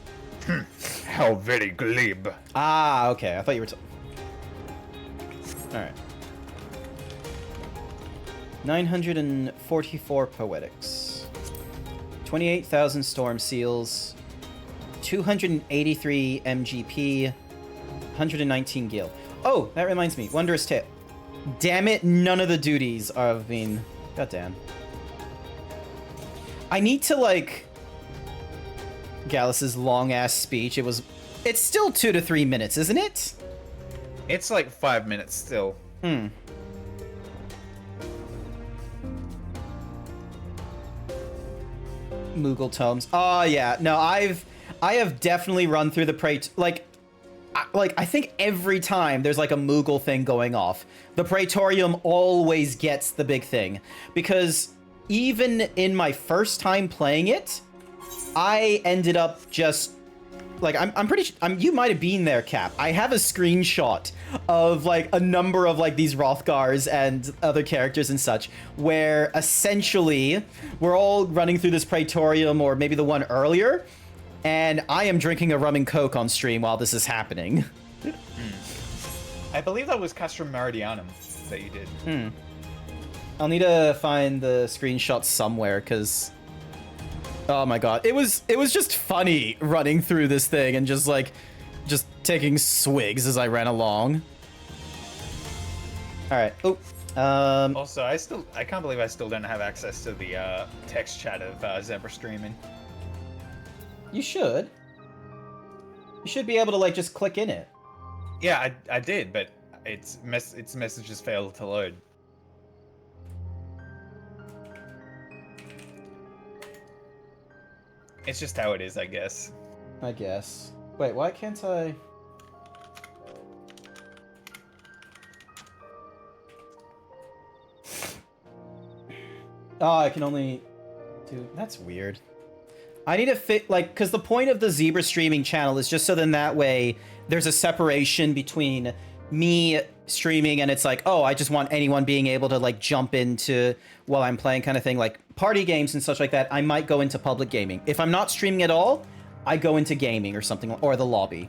"How very glib."
Ah, okay. I thought you were. All right. 944 poetics, 28,000 storm seals, 283 MGP, 119 gil. Oh, that reminds me. Wondrous tip. Damn it! None of the duties have been. Goddamn. I need to like. Gallus's long ass speech. It's still 2 to 3 minutes, isn't it?
It's like 5 minutes still.
Moogle tomes. Oh yeah, no, I have definitely run through the I think every time there's like a Moogle thing going off, the Praetorium always gets the big thing, because even in my first time playing it, I ended up just like I'm pretty sure you might have been there, Cap. I have a screenshot of like a number of like these Rothgars and other characters and such, where essentially we're all running through this Praetorium, or maybe the one earlier, and I am drinking a rum and coke on stream while this is happening.
I believe that was Castrum Meridianum that you did.
I'll need to find the screenshot somewhere, because oh my god, it was just funny running through this thing and just taking swigs as I ran along. All right. Oh.
Also, I can't believe I still don't have access to the text chat of Zebra streaming.
You should. You should be able to like just click in it.
Yeah, I did, but its messages failed to load. It's just how it is, I guess.
I guess. Wait, why can't I? Oh, I can only do. That's weird. I need to fit because the point of the Zebra streaming channel is just so then that way there's a separation between me streaming and it's like, oh, I just want anyone being able to like jump into while I'm playing kind of thing, like party games and such like that. I might go into public gaming. If I'm not streaming at all, I go into gaming or something, or the lobby.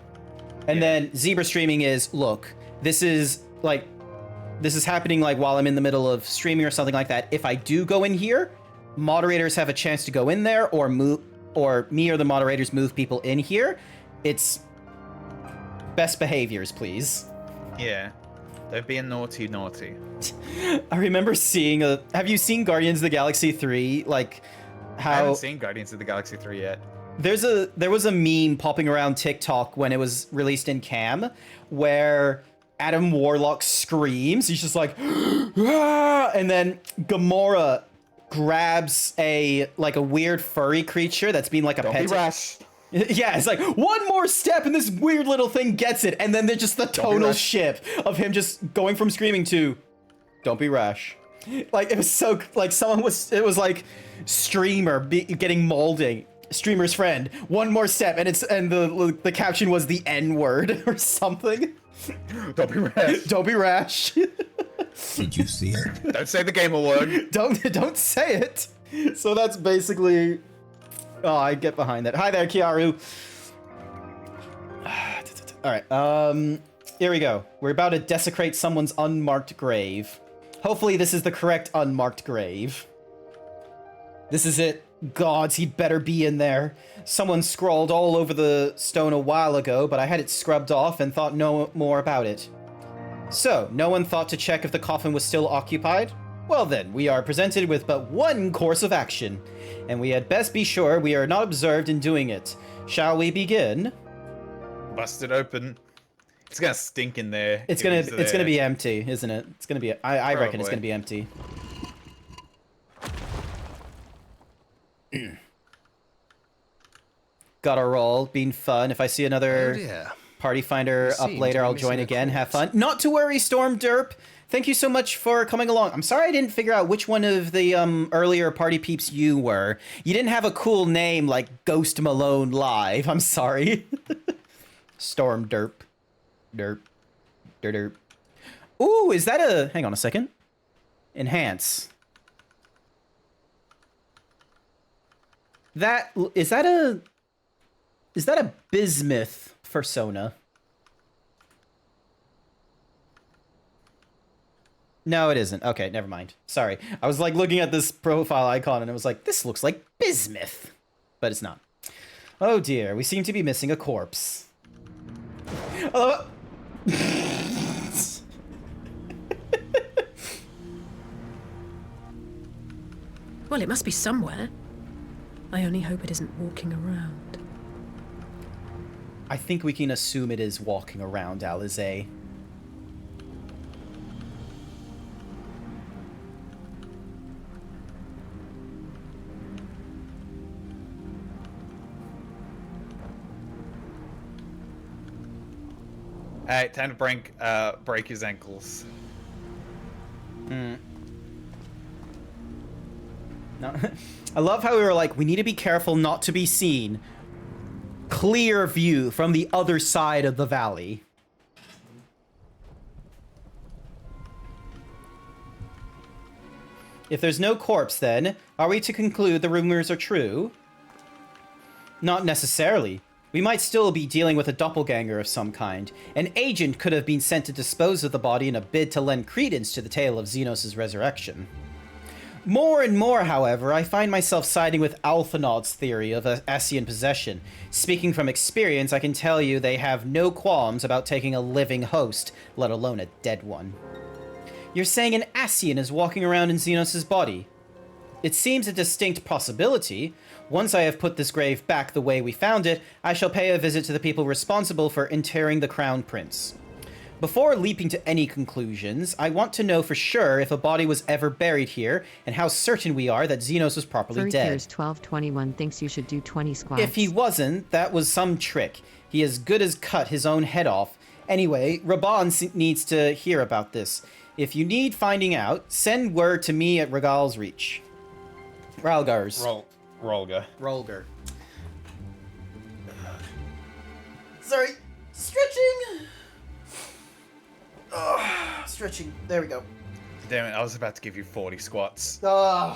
And then Zebra streaming is, look, this is happening like while I'm in the middle of streaming or something like that. If I do go in here, moderators have a chance to go in there, or me or the moderators move people in here. It's best behaviors, please.
Yeah. Don't be a naughty.
I remember seeing have you seen Guardians of the Galaxy 3? Like how
I haven't seen Guardians of the Galaxy 3 yet.
There was a meme popping around TikTok when it was released in cam where Adam Warlock screams. He's just like, ah! And then Gamora grabs a weird furry creature that's been like a pet.
Don't be rash.
Yeah, it's like one more step and this weird little thing gets it, and then there's just the tonal shift of him just going from screaming to "Don't be rash." Like it was so like it was like streamer getting molding. Streamer's friend, one more step, and the caption was the N word or something.
Don't be rash.
Don't be rash.
Did you see it?
Don't say the gamer word.
Don't say it. So that's basically. Oh, I get behind that. Hi there, Kiaru. All right. Here we go. We're about to desecrate someone's unmarked grave. Hopefully, this is the correct unmarked grave. This is it. Gods, he'd better be in there. Someone scrawled all over the stone a while ago, but I had it scrubbed off and thought no more about it. So, no one thought to check if the coffin was still occupied? Well then, we are presented with but one course of action, and we had best be sure we are not observed in doing it. Shall we begin?
Bust it open. It's gonna stink in there.
It's gonna be empty, isn't it? It's gonna be. I reckon it's gonna be empty. Gotta roll. Been fun. If I see another party finder up later, I'll join again. Have fun. Not to worry, Storm Derp. Thank you so much for coming along. I'm sorry I didn't figure out which one of the earlier party peeps you were. You didn't have a cool name like Ghost Malone Live. I'm sorry. Storm Derp. Derp. Derp. Ooh, is that a... Hang on a second. Enhance. Is that a bismuth persona? No, it isn't. Okay, never mind. Sorry. I was like looking at this profile icon and it was like, this looks like bismuth. But it's not. Oh dear, we seem to be missing a corpse. Hello.
Well, it must be somewhere. I only hope it isn't walking around.
I think we can assume it is walking around, Alize.
Alright, time to break his ankles.
No. I love how we were like, we need to be careful not to be seen. Clear view from the other side of the valley. If there's no corpse, then, are we to conclude the rumors are true? Not necessarily. We might still be dealing with a doppelganger of some kind. An agent could have been sent to dispose of the body in a bid to lend credence to the tale of Xenos' resurrection. More and more, however, I find myself siding with Alphanaud's theory of Ascian possession. Speaking from experience, I can tell you they have no qualms about taking a living host, let alone a dead one. You're saying an Ascian is walking around in Xenos' body? It seems a distinct possibility. Once I have put this grave back the way we found it, I shall pay a visit to the people responsible for interring the Crown Prince. Before leaping to any conclusions, I want to know for sure if a body was ever buried here, and how certain we are that Xenos was properly dead.
Furry 1221 thinks you should do 20 squats.
If he wasn't, that was some trick. He as good as cut his own head off. Anyway, Raban needs to hear about this. If you need finding out, send word to me at Regal's Reach. Ralgar's.
Rolga.
Rolgar. Sorry. Stretching! Stretching. There we go.
Damn it, I was about to give you 40 squats.
Nah,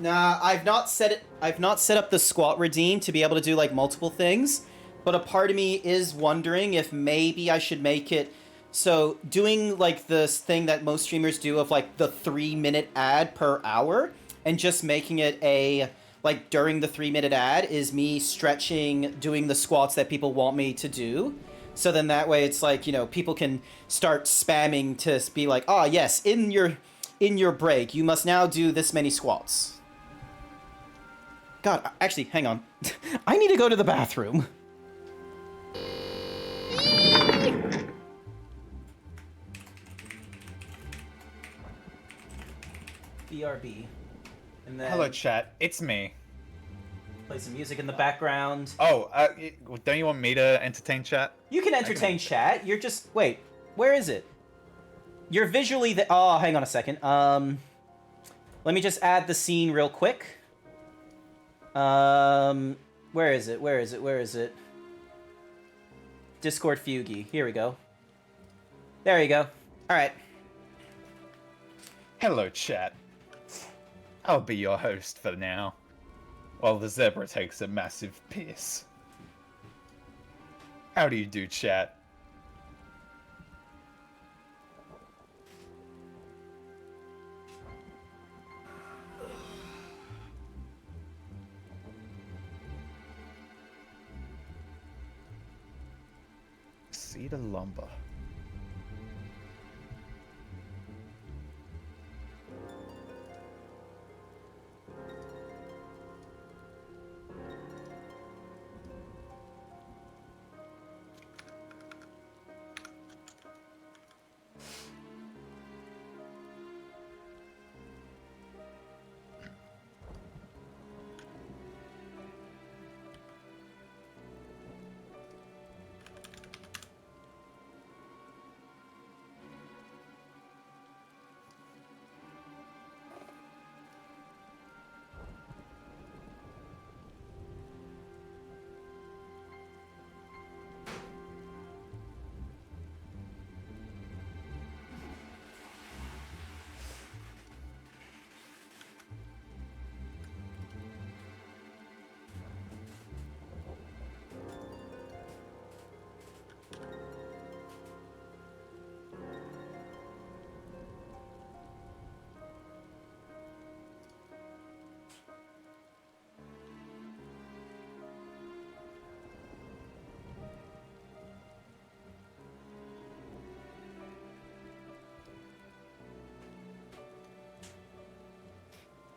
I've not set up the squat redeem to be able to do like multiple things, but a part of me is wondering if maybe I should make it so doing like this thing that most streamers do of like the 3-minute ad per hour, and just making it a like during the 3-minute ad is me stretching, doing the squats that people want me to do. So then that way it's like, you know, people can start spamming to be like, ah, yes, in your break, you must now do this many squats. God, actually, hang on. I need to go to the bathroom. BRB. And then
Hello, chat. It's me.
Play some music in the background.
Oh, don't you want me to entertain chat?
You can entertain chat. You're just... Wait, where is it? You're visually the... Oh, hang on a second. Let me just add the scene real quick. Where is it? Where is it? Where is it? Discord Fugi. Here we go. There you go. All right.
Hello, chat. I'll be your host for now, while the zebra takes a massive piss. How do you do, chat? Cedar lumber.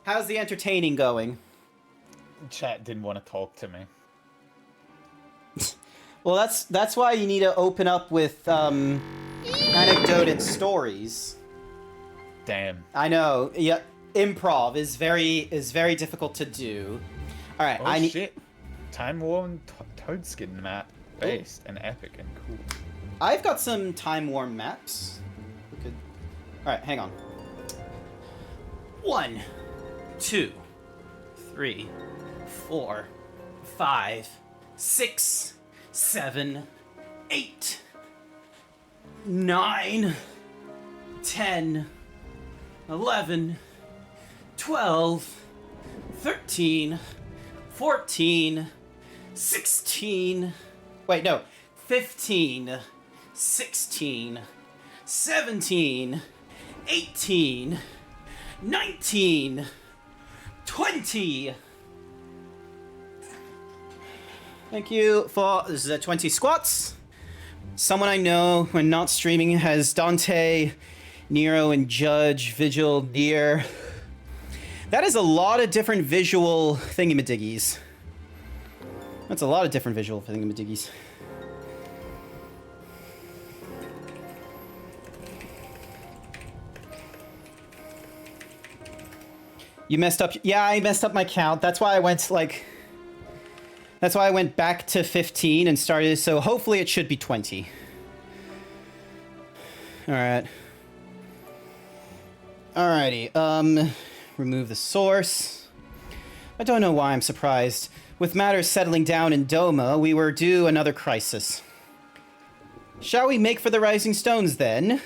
How's the entertaining going?
Chat didn't want to talk to me.
Well, that's why you need to open up with anecdote and stories.
Damn.
I know. Yeah, improv is very difficult to do. All right,
Oh shit! Time-worn Toadskin map, based and epic and cool.
I've got some time-worn maps. We could. All right, hang on. 1, 2, 3, 4, 5, 6, 7, 8, 9, 10, 11, 12, 13, 14, 16. Wait, no. 15, 16, 17, 18, 19, 20. Thank you for this is 20 squats. Someone I know when not streaming has Dante, Nero, and Judge, Vigil, Deer. That is a lot of different visual thingamadiggies. That's a lot of different visual thingamadiggies. You messed up. Yeah, I messed up my count. That's why I went That's why I went back to 15 and started. So hopefully it should be 20. All right. Alrighty. Remove the source. I don't know why I'm surprised. With matters settling down in Doma, we were due another crisis. Shall we make for the Rising Stones then?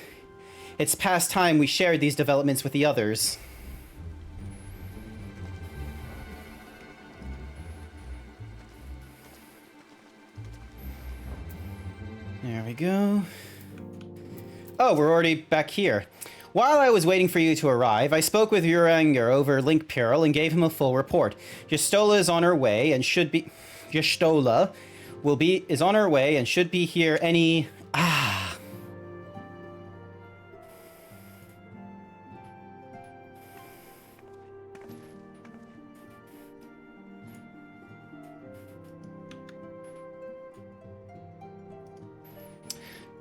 It's past time we shared these developments with the others. There we go. Oh, we're already back here. While I was waiting for you to arrive, I spoke with Uranger over Link Pearl and gave him a full report. Yestola is on her way and should be... Yestola is on her way and should be here any...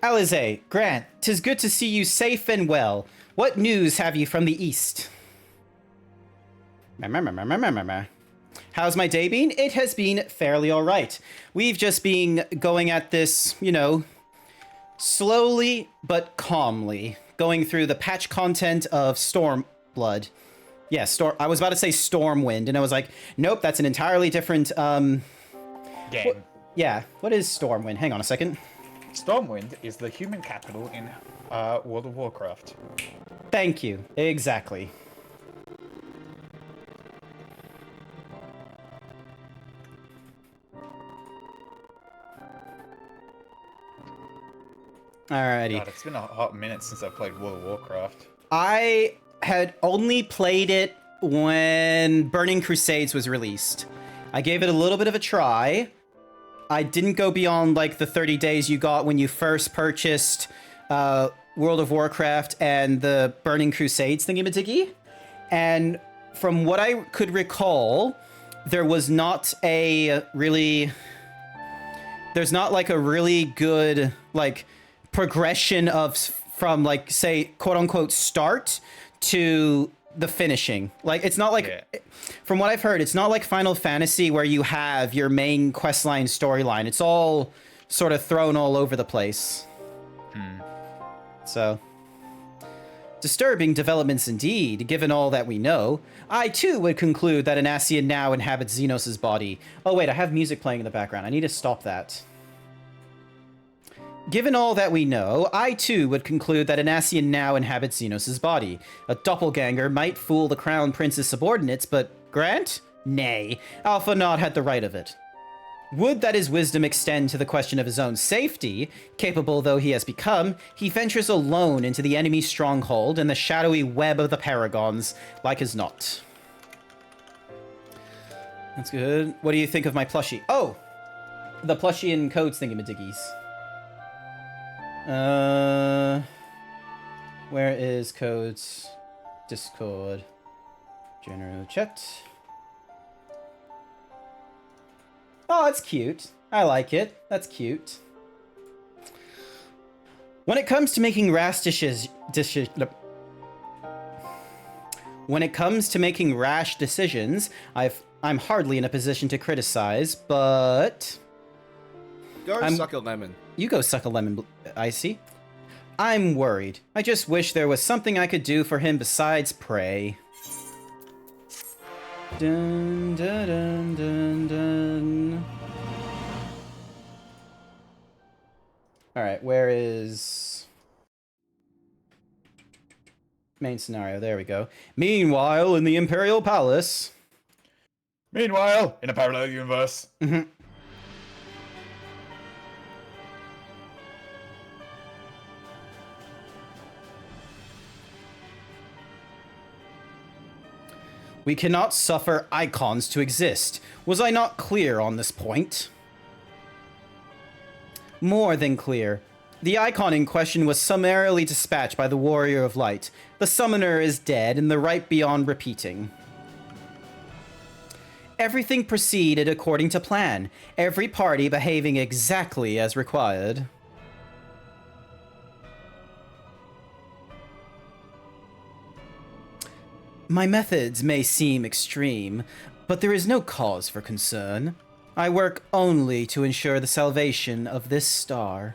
Alize, Grant, 'tis good to see you safe and well. What news have you from the east? How's my day been? It has been fairly alright. We've just been going at this, you know, slowly but calmly, going through the patch content of Stormblood. Yeah, I was about to say Stormwind, and I was like, nope, that's an entirely different,
game.
Yeah, what is Stormwind? Hang on a second.
Stormwind is the human capital in World of Warcraft.
Thank you. Exactly. Alrighty.
God, it's been a hot minute since I've played World of Warcraft.
I had only played it when Burning Crusades was released. I gave it a little bit of a try. I didn't go beyond like the 30 days you got when you first purchased World of Warcraft and the Burning Crusades thingy-majiggy. And from what I could recall, there's not like a really good like progression from like say quote unquote start to the finishing. Like it's not like from what I've heard, it's not like Final Fantasy where you have your main questline storyline. It's all sort of thrown all over the place. So disturbing developments indeed, given all that we know. I too would conclude that an Ascian now inhabits Xenos' body. Oh wait, I have music playing in the background. I need to stop that. Given all that we know, I too would conclude that an Ascian now inhabits Xenos' body. A doppelganger might fool the Crown Prince's subordinates, but Grant? Nay, Alpha Nod had the right of it. Would that his wisdom extend to the question of his own safety, capable though he has become, he ventures alone into the enemy's stronghold in the shadowy web of the Paragons, like as not. That's good. What do you think of my plushie? Oh! The plushie and codes thingy-majiggies. Where is codes? Discord. General chat. Oh, it's cute. I like it. That's cute. When it comes to making when it comes to making rash decisions, I'm hardly in a position to criticize, but
Go suck a lemon.
You go suck a lemon, Icy. I'm worried. I just wish there was something I could do for him besides pray. Dun, dun, dun, dun, dun. Alright, where is... main scenario, there we go. Meanwhile, in the Imperial Palace...
Meanwhile, in a parallel universe...
We cannot suffer icons to exist. Was I not clear on this point? More than clear. The icon in question was summarily dispatched by the Warrior of Light. The summoner is dead and the right beyond repeating. Everything proceeded according to plan. Every party behaving exactly as required. My methods may seem extreme, but there is no cause for concern. I work only to ensure the salvation of this star.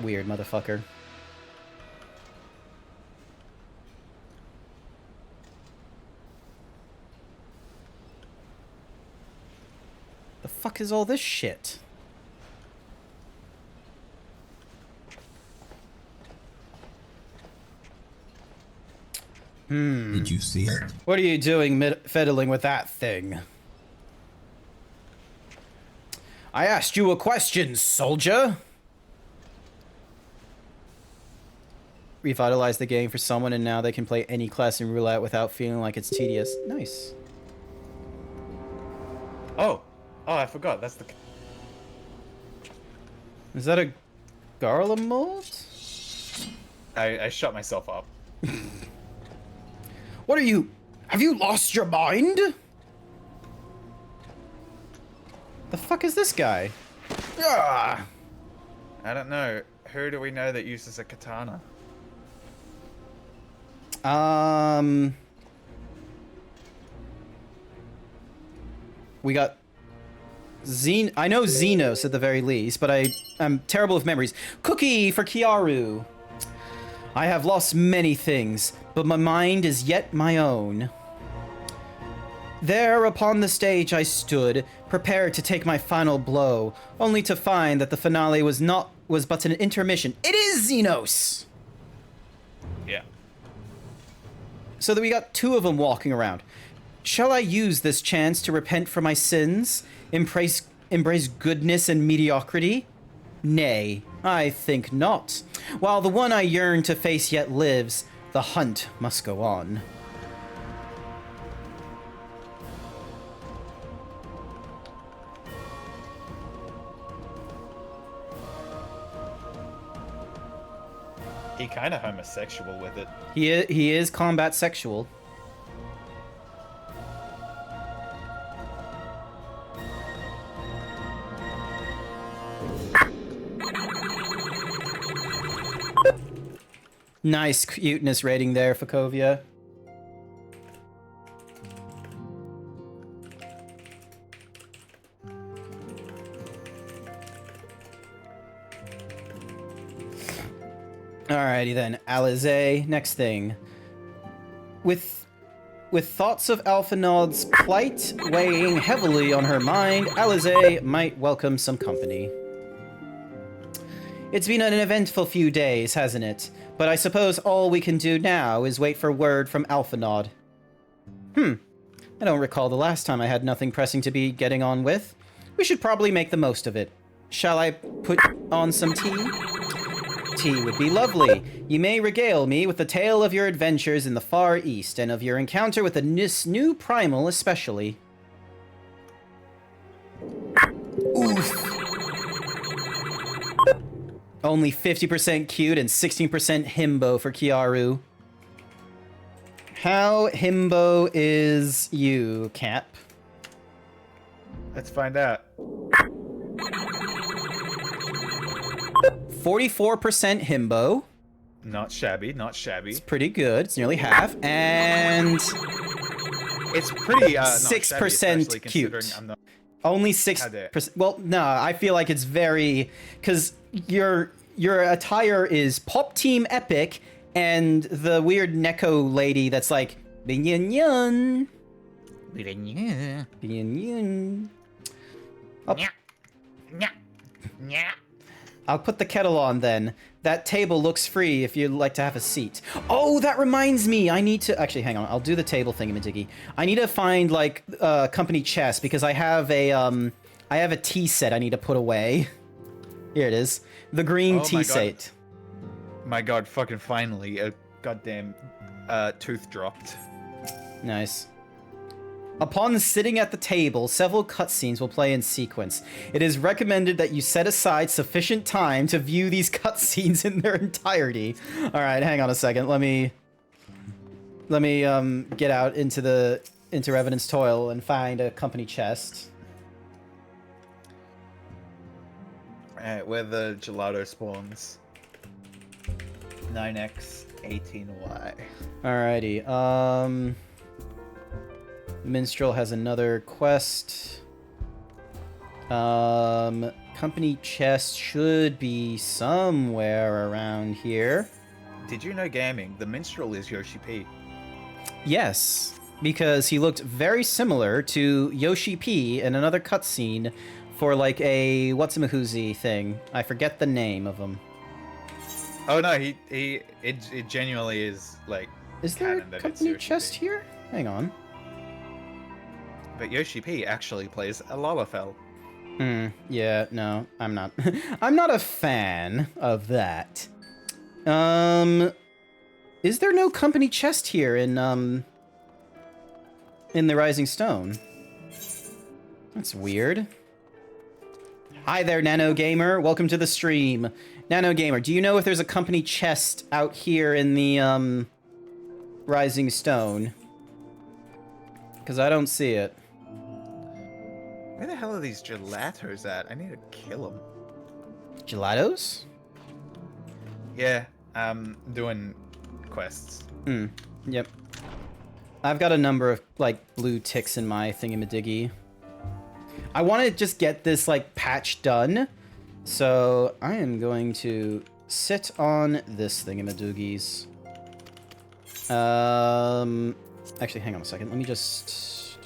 Weird motherfucker. The fuck is all this shit?
Did you see it?
What are you doing fiddling with that thing? I asked you a question, soldier! Revitalize the game for someone and now they can play any class in roulette without feeling like it's tedious. Nice.
Oh, I forgot. That's the...
Is that a Garla mold?
I shut myself up.
What are you? Have you lost your mind? The fuck is this guy? Ah!
I don't know. Who do we know that uses a katana?
We got I know Xenos at the very least, but I'm terrible with memories. Cookie for Kiaru. I have lost many things, but my mind is yet my own. There upon the stage I stood, prepared to take my final blow, only to find that the finale was but an intermission. It is Xenos!
Yeah.
So that we got two of them walking around. Shall I use this chance to repent for my sins? Embrace goodness and mediocrity? Nay, I think not. While the one I yearn to face yet lives, the hunt must go on.
He kind of homosexual with it.
He is combat sexual. Nice cuteness rating there, Fakovia. Alrighty then, Alize. Next thing. With thoughts of Alphanod's plight weighing heavily on her mind, Alize might welcome some company. It's been an eventful few days, hasn't it? But I suppose all we can do now is wait for word from Alphanod. I don't recall the last time I had nothing pressing to be getting on with. We should probably make the most of it. Shall I put on some tea? Tea would be lovely. You may regale me with the tale of your adventures in the Far East, and of your encounter with this new primal especially. Oof. Only 50% cute and 16% himbo for Kiaru. How himbo is you, Cap?
Let's find out.
44% himbo.
Not shabby, not shabby.
It's pretty good. It's nearly half. And
it's pretty
6% cute. Only 6%. Well, no, I feel like it's very, because your attire is Pop Team Epic, and the weird Neko lady that's like Binyan. I'll put the kettle on then. That table looks free if you'd like to have a seat. Oh, that reminds me. I need to actually hang on. I'll do the table thingamajiggy. I need to find like company chest because I have a tea set I need to put away. Here it is. The green tea set.
My god, fucking finally. A goddamn tooth dropped.
Nice. Upon sitting at the table, several cutscenes will play in sequence. It is recommended that you set aside sufficient time to view these cutscenes in their entirety. All right, hang on a second. Let me get out into Revenant's Toil and find a company chest.
Alright, where the gelato spawns. 9x 18y.
Alrighty. Minstrel has another quest. Company chest should be somewhere around here.
Did you know, gaming, the minstrel is Yoshi P?
Yes, because he looked very similar to Yoshi P in another cutscene for like a whatsamahoozy thing. I forget the name of him.
Oh no, it genuinely is like.
Is there a company chest here? Hang on.
But Yoshi P actually plays a Lalafell.
Yeah, no, I'm not. I'm not a fan of that. Is there no company chest here in the Rising Stone? That's weird. Hi there, Nano Gamer. Welcome to the stream. Nano Gamer, do you know if there's a company chest out here in the Rising Stone? Because I don't see it.
Where the hell are these gelatos at? I need to kill them.
Gelatos?
Yeah, doing quests.
Yep. I've got a number of, like, blue ticks in my thingamadiggy. I want to just get this, like, patch done. So I am going to sit on this thingamadoogies. Actually, hang on a second. Let me just...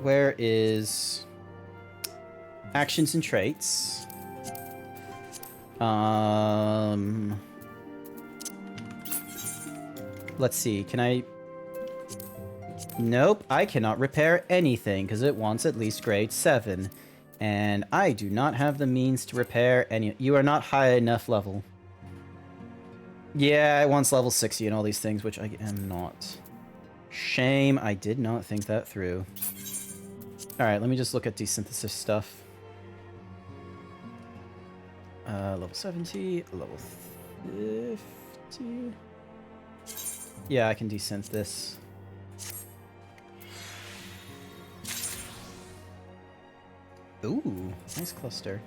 Where is actions and traits? Let's see. Can I? Nope, I cannot repair anything because it wants at least grade 7. And I do not have the means to repair any. You are not high enough level. Yeah, it wants level 60 and all these things, which I am not. Shame, I did not think that through. Alright, let me just look at desynthesis stuff. Level 70, level 50. Yeah, I can desynth this. Ooh, nice cluster.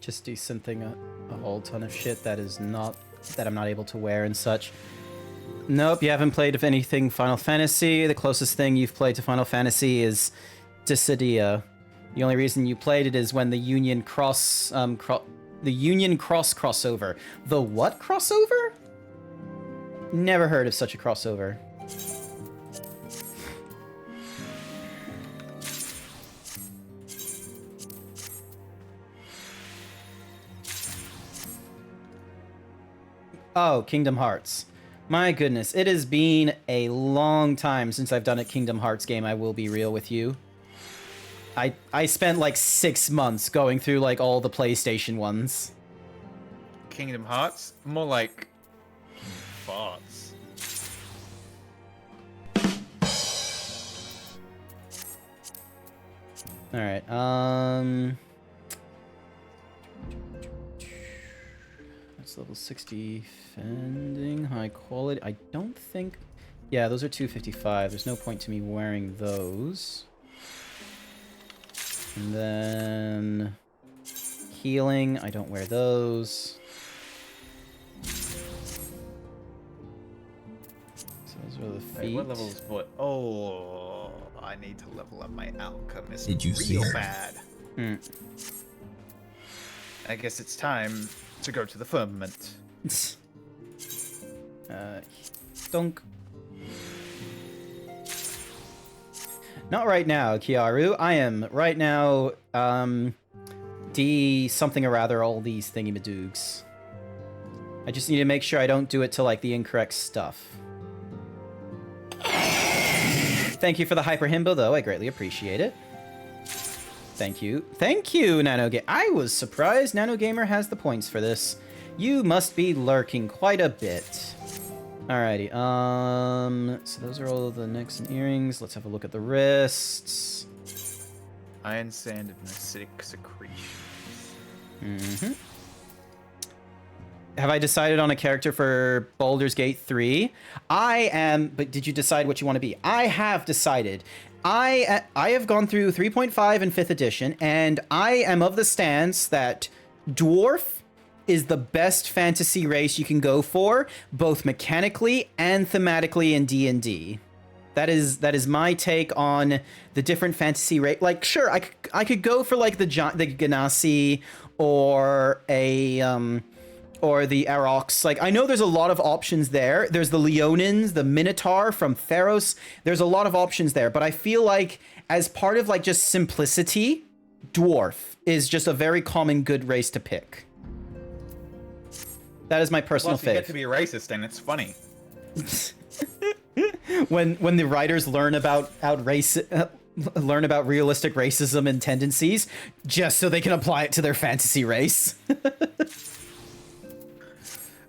Just desynthing a whole ton of shit that I'm not able to wear and such. Nope, you haven't played, if anything, Final Fantasy. The closest thing you've played to Final Fantasy is Dissidia. The only reason you played it is when the Union Cross, the Union Cross crossover. The what crossover? Never heard of such a crossover. Oh, Kingdom Hearts. My goodness, it has been a long time since I've done a Kingdom Hearts game, I will be real with you. I spent like 6 months going through like all the PlayStation ones.
Kingdom Hearts? More like farts.
Alright, that's level 60 fending, high quality. I don't think... Yeah, those are 255. There's no point to me wearing those. And then... Healing, I don't wear those. So those are the feet.
Wait, what level's what? Oh, I need to level up my alchemist.
Did you see
real
it?
bad.
Hmm.
I guess it's time to go to the firmament.
Stunk. Not right now, Kiaru. I am right now, D something or rather all these thingy-madoogs. I just need to make sure I don't do it to, like, the incorrect stuff. Thank you for the hyper himbo, though. I greatly appreciate it. Thank you. Thank you, NanoGamer. I was surprised NanoGamer has the points for this. You must be lurking quite a bit. Alrighty, so those are all the necks and earrings. Let's have a look at the wrists.
Iron sand and acidic secretions.
Mm-hmm. Have I decided on a character for Baldur's Gate 3? I am, but did you decide what you want to be? I have decided. I have gone through 3.5 and 5th edition, and I am of the stance that Dwarf is the best fantasy race you can go for, both mechanically and thematically in D&D. That is my take on the different fantasy race. Like, sure, I could go for like the Ganassi or a or the Arox. Like, I know there's a lot of options there. There's the Leonins, the Minotaur from Theros. There's a lot of options there, but I feel like as part of like just simplicity, Dwarf is just a very common good race to pick. That is my personal
Plus, you get
fave.
to be racist, and it's funny.
when the writers learn about learn about realistic racism and tendencies, just so they can apply it to their fantasy race.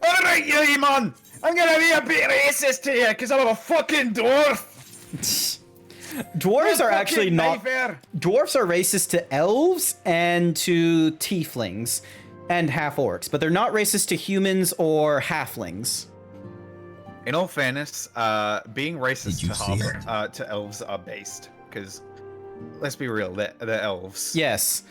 All right, you man, I'm gonna be a bit racist here because I'm a fucking dwarf.
Dwarves are actually not.
Mayfair.
Dwarves are racist to elves and to tieflings and half orcs, but they're not racist to humans or halflings.
In all fairness, being racist to elves are based, because let's be real, they're elves.
Yes.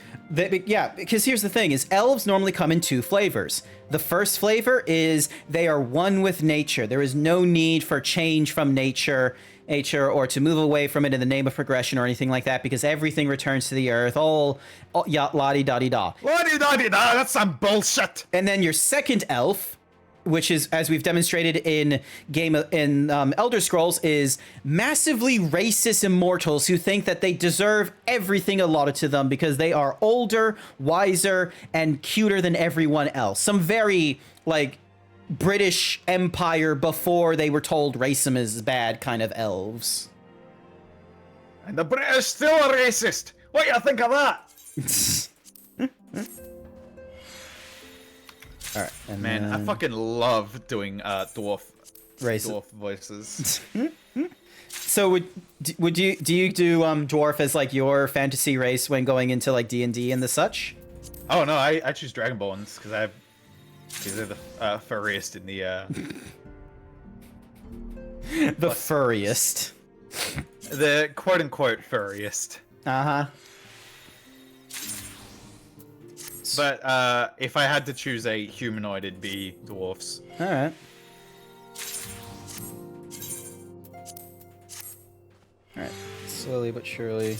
Yeah, because here's the thing, is elves normally come in two flavors. The first flavor is they are one with nature. There is no need for change from nature or to move away from it in the name of progression or anything like that, because everything returns to the earth, all la-di-da-di-da.
La-di-da-di-da, that's some bullshit!
And then your second elf, which is, as we've demonstrated in Elder Scrolls, is massively racist immortals who think that they deserve everything allotted to them because they are older, wiser, and cuter than everyone else. Some very, like, British Empire before they were told racism is bad kind of elves.
And the British still are racist! What do you think of that?
Alright, and
man, I fucking love doing dwarf voices.
So do you do dwarf as like your fantasy race when going into like D&D and the such?
Oh no, I choose Dragonborns because they're the furriest in the
the furriest.
The quote unquote furriest.
Uh-huh.
But if I had to choose a humanoid, it'd be dwarfs.
Alright. Alright, slowly but surely.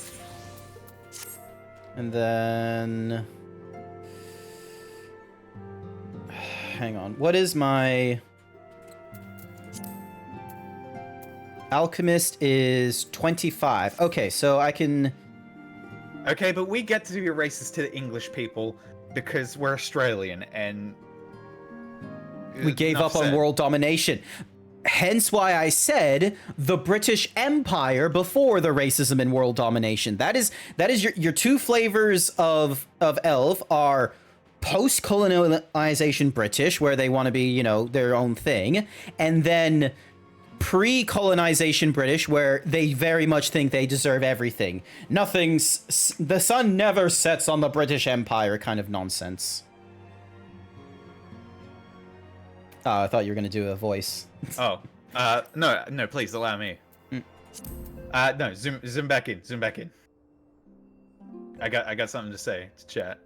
And then... Hang on. What is my... Alchemist is 25. Okay, so I can...
Okay, but we get to be racist to the English people because we're Australian and...
We gave up on world domination. Hence why I said the British Empire before the racism and world domination. That is your two flavors of elf are post-colonization British, where they want to be, you know, their own thing, and then pre-colonization British, where they very much think they deserve everything. The sun never sets on the British Empire kind of nonsense. Oh, I thought you were going to do a voice.
Oh, no, please allow me. No, zoom back in. I got something to say to chat.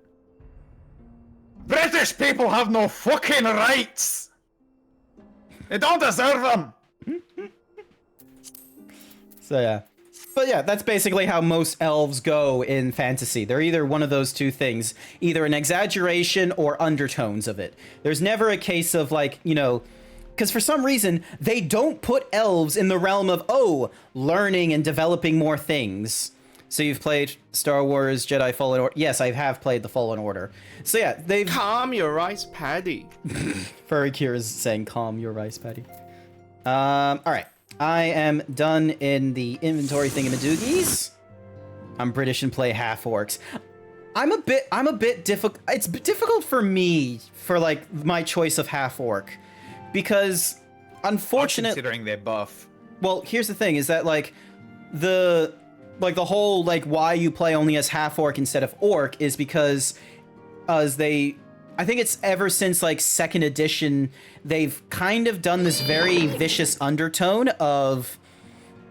British people have no fucking rights. They don't deserve them.
So yeah. But yeah, that's basically how most elves go in fantasy. They're either one of those two things, either an exaggeration or undertones of it. There's never a case of like, you know, because for some reason, they don't put elves in the realm of, oh, learning and developing more things. So you've played Star Wars Jedi Fallen Order? Yes, I have played the Fallen Order. So yeah, they've...
Calm your rice paddy.
Furry Cure is saying, calm your rice paddy. Alright. I am done in the inventory thingamadoogies. I'm British and play half orcs. I'm a bit difficult. It's difficult for me for like my choice of half orc, because unfortunately,
considering their buff.
Well, here's the thing: is that like the whole like why you play only as half orc instead of orc is because I think it's ever since like 2nd edition, they've kind of done this very vicious undertone of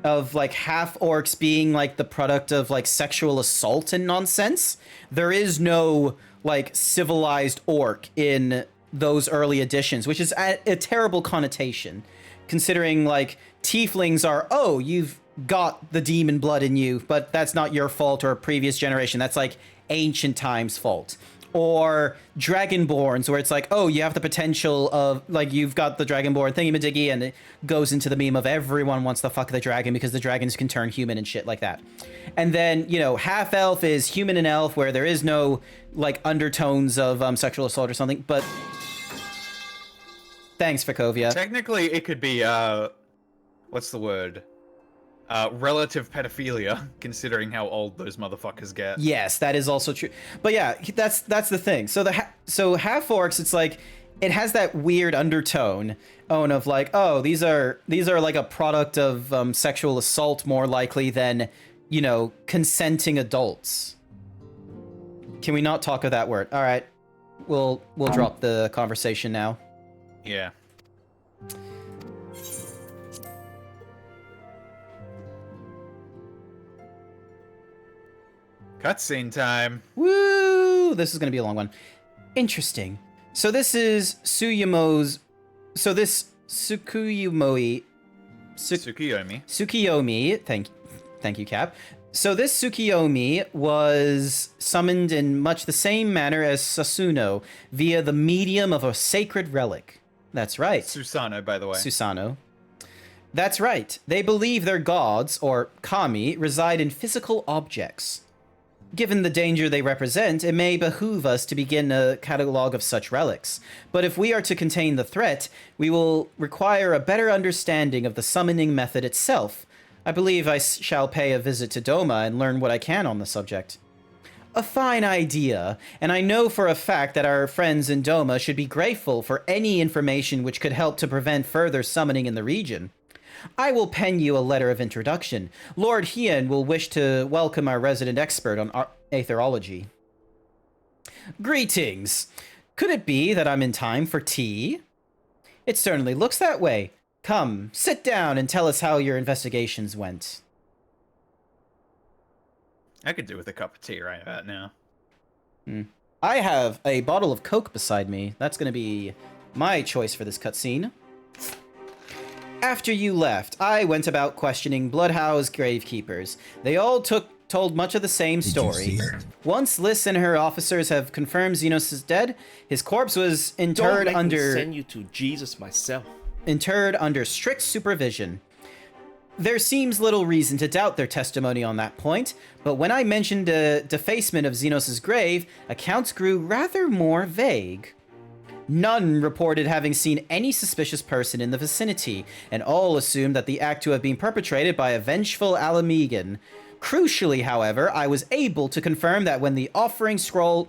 like half orcs being like the product of like sexual assault and nonsense. There is no like civilized orc in those early editions, which is a terrible connotation, considering like tieflings are, oh, you've got the demon blood in you, but that's not your fault or a previous generation. That's like ancient times' fault. Or Dragonborns, where it's like, oh, you have the potential of, like, you've got the Dragonborn thingy-majiggy, and it goes into the meme of everyone wants to fuck the dragon because the dragons can turn human and shit like that. And then, you know, half-elf is human and elf, where there is no, like, undertones of sexual assault or something, but... Thanks, Fakovia.
Technically, it could be, what's the word? Relative pedophilia, considering how old those motherfuckers get.
Yes, that is also true. But yeah, that's the thing. So half orcs, it's like it has that weird undertone of like, oh, these are like a product of sexual assault more likely than, you know, consenting adults. Can we not talk of that word? All right, we'll drop the conversation now.
Yeah. Cutscene time.
Woo! This is going to be a long one. Interesting. So this is Tsukuyomi. Tsukuyomi. Thank you, Cap. So this Tsukuyomi was summoned in much the same manner as Sasuno via the medium of a sacred relic. That's right.
Susano, by the way.
Susano. That's right. They believe their gods, or kami, reside in physical objects. Given the danger they represent, it may behoove us to begin a catalog of such relics. But if we are to contain the threat, we will require a better understanding of the summoning method itself. I believe I shall pay a visit to Doma and learn what I can on the subject. A fine idea, and I know for a fact that our friends in Doma should be grateful for any information which could help to prevent further summoning in the region. I will pen you a letter of introduction. Lord Hien will wish to welcome our resident expert on aetherology. Greetings. Could it be that I'm in time for tea? It certainly looks that way. Come, sit down and tell us how your investigations went.
I could do with a cup of tea right about now.
I have a bottle of Coke beside me. That's going to be my choice for this cutscene. After you left, I went about questioning Bloodhouse gravekeepers. They all took told much of the same story. Once Lys and her officers have confirmed Xenos is dead, his corpse was interred
Don't make me
under
send you to Jesus myself.
interred under strict supervision. There seems little reason to doubt their testimony on that point, but when I mentioned a defacement of Xenos' grave, accounts grew rather more vague. None reported having seen any suspicious person in the vicinity, and all assumed that the act to have been perpetrated by a vengeful Alamegan. Crucially, however, I was able to confirm that when the offending scroll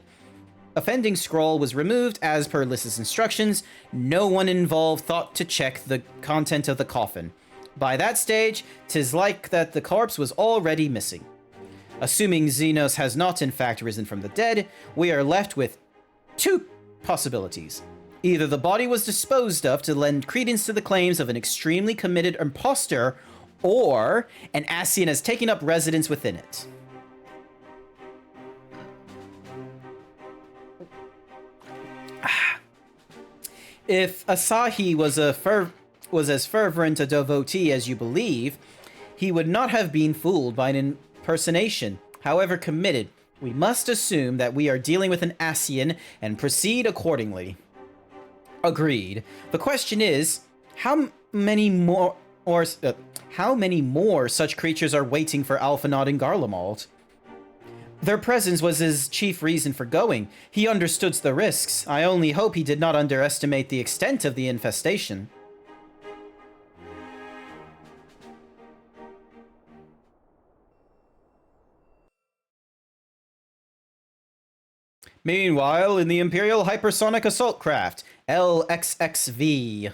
was removed as per Lys's instructions, no one involved thought to check the content of the coffin. By that stage, 'tis like that the corpse was already missing. Assuming Xenos has not in fact risen from the dead, we are left with two possibilities. Either the body was disposed of to lend credence to the claims of an extremely committed imposter, or an Ascian has taken up residence within it. If Asahi was as fervent a devotee as you believe, he would not have been fooled by an impersonation, however committed. We must assume that we are dealing with an Ascian and proceed accordingly. Agreed. The question is, how many more such creatures are waiting for Alphinaud and Garlemald? Their presence was his chief reason for going. He understood the risks. I only hope he did not underestimate the extent of the infestation. Meanwhile, in the Imperial Hypersonic Assault Craft, LXXV.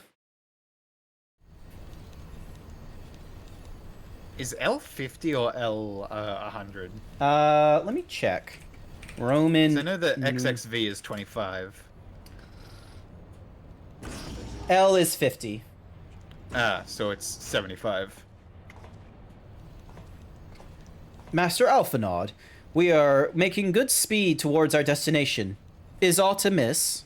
Is L 50 or L 100?
Let me check. Roman.
I know that XXV is 25.
L is 50.
So it's 75.
Master Alphinaud, we are making good speed towards our destination. Is aught amiss?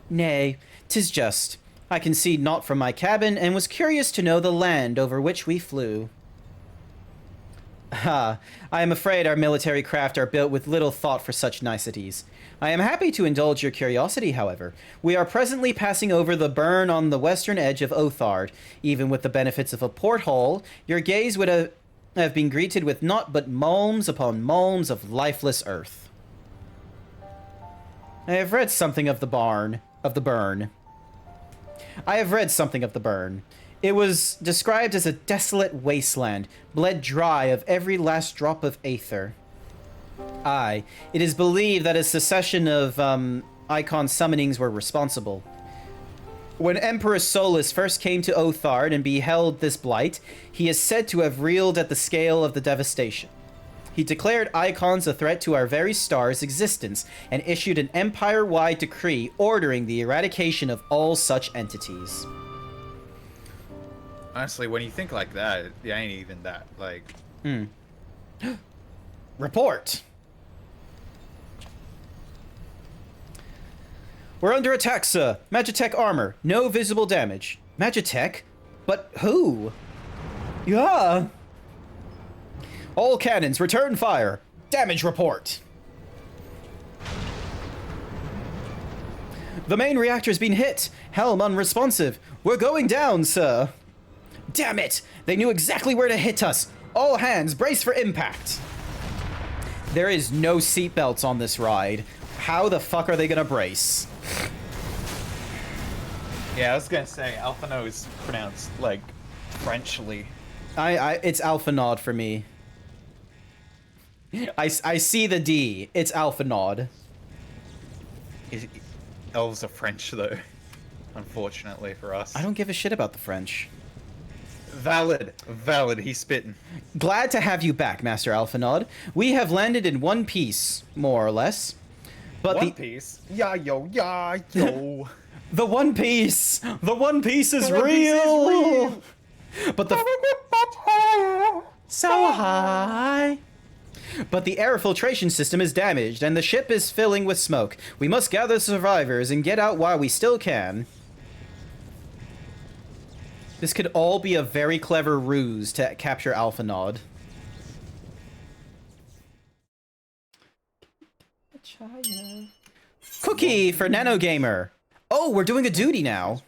Nay, 'tis just. I can see naught from my cabin, and was curious to know the land over which we flew. I am afraid our military craft are built with little thought for such niceties. I am happy to indulge your curiosity, however. We are presently passing over the burn on the western edge of Othard. Even with the benefits of a porthole, your gaze would have been greeted with naught but malms upon malms of lifeless earth. I have read something of the burn. It was described as a desolate wasteland, bled dry of every last drop of aether. Aye, it is believed that a succession of icon summonings were responsible. When Emperor Solus first came to Othard and beheld this blight, he is said to have reeled at the scale of the devastation. He declared icons a threat to our very star's existence and issued an empire-wide decree ordering the eradication of all such entities.
Honestly, when you think like that, it ain't even that, like...
Report! We're under attack, sir. Magitech armor. No visible damage. Magitech? But who? Yeah. All cannons, return fire. Damage report. The main reactor's been hit. Helm unresponsive. We're going down, sir. Damn it! They knew exactly where to hit us. All hands, brace for impact. There is no seatbelts on this ride. How the fuck are they gonna brace?
Yeah, I was gonna say, Alphinaud is pronounced, like, Frenchly.
It's Alphinaud for me. I see the D. It's Alphinaud.
Elves are French, though. Unfortunately for us.
I don't give a shit about the French.
Valid. Valid. He's spitting.
Glad to have you back, Master Alphinaud. We have landed in one piece, more or less. But
One Piece? Yeah, yo.
The One Piece! The One Piece is real! But the... So high! But the air filtration system is damaged, and the ship is filling with smoke. We must gather survivors and get out while we still can. This could all be a very clever ruse to capture Alphinaud. cookie for Nano Gamer. Oh, we're doing a duty now.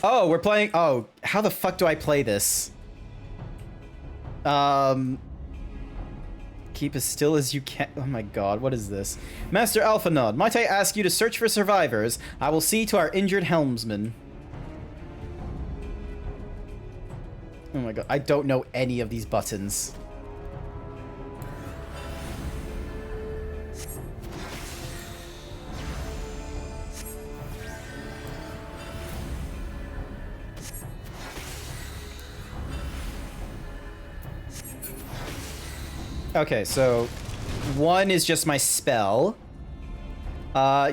Oh, we're playing. Oh, how the fuck do I play this? Keep as still as you can. Oh my god, what is this? Master Alphanod, might I ask you to search for survivors? I will see to our injured helmsman. Oh my god, I don't know any of these buttons. Okay, so 1 is just my spell.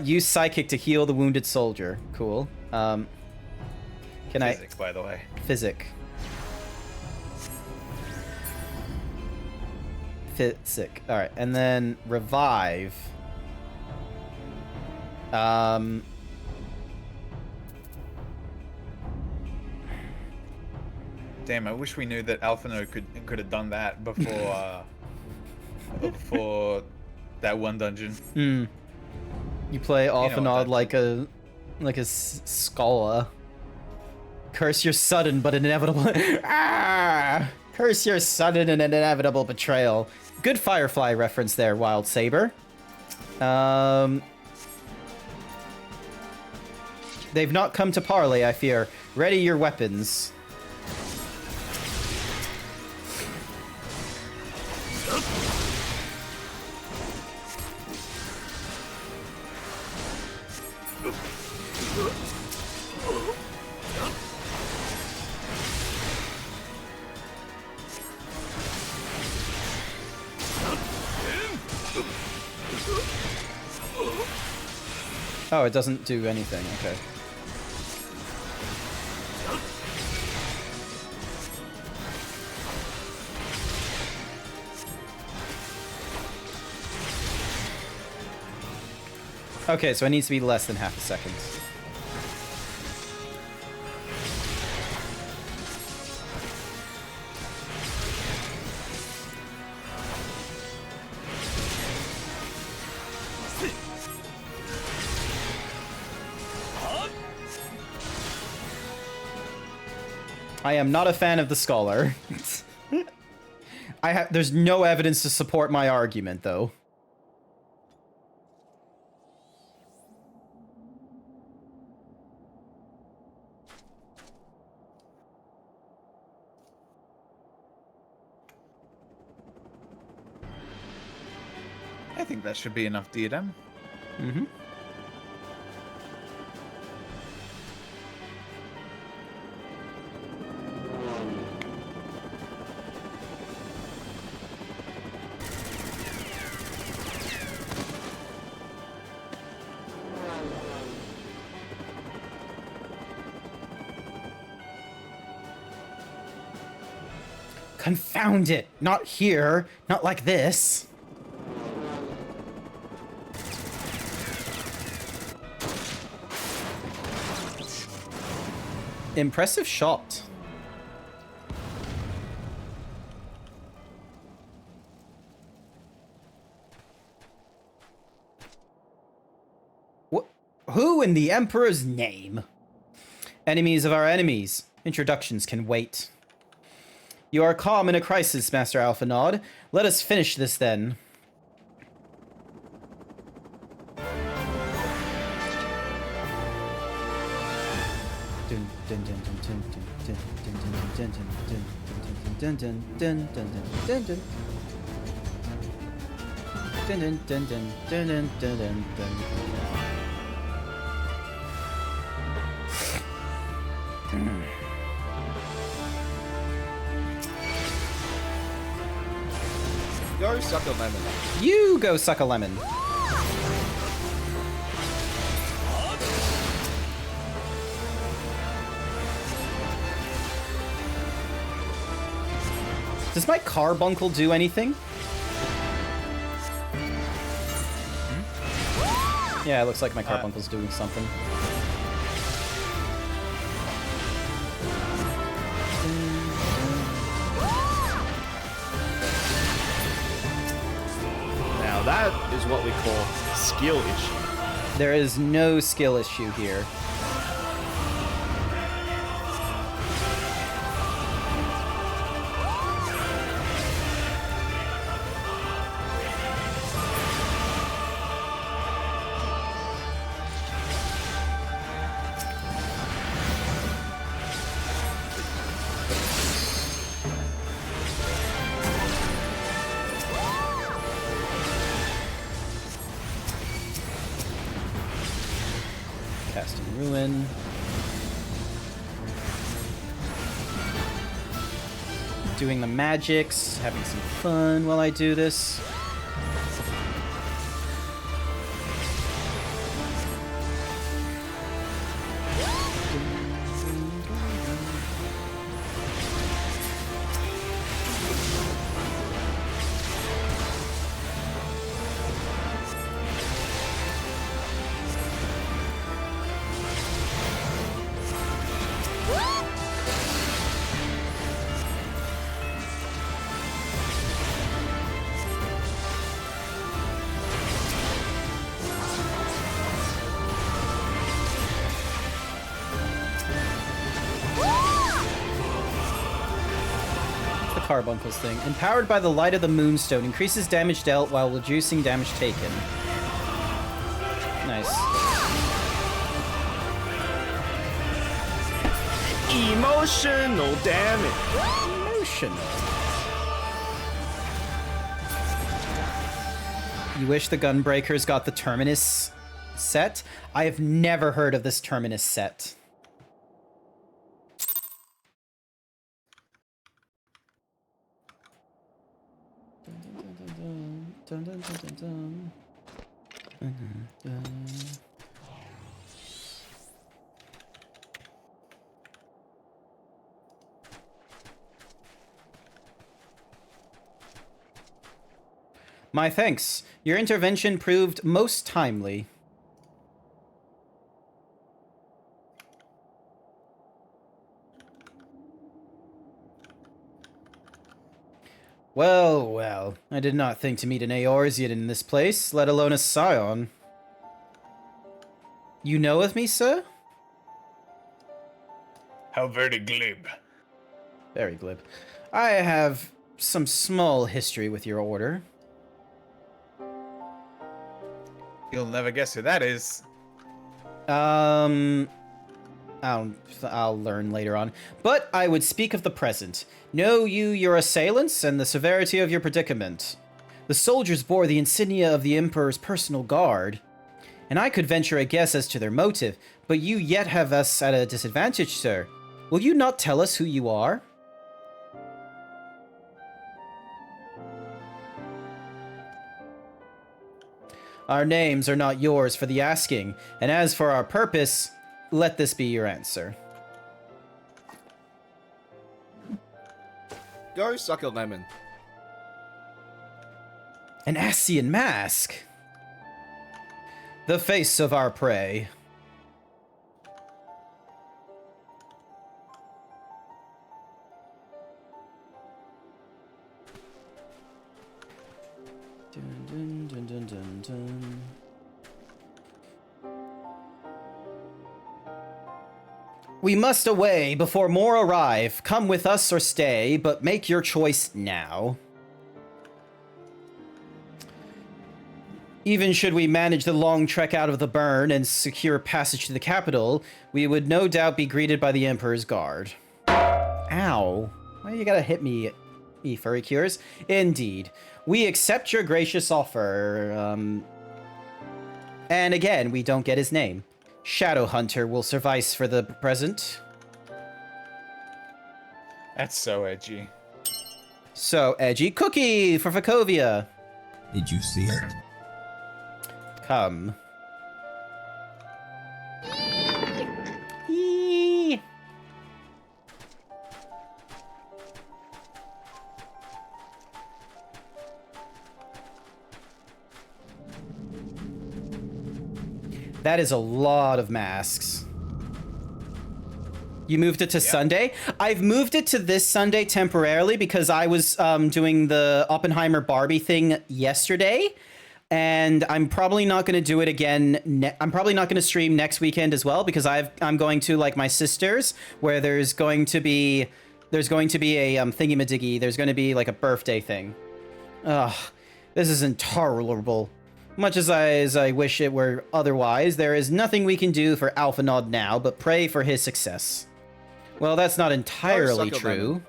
Use Psychic to heal the wounded soldier. Cool. Can
Physic, by the way.
Physic. Physic. Alright, and then revive.
Damn, I wish we knew that Alphino could have done that before before that one dungeon.
Hmm. You play Alphanod
dungeon.
like a scholar. Curse your sudden but inevitable. Ah! Curse your sudden and inevitable betrayal. Good Firefly reference there, Wild Saber. They've not come to parley, I fear. Ready your weapons. Oh, it doesn't do anything. Okay. Okay, so it needs to be less than half a second. I am not a fan of the scholar. There's no evidence to support my argument, though.
I think that should be enough diadem.
Mm-hmm. Confound it! Not here! Not like this! Impressive shot. Who in the Emperor's name? Enemies of our enemies. Introductions can wait. You are calm in a crisis, Master Alphanod. Let us finish this then.
Go suck a lemon.
You go suck a lemon. Does my carbuncle do anything? Yeah, it looks like my carbuncle's doing something.
is what we call a skill issue.
There is no skill issue here. Casting Ruin. Doing the magics, having some fun while I do this. Carbuncles thing. Empowered by the light of the Moonstone, increases damage dealt while reducing damage taken. Nice.
Emotional damage.
Emotional. You wish the Gunbreakers got the Terminus set? I have never heard of this Terminus set. Dun, dun, dun, dun, dun. Dun, dun, dun. My thanks. Your intervention proved most timely. Well, well, I did not think to meet an Eorzean in this place, let alone a Scion. You know of me, sir?
How very glib.
Very glib. I have some small history with your order.
You'll never guess who that is.
I'll learn later on. But I would speak of the present. Know you your assailants and the severity of your predicament. The soldiers bore the insignia of the Emperor's personal guard, and I could venture a guess as to their motive, but you yet have us at a disadvantage, sir. Will you not tell us who you are? Our names are not yours for the asking, and as for our purpose, let this be your answer.
Go suck a lemon.
An Ascian mask! The face of our prey. Dun, dun, dun, dun, dun, dun. We must away before more arrive. Come with us or stay, but make your choice now. Even should we manage the long trek out of the burn and secure passage to the capital, we would no doubt be greeted by the Emperor's guard. Ow. Why you gotta hit me, furry cures? Indeed. We accept your gracious offer. And again, we don't get his name. Shadow Hunter will suffice for the present.
That's so edgy.
So edgy. Cookie for Vakovia.
Did you see it?
Come. That is a lot of masks. You moved it to Sunday? I've moved it to this Sunday temporarily because I was doing the Oppenheimer Barbie thing yesterday. And I'm probably not going to do it again. I'm probably not going to stream next weekend as well, because I'm going to, like, my sister's, where there's going to be a thingy-majiggy. There's going to be like a birthday thing. Ugh, this is intolerable. Much as I wish it were otherwise, there is nothing we can do for Alphanod now but pray for his success. Well, that's not entirely true.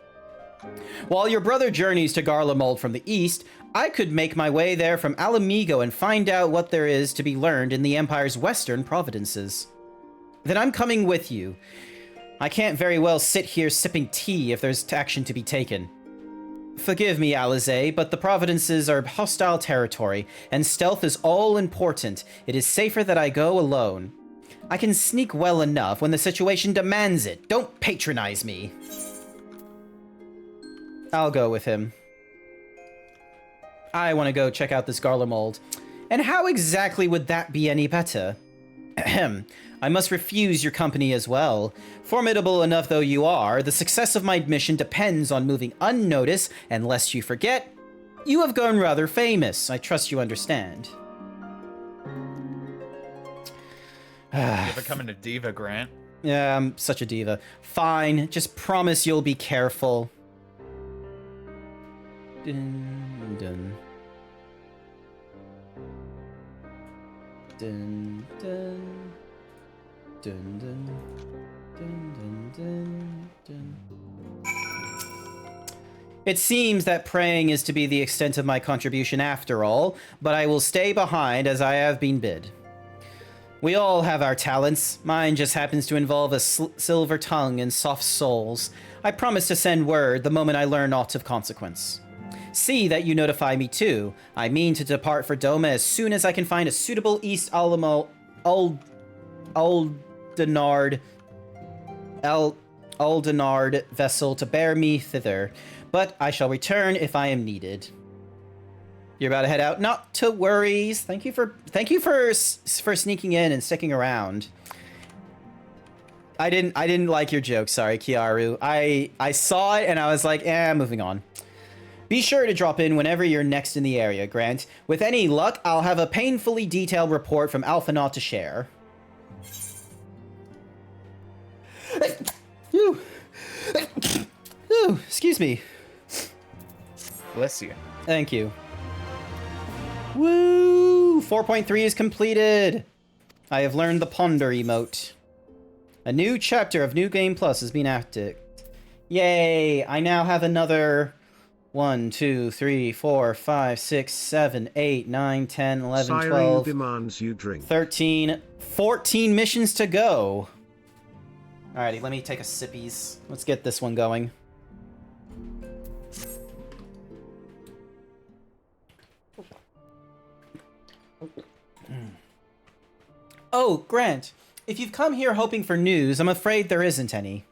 While your brother journeys to Garlemald from the east, I could make my way there from Alamigo and find out what there is to be learned in the Empire's western provinces. Then I'm coming with you. I can't very well sit here sipping tea if there's action to be taken. Forgive me, Alizé, but the provinces are hostile territory, and stealth is all important. It is safer that I go alone. I can sneak well enough when the situation demands it. Don't patronize me. I'll go with him. I want to go check out this Garlemald. And how exactly would that be any better? Ahem. I must refuse your company as well. Formidable enough though you are, the success of my mission depends on moving unnoticed, and lest you forget, you have gone rather famous. I trust you understand.
You're becoming a diva, Grant.
Yeah, I'm such a diva. Fine, just promise you'll be careful. Dun, dun. Dun, dun. Dun, dun, dun, dun, dun, dun. It seems that praying is to be the extent of my contribution after all, but I will stay behind as I have been bid. We all have our talents. Mine just happens to involve a silver tongue and soft souls. I promise to send word the moment I learn aught of consequence. See that you notify me too. I mean to depart for Doma as soon as I can find a suitable East Aldenard vessel to bear me thither, but I shall return if I am needed. You're about to head out? Not to worries. Thank you for sneaking in and sticking around. I didn't like your joke. Sorry, Kiaru. I saw it and I was like, moving on. Be sure to drop in whenever you're next in the area, Grant. With any luck, I'll have a painfully detailed report from Alphanod to share. Ooh. Ooh, excuse me.
Bless you.
Thank you. Woo! 4.3 is completed. I have learned the ponder emote. A new chapter of New Game Plus has been active. Yay! I now have another 1, 2, 3, 4, 5, 6, 7, 8, 9, 10, 11,
Siren
12,
demands you drink.
13, 14 missions to go. Alrighty, let me take a sippies. Let's get this one going. Oh, Grant, if you've come here hoping for news, I'm afraid there isn't any.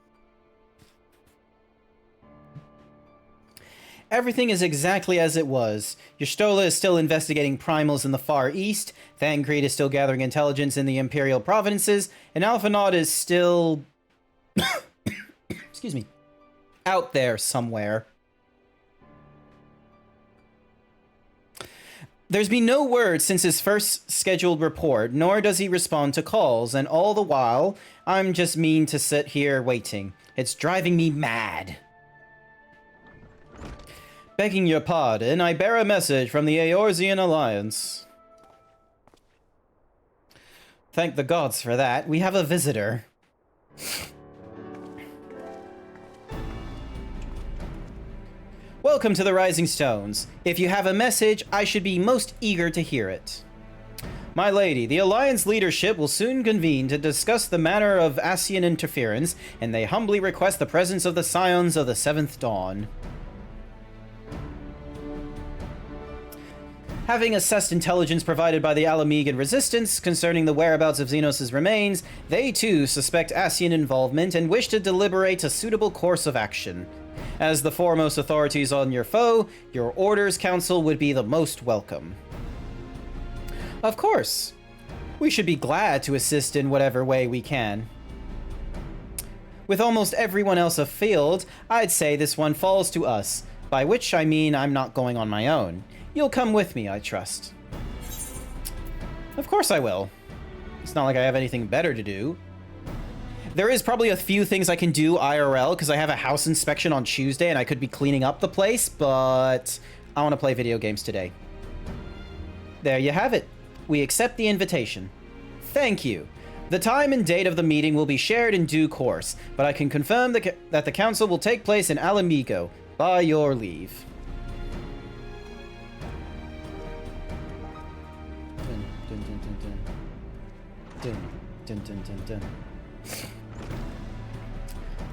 Everything is exactly as it was. Yerstola is still investigating primals in the Far East, Thancred is still gathering intelligence in the Imperial provinces, and Alphanod is still... excuse me. Out there somewhere. There's been no word since his first scheduled report, nor does he respond to calls, and all the while, I'm just mean to sit here waiting. It's driving me mad. Begging your pardon, I bear a message from the Eorzean Alliance. Thank the gods for that. We have a visitor. Welcome to the Rising Stones. If you have a message, I should be most eager to hear it. My lady, the Alliance leadership will soon convene to discuss the manner of Ascian interference, and they humbly request the presence of the Scions of the Seventh Dawn. Having assessed intelligence provided by the Alamegan Resistance concerning the whereabouts of Xenos' remains, they too suspect Ascian involvement and wish to deliberate a suitable course of action. As the foremost authorities on your foe, your orders, Council, would be the most welcome. Of course. We should be glad to assist in whatever way we can. With almost everyone else afield, I'd say this one falls to us, by which I mean I'm not going on my own. You'll come with me, I trust. Of course I will. It's not like I have anything better to do. There is probably a few things I can do IRL, because I have a house inspection on Tuesday and I could be cleaning up the place, but I want to play video games today. There you have it. We accept the invitation. Thank you. The time and date of the meeting will be shared in due course, but I can confirm that the council will take place in Alamigo, by your leave. Dun, dun, dun, dun, dun. Dun, dun, dun, dun, dun.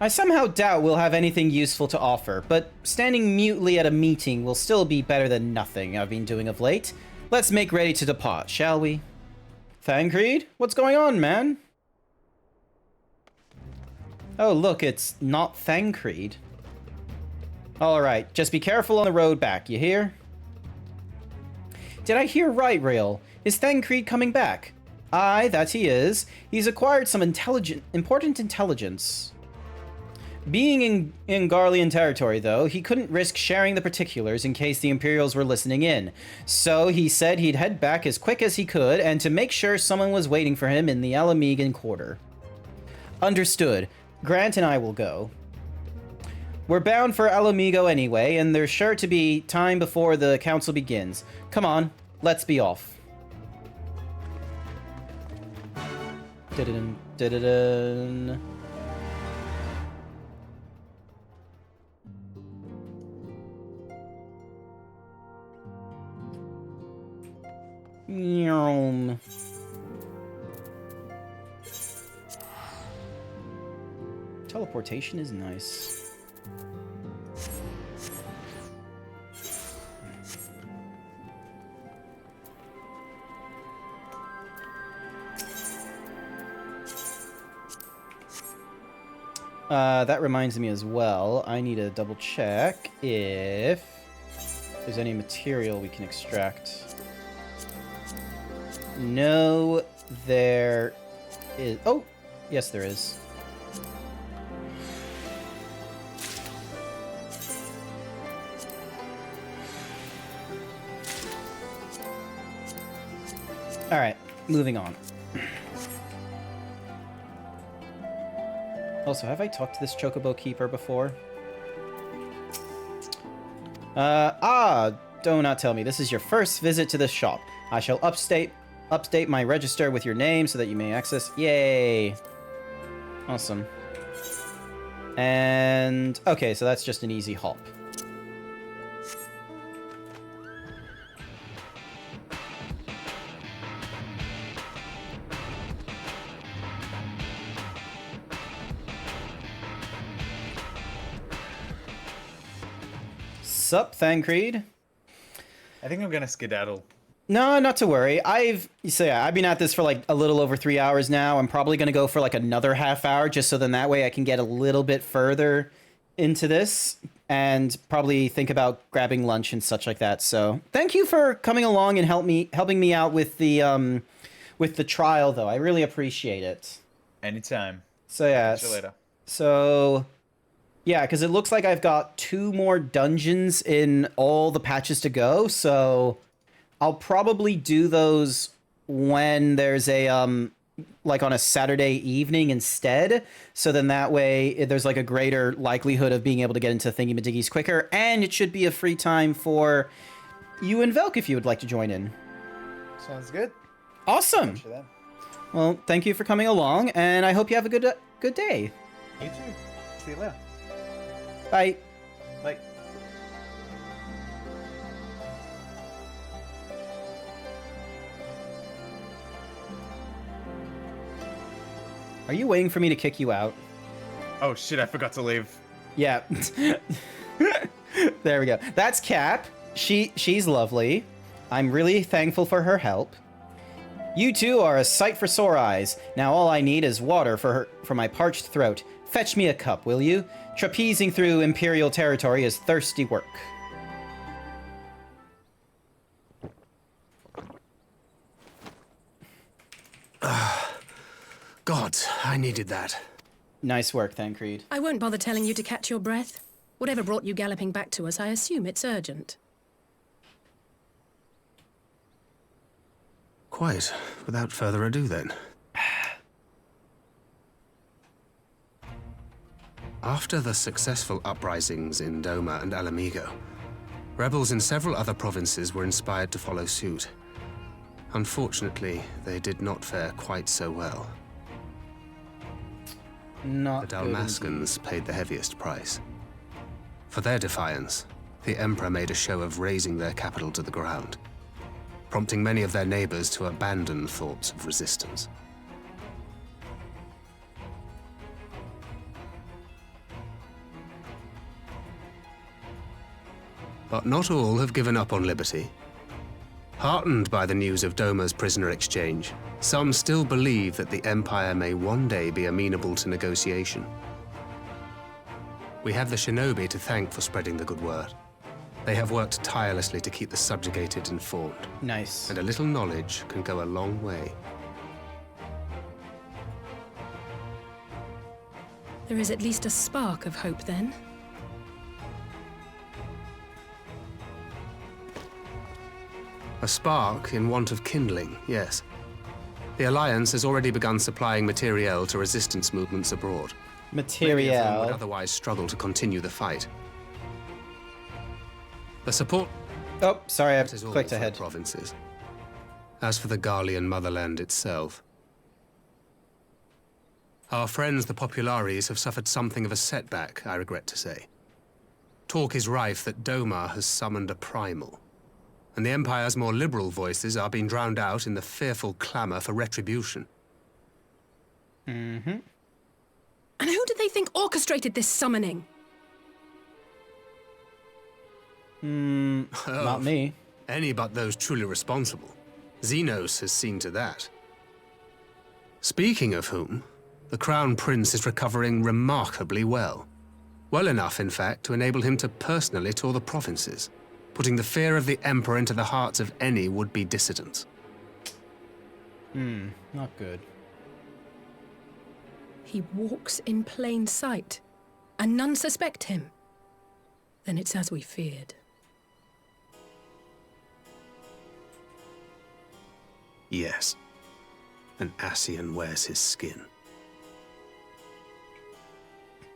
I somehow doubt we'll have anything useful to offer, but standing mutely at a meeting will still be better than nothing I've been doing of late. Let's make ready to depart, shall we? Thancred? What's going on, man? Oh, look, it's not Thancred. Alright, just be careful on the road back, you hear? Did I hear right, Rail? Is Thancred coming back? Aye, that he is. He's acquired some important intelligence. Being in Garlean territory, though, he couldn't risk sharing the particulars in case the Imperials were listening in. So he said he'd head back as quick as he could, and to make sure someone was waiting for him in the Alamigan quarter. Understood. Grant and I will go. We're bound for Alamigo anyway, and there's sure to be time before the council begins. Come on, let's be off. Dun-dun, dun-dun-dun. Yum. Teleportation is nice. That reminds me as well, I need to double check if there's any material we can extract. No, there is. Oh, yes, there is. All right, moving on. Also, have I talked to this Chocobo Keeper before? Do not tell me. This is your first visit to this shop. I shall update my register with your name so that you may access. Yay! Awesome. And okay, so that's just an easy hop. Sup, Thancred?
I think I'm gonna skedaddle.
No, not to worry. I've been at this for like a little over 3 hours now. I'm probably gonna go for like another half hour, just so then that way I can get a little bit further into this and probably think about grabbing lunch and such like that. So thank you for coming along and helping me out with the trial, though. I really appreciate it.
Anytime.
So yeah.
See you later.
So yeah, because it looks like I've got 2 more dungeons in all the patches to go. So I'll probably do those when there's a like on a Saturday evening instead. So then that way there's like a greater likelihood of being able to get into thingy-majiggies quicker, and it should be a free time for you and Velk if you would like to join in.
Sounds good.
Awesome. Well, thank you for coming along, and I hope you have a good day.
You too. See you later.
Bye.
Bye.
Are you waiting for me to kick you out?
Oh shit, I forgot to leave.
Yeah. There we go. That's Cap. She's lovely. I'm really thankful for her help. You two are a sight for sore eyes. Now all I need is water for my parched throat. Fetch me a cup, will you? Trapezing through Imperial territory is thirsty work.
God, I needed that.
Nice work, Thancred.
I won't bother telling you to catch your breath. Whatever brought you galloping back to us, I assume it's urgent.
Quite. Without further ado, then. After the successful uprisings in Doma and Alamigo, rebels in several other provinces were inspired to follow suit. Unfortunately, they did not fare quite so well.
Not
the
good
Dalmascans paid the heaviest price. For their defiance, the Emperor made a show of razing their capital to the ground, prompting many of their neighbors to abandon thoughts of resistance. But not all have given up on liberty. Heartened by the news of Doma's prisoner exchange, some still believe that the Empire may one day be amenable to negotiation. We have the shinobi to thank for spreading the good word. They have worked tirelessly to keep the subjugated informed.
Nice.
And a little knowledge can go a long way.
There is at least a spark of hope, then.
A spark in want of kindling, yes. The Alliance has already begun supplying materiel to resistance movements abroad. Many of them would otherwise struggle to continue the fight. The support...
Oh, sorry, I
is all
clicked
for the
ahead.
Provinces. As for the Garlean motherland itself, our friends the Populares have suffered something of a setback, I regret to say. Talk is rife that Doma has summoned a primal, and the Empire's more liberal voices are being drowned out in the fearful clamor for retribution.
Mm-hmm. And who do they think orchestrated this summoning?
Not me.
Any but those truly responsible. Xenos has seen to that. Speaking of whom, the Crown Prince is recovering remarkably well. Well enough, in fact, to enable him to personally tour the provinces, putting the fear of the Emperor into the hearts of any would-be dissidents.
Not good.
He walks in plain sight, and none suspect him. Then it's as we feared.
Yes. An Ascian wears his skin.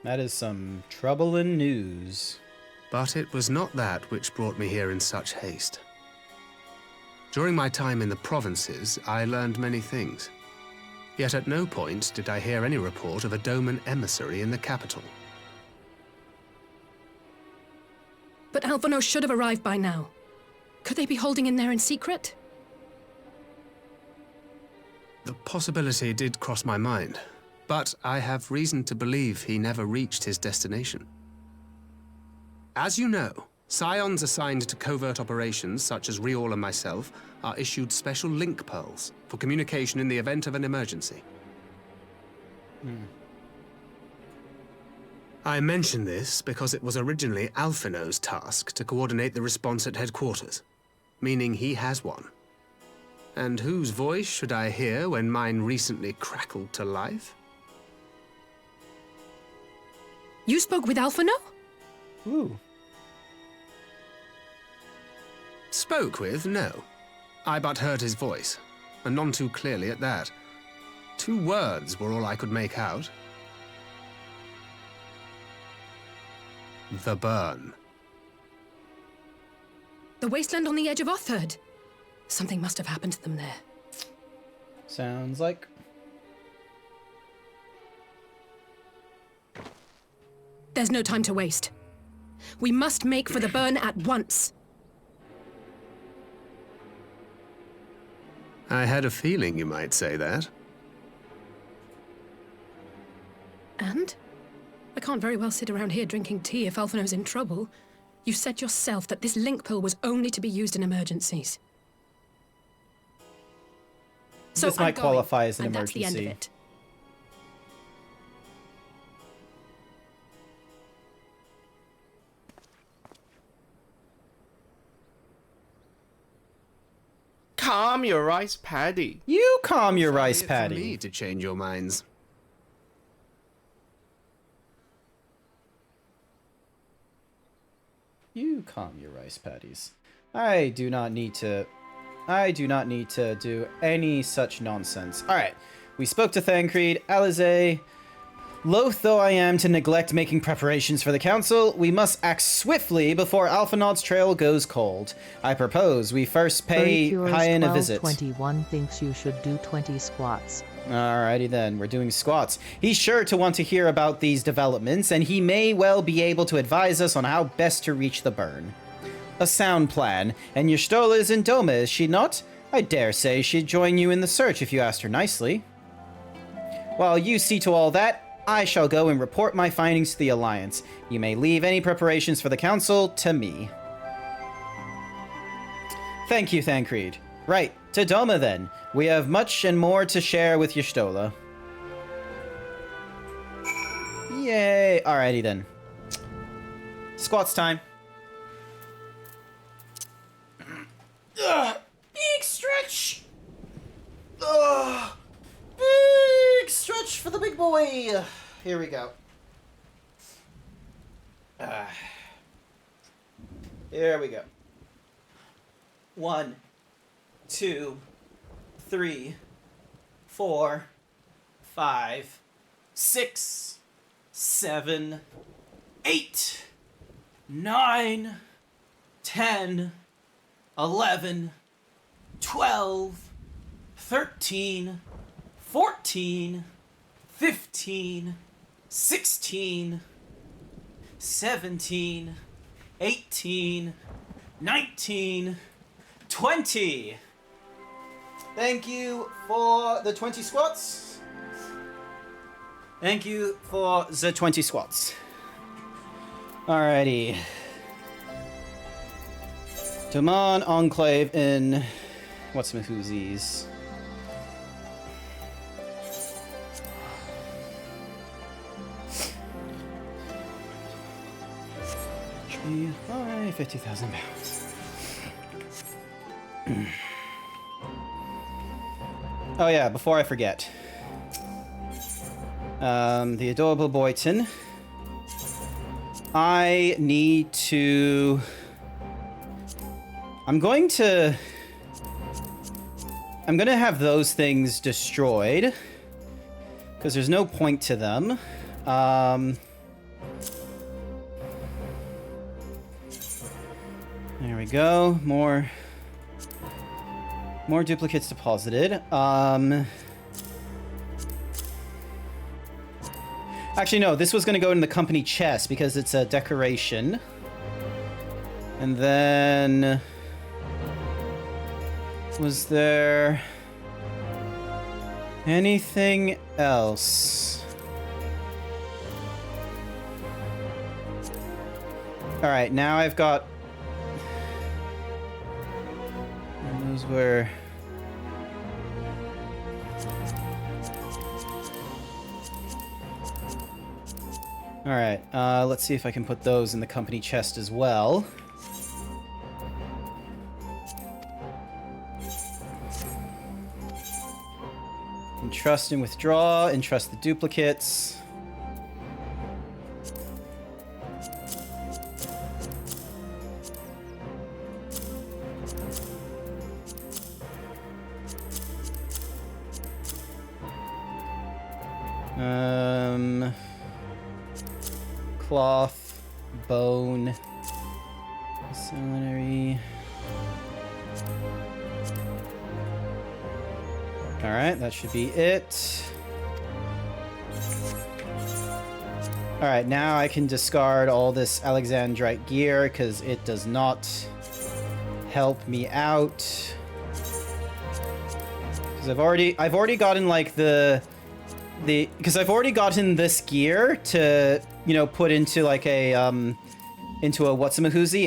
That is some troubling news.
But it was not that which brought me here in such haste. During my time in the provinces, I learned many things. Yet at no point did I hear any report of a Doman emissary in the capital.
But Alphonse should have arrived by now. Could they be holding in there in secret?
The possibility did cross my mind, but I have reason to believe he never reached his destination. As you know, Scions assigned to covert operations, such as Riol and myself, are issued special link pearls for communication in the event of an emergency. I mention this because it was originally Alphino's task to coordinate the response at headquarters, meaning he has one. And whose voice should I hear when mine recently crackled to life?
You spoke with Alphino?
Ooh.
Spoke with? No. I but heard his voice, and none too clearly at that. 2 words were all I could make out. The burn.
The wasteland on the edge of Otherd. Something must have happened to them there.
Sounds like.
There's no time to waste. We must make for the burn at once.
I had a feeling you might say that.
And? I can't very well sit around here drinking tea if Alphino's in trouble. You said yourself that this link pill was only to be used in emergencies. So
This might qualify as an
and that's the
emergency.
end of it.
Calm your rice paddy.
You calm your rice
For
paddy.
me to change your minds.
You calm your rice paddies. I do not need to I do not need to do any such nonsense. Alright, we spoke to Thancred, Alize. Loath though I am to neglect making preparations for the council, we must act swiftly before Alphanaud's trail goes cold. I propose we first pay Hyen a visit.
21 thinks you should do 20 squats.
Alrighty then, we're doing squats. He's sure to want to hear about these developments, and he may well be able to advise us on how best to reach the burn. A sound plan, and Y'shtola is in Doma, is she not? I dare say she'd join you in the search if you asked her nicely. While you see to all that, I shall go and report my findings to the Alliance. You may leave any preparations for the Council to me. Thank you, Thancred. Right, to Doma then. We have much and more to share with Y'shtola. Yay! Alrighty then. Squats time. Big stretch! Big stretch for the big boy! Here we go. Here we go. 1, 2, 3, 4, 5, 6, 7, 8, 9, 10, 11, 12, 13, 14, 15, 16, 17, 18, 19, 20. Thank you for the 20 squats. Thank you for the 20 squats. Alrighty. Daman Enclave in... what's Mahoozies? By 50,000 pounds. Oh yeah, before I forget. The adorable Boyton. I need to... I'm going to have those things destroyed. Because there's no point to them. There we go. More duplicates deposited. Actually, no. This was going to go in the company chest because it's a decoration. And then... was there anything else? Alright, now I've got... and those were... Alright, let's see if I can put those in the company chest as well. Entrust and withdraw, entrust the duplicates. Cloth, bone, celery. Alright, that should be it. Alright, now I can discard all this Alexandrite gear because it does not help me out. Because I've already gotten like because I've already gotten this gear to, you know, put into like a into a whatsamahoozy,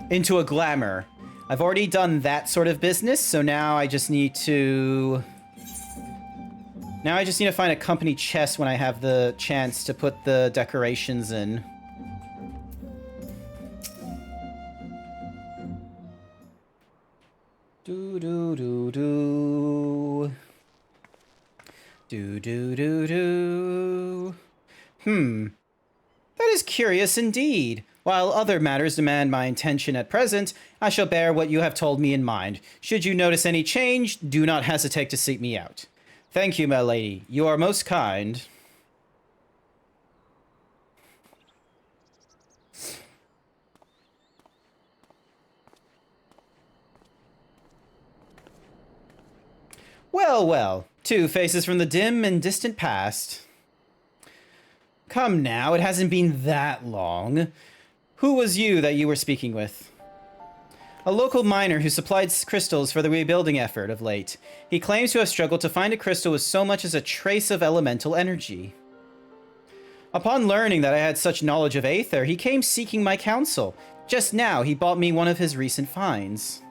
into a glamour. I've already done that sort of business, so now I just need to find a company chest when I have the chance to put the decorations in. Do do do do. Do do do do. That is curious indeed. While other matters demand my attention at present, I shall bear what you have told me in mind. Should you notice any change, do not hesitate to seek me out. Thank you, my lady. You are most kind. Well, well. Two faces from the dim and distant past. Come now, it hasn't been that long. Who was you that you were speaking with? A local miner who supplied crystals for the rebuilding effort of late. He claims to have struggled to find a crystal with so much as a trace of elemental energy. Upon learning that I had such knowledge of Aether, he came seeking my counsel. Just now, he bought me one of his recent finds.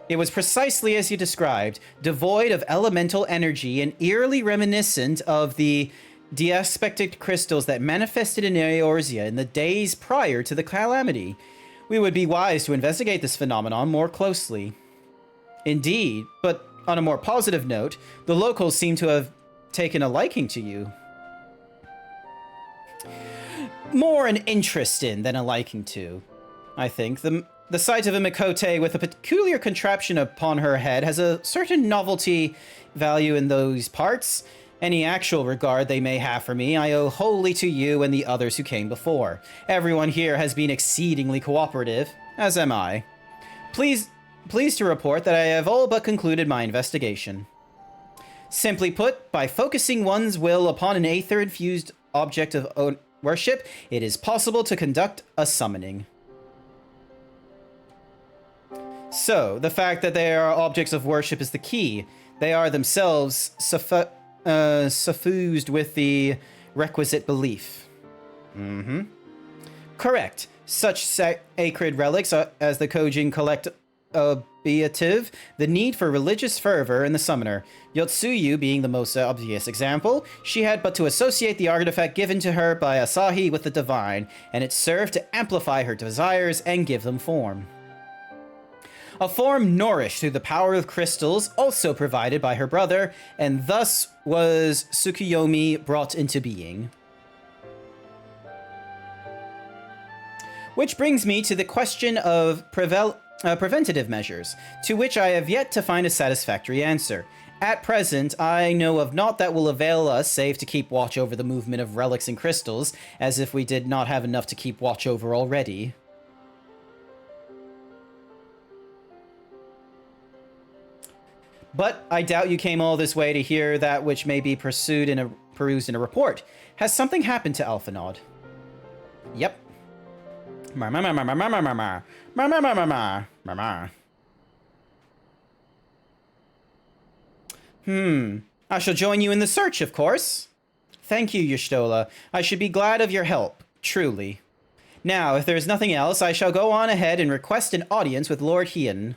It was precisely as you described, devoid of elemental energy and eerily reminiscent of the deaspected crystals that manifested in Eorzea in the days prior to the calamity. We would be wise to investigate this phenomenon more closely. Indeed, but on a more positive note, the locals seem to have taken a liking to you. More an interest in than a liking to, I think. The sight of a Mikote with a peculiar contraption upon her head has a certain novelty value in those parts. Any actual regard they may have for me, I owe wholly to you and the others who came before. Everyone here has been exceedingly cooperative, as am I. Pleased to report that I have all but concluded my investigation. Simply put, by focusing one's will upon an aether-infused object of worship, it is possible to conduct a summoning. So, the fact that they are objects of worship is the key. They are themselves suffused with the requisite belief. Correct. Such sacred relics as the Kojin collect obviative, the need for religious fervor in the summoner. Yotsuyu being the most obvious example, she had but to associate the artifact given to her by Asahi with the divine, and it served to amplify her desires and give them form. A form nourished through the power of crystals, also provided by her brother, and thus was Tsukuyomi brought into being. Which brings me to the question of preventative measures, to which I have yet to find a satisfactory answer. At present, I know of naught that will avail us save to keep watch over the movement of relics and crystals, as if we did not have enough to keep watch over already. But I doubt you came all this way to hear that which may be perused in a report. Has something happened to Alphinaud? Yep. I shall join you in the search, of course. Thank you, Y'shtola. I should be glad of your help, truly. Now, if there is nothing else, I shall go on ahead and request an audience with Lord Hien.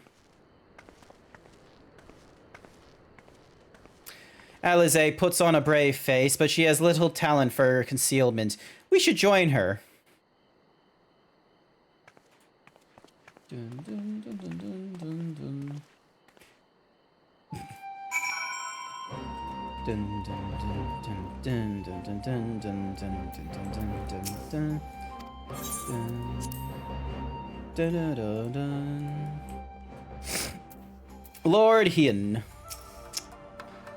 Alize puts on a brave face, but she has little talent for concealment. We should join her. Lord Hien.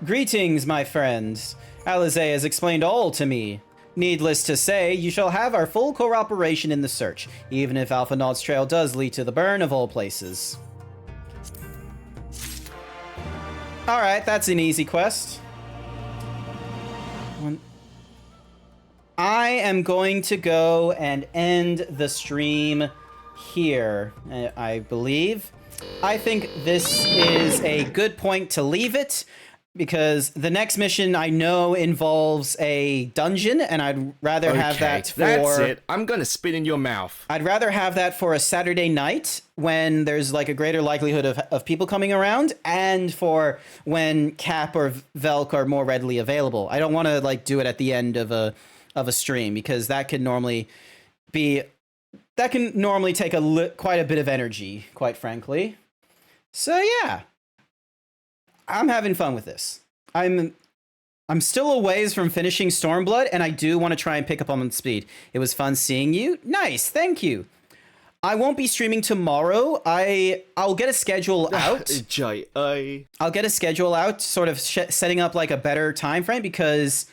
Greetings, my friends. Alize has explained all to me. Needless to say, you shall have our full cooperation in the search, even if Alphinaud's trail does lead to the burn of all places. Alright, that's an easy quest. I am going to go and end the stream here, I believe. I think this is a good point to leave it, because the next mission I know involves a dungeon, and I'd rather have that for...
That's it. I'm gonna spit in your mouth.
I'd rather have that for a Saturday night when there's like a greater likelihood of people coming around, and for when Cap or Velk are more readily available. I don't want to like do it at the end of a stream, because that can normally be... That can normally take quite a bit of energy, quite frankly. So yeah. I'm having fun with this. I'm I'm still a ways from finishing Stormblood, and I do want to try and pick up on speed. It was fun seeing you. Nice, thank you. I won't be streaming tomorrow. I'll get a schedule out. I'll get a schedule out, sort of setting up like a better time frame, because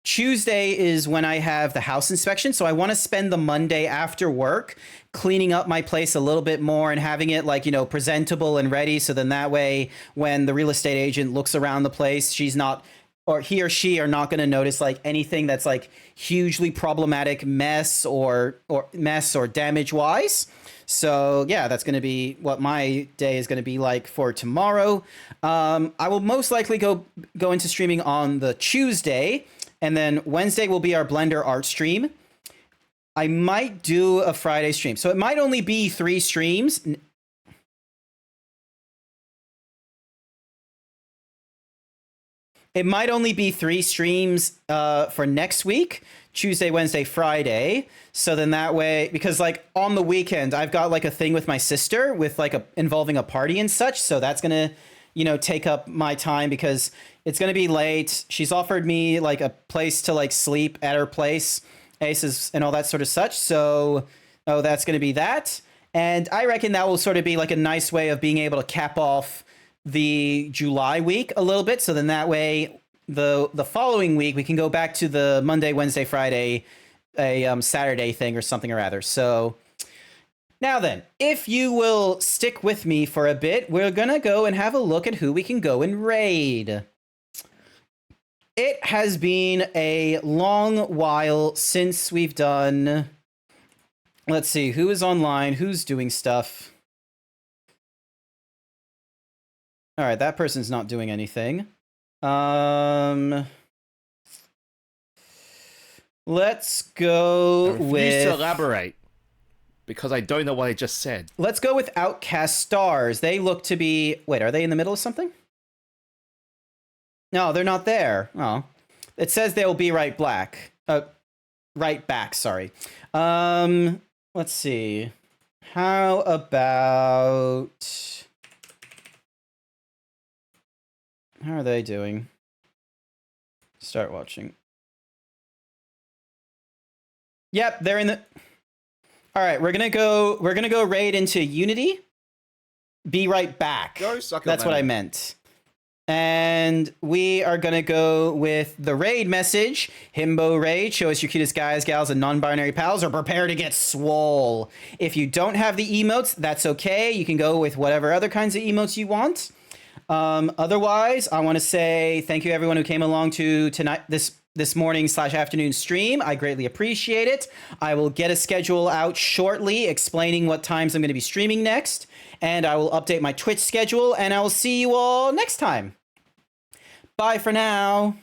Tuesday is when I have the house inspection. So I want to spend the Monday after work cleaning up my place a little bit more and having it like, you know, presentable and ready. So then that way, when the real estate agent looks around the place, she's not, or he or she are not going to notice like anything that's like hugely problematic mess or damage wise. So yeah, that's going to be what my day is going to be like for tomorrow. I will most likely go into streaming on the Tuesday, and then Wednesday will be our Blender art stream. I might do a Friday stream. So it might only be 3 streams. It might only be 3 streams for next week, Tuesday, Wednesday, Friday. So then that way, because like on the weekend, I've got like a thing with my sister with like involving a party and such. So that's going to, you know, take up my time because it's going to be late. She's offered me like a place to like sleep at her place, Aces and all that sort of such. So, that's going to be that. And I reckon that will sort of be like a nice way of being able to cap off the July week a little bit. So then that way the following week we can go back to the Monday, Wednesday, Friday, a Saturday thing or something or other. So now then, if you will stick with me for a bit, we're going to go and have a look at who we can go and raid. It has been a long while since we've done... Let's see, who is online? Who's doing stuff? All right, that person's not doing anything. Let's go with...
to elaborate, because I don't know what I just said.
Let's go with Outcast Stars. They look to be... Wait, are they in the middle of something? No, they're not there. Oh. It says they'll be right back. Right back, sorry. Let's see. How about... How are they doing? Start watching. Yep, they're in the... All right, we're gonna go raid into Unity. Be right back. That's what I meant. And we are going to go with the raid message. Himbo raid. Show us your cutest guys, gals, and non-binary pals, or prepare to get swole. If you don't have the emotes, that's okay. You can go with whatever other kinds of emotes you want. Otherwise, I want to say thank you everyone who came along to this morning/afternoon stream. I greatly appreciate it. I will get a schedule out shortly explaining what times I'm going to be streaming next. And I will update my Twitch schedule, and I will see you all next time. Bye for now.